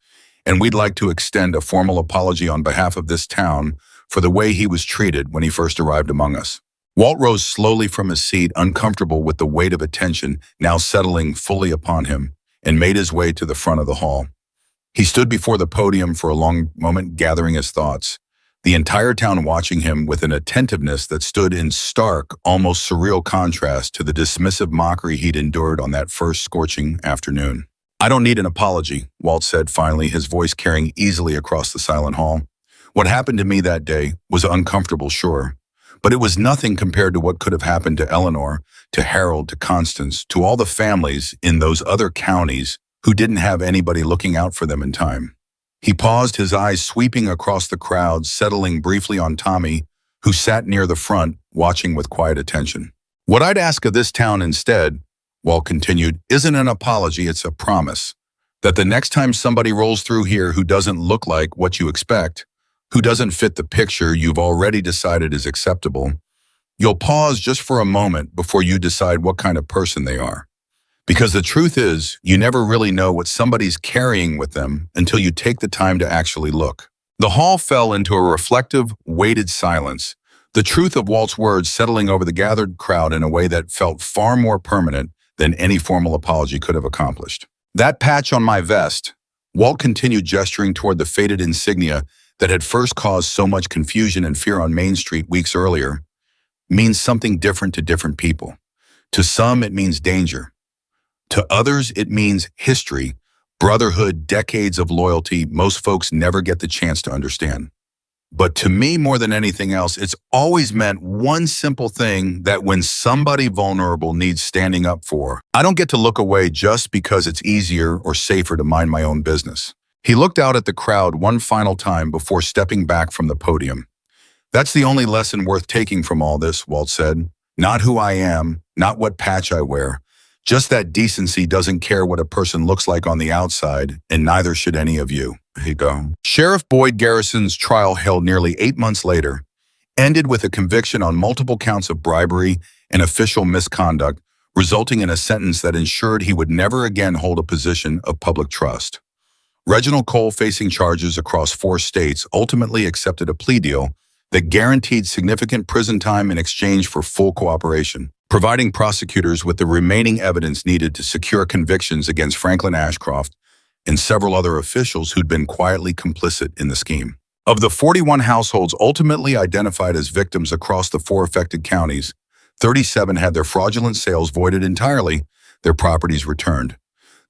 And we'd like to extend a formal apology on behalf of this town for the way he was treated when he first arrived among us. Walt rose slowly from his seat, uncomfortable with the weight of attention now settling fully upon him, and made his way to the front of the hall. He stood before the podium for a long moment, gathering his thoughts, the entire town watching him with an attentiveness that stood in stark, almost surreal contrast to the dismissive mockery he'd endured on that first scorching afternoon. "I don't need an apology," Walt said finally, his voice carrying easily across the silent hall. "What happened to me that day was uncomfortable, sure, but it was nothing compared to what could have happened to Eleanor, to Harold, to Constance, to all the families in those other counties who didn't have anybody looking out for them in time." He paused, his eyes sweeping across the crowd, settling briefly on Tommy, who sat near the front, watching with quiet attention. "What I'd ask of this town instead," Walt continued, "isn't an apology, it's a promise. That the next time somebody rolls through here who doesn't look like what you expect, who doesn't fit the picture you've already decided is acceptable, you'll pause just for a moment before you decide what kind of person they are. Because the truth is, you never really know what somebody's carrying with them until you take the time to actually look." The hall fell into a reflective, weighted silence, the truth of Walt's words settling over the gathered crowd in a way that felt far more permanent than any formal apology could have accomplished. "That patch on my vest," Walt continued, gesturing toward the faded insignia that had first caused so much confusion and fear on Main Street weeks earlier, "means something different to different people. To some, it means danger. To others, it means history, brotherhood, decades of loyalty most folks never get the chance to understand. But to me, more than anything else, it's always meant one simple thing, that when somebody vulnerable needs standing up for, I don't get to look away just because it's easier or safer to mind my own business." He looked out at the crowd one final time before stepping back from the podium. "That's the only lesson worth taking from all this," Walt said. "Not who I am, not what patch I wear. Just that decency doesn't care what a person looks like on the outside, and neither should any of you." Here you go. Sheriff Boyd Garrison's trial, held nearly 8 months later, ended with a conviction on multiple counts of bribery and official misconduct, resulting in a sentence that ensured he would never again hold a position of public trust. Reginald Cole, facing charges across 4 states, ultimately accepted a plea deal that guaranteed significant prison time in exchange for full cooperation, providing prosecutors with the remaining evidence needed to secure convictions against Franklin Ashcroft and several other officials who'd been quietly complicit in the scheme. Of the 41 households ultimately identified as victims across the 4 affected counties, 37 had their fraudulent sales voided entirely, their properties returned.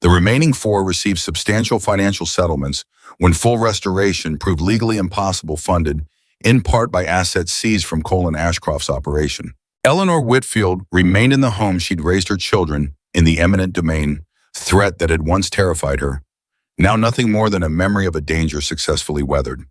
The remaining 4 received substantial financial settlements when full restoration proved legally impossible, funded in part by assets seized from Cole and Ashcroft's operation. Eleanor Whitfield remained in the home she'd raised her children in, the eminent domain threat that had once terrified her, now nothing more than a memory of a danger successfully weathered.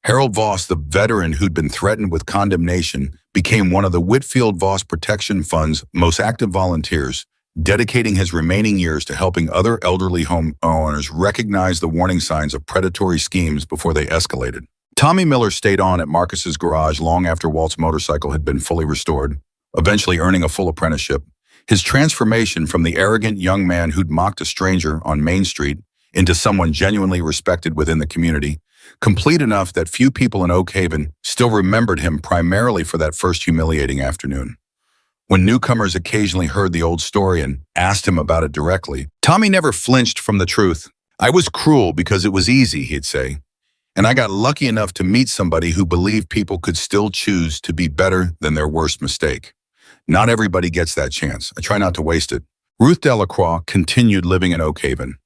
Harold Voss, the veteran who'd been threatened with condemnation, became one of the Whitfield Voss Protection Fund's most active volunteers, dedicating his remaining years to helping other elderly homeowners recognize the warning signs of predatory schemes before they escalated. Tommy Miller stayed on at Marcus's garage long after Walt's motorcycle had been fully restored, eventually earning a full apprenticeship. His transformation from the arrogant young man who'd mocked a stranger on Main Street into someone genuinely respected within the community, complete enough that few people in Oak Haven still remembered him primarily for that first humiliating afternoon. When newcomers occasionally heard the old story and asked him about it directly, Tommy never flinched from the truth. "I was cruel because it was easy," he'd say. "And I got lucky enough to meet somebody who believed people could still choose to be better than their worst mistake. Not everybody gets that chance. I try not to waste it." Ruth Delacroix continued living in Oak Haven,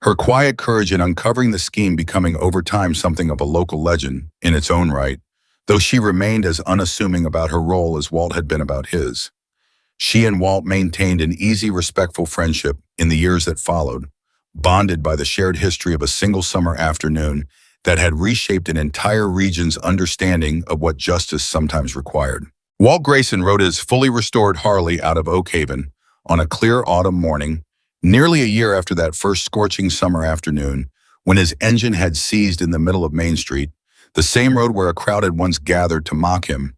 her quiet courage in uncovering the scheme becoming over time something of a local legend in its own right, though she remained as unassuming about her role as Walt had been about his. She and Walt maintained an easy, respectful friendship in the years that followed, bonded by the shared history of a single summer afternoon that had reshaped an entire region's understanding of what justice sometimes required. Walt Grayson rode his fully restored Harley out of Oak Haven on a clear autumn morning, nearly a year after that first scorching summer afternoon, when his engine had seized in the middle of Main Street, the same road where a crowd had once gathered to mock him,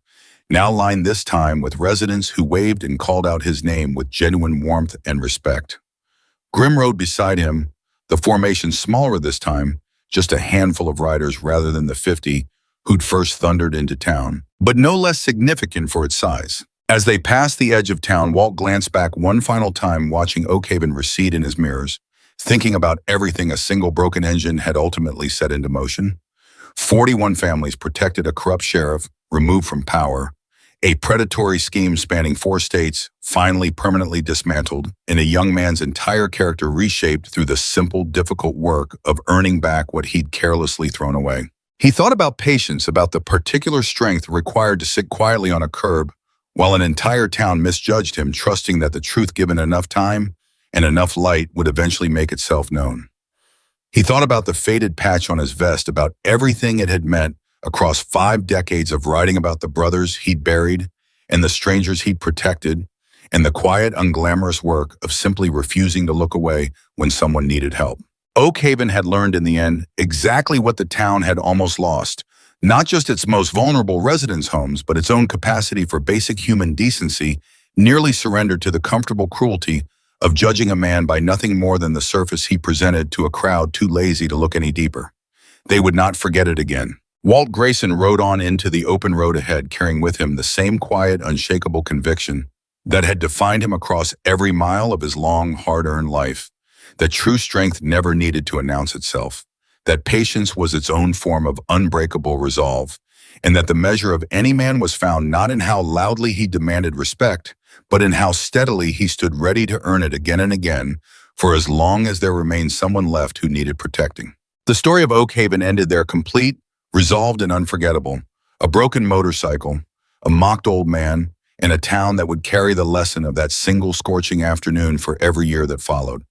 now lined this time with residents who waved and called out his name with genuine warmth and respect. Grim rode beside him, the formation smaller this time, just a handful of riders rather than the 50 who'd first thundered into town, but no less significant for its size. As they passed the edge of town, Walt glanced back one final time, watching Oakhaven recede in his mirrors, thinking about everything a single broken engine had ultimately set into motion. 41 families protected, a corrupt sheriff removed from power, a predatory scheme spanning 4 states finally permanently dismantled, and a young man's entire character reshaped through the simple, difficult work of earning back what he'd carelessly thrown away. He thought about patience, about the particular strength required to sit quietly on a curb while an entire town misjudged him, trusting that the truth given enough time and enough light would eventually make itself known. He thought about the faded patch on his vest, about everything it had meant across 5 decades of writing about the brothers he'd buried and the strangers he'd protected, and the quiet, unglamorous work of simply refusing to look away when someone needed help. Oakhaven had learned in the end exactly what the town had almost lost, not just its most vulnerable residents' homes, but its own capacity for basic human decency, nearly surrendered to the comfortable cruelty of judging a man by nothing more than the surface he presented to a crowd too lazy to look any deeper. They would not forget it again. Walt Grayson rode on into the open road ahead, carrying with him the same quiet, unshakable conviction that had defined him across every mile of his long, hard-earned life. That true strength never needed to announce itself, that patience was its own form of unbreakable resolve, and that the measure of any man was found not in how loudly he demanded respect, but in how steadily he stood ready to earn it again and again, for as long as there remained someone left who needed protecting. The story of Oakhaven ended there, complete, resolved, and unforgettable. A broken motorcycle, a mocked old man, and a town that would carry the lesson of that single scorching afternoon for every year that followed.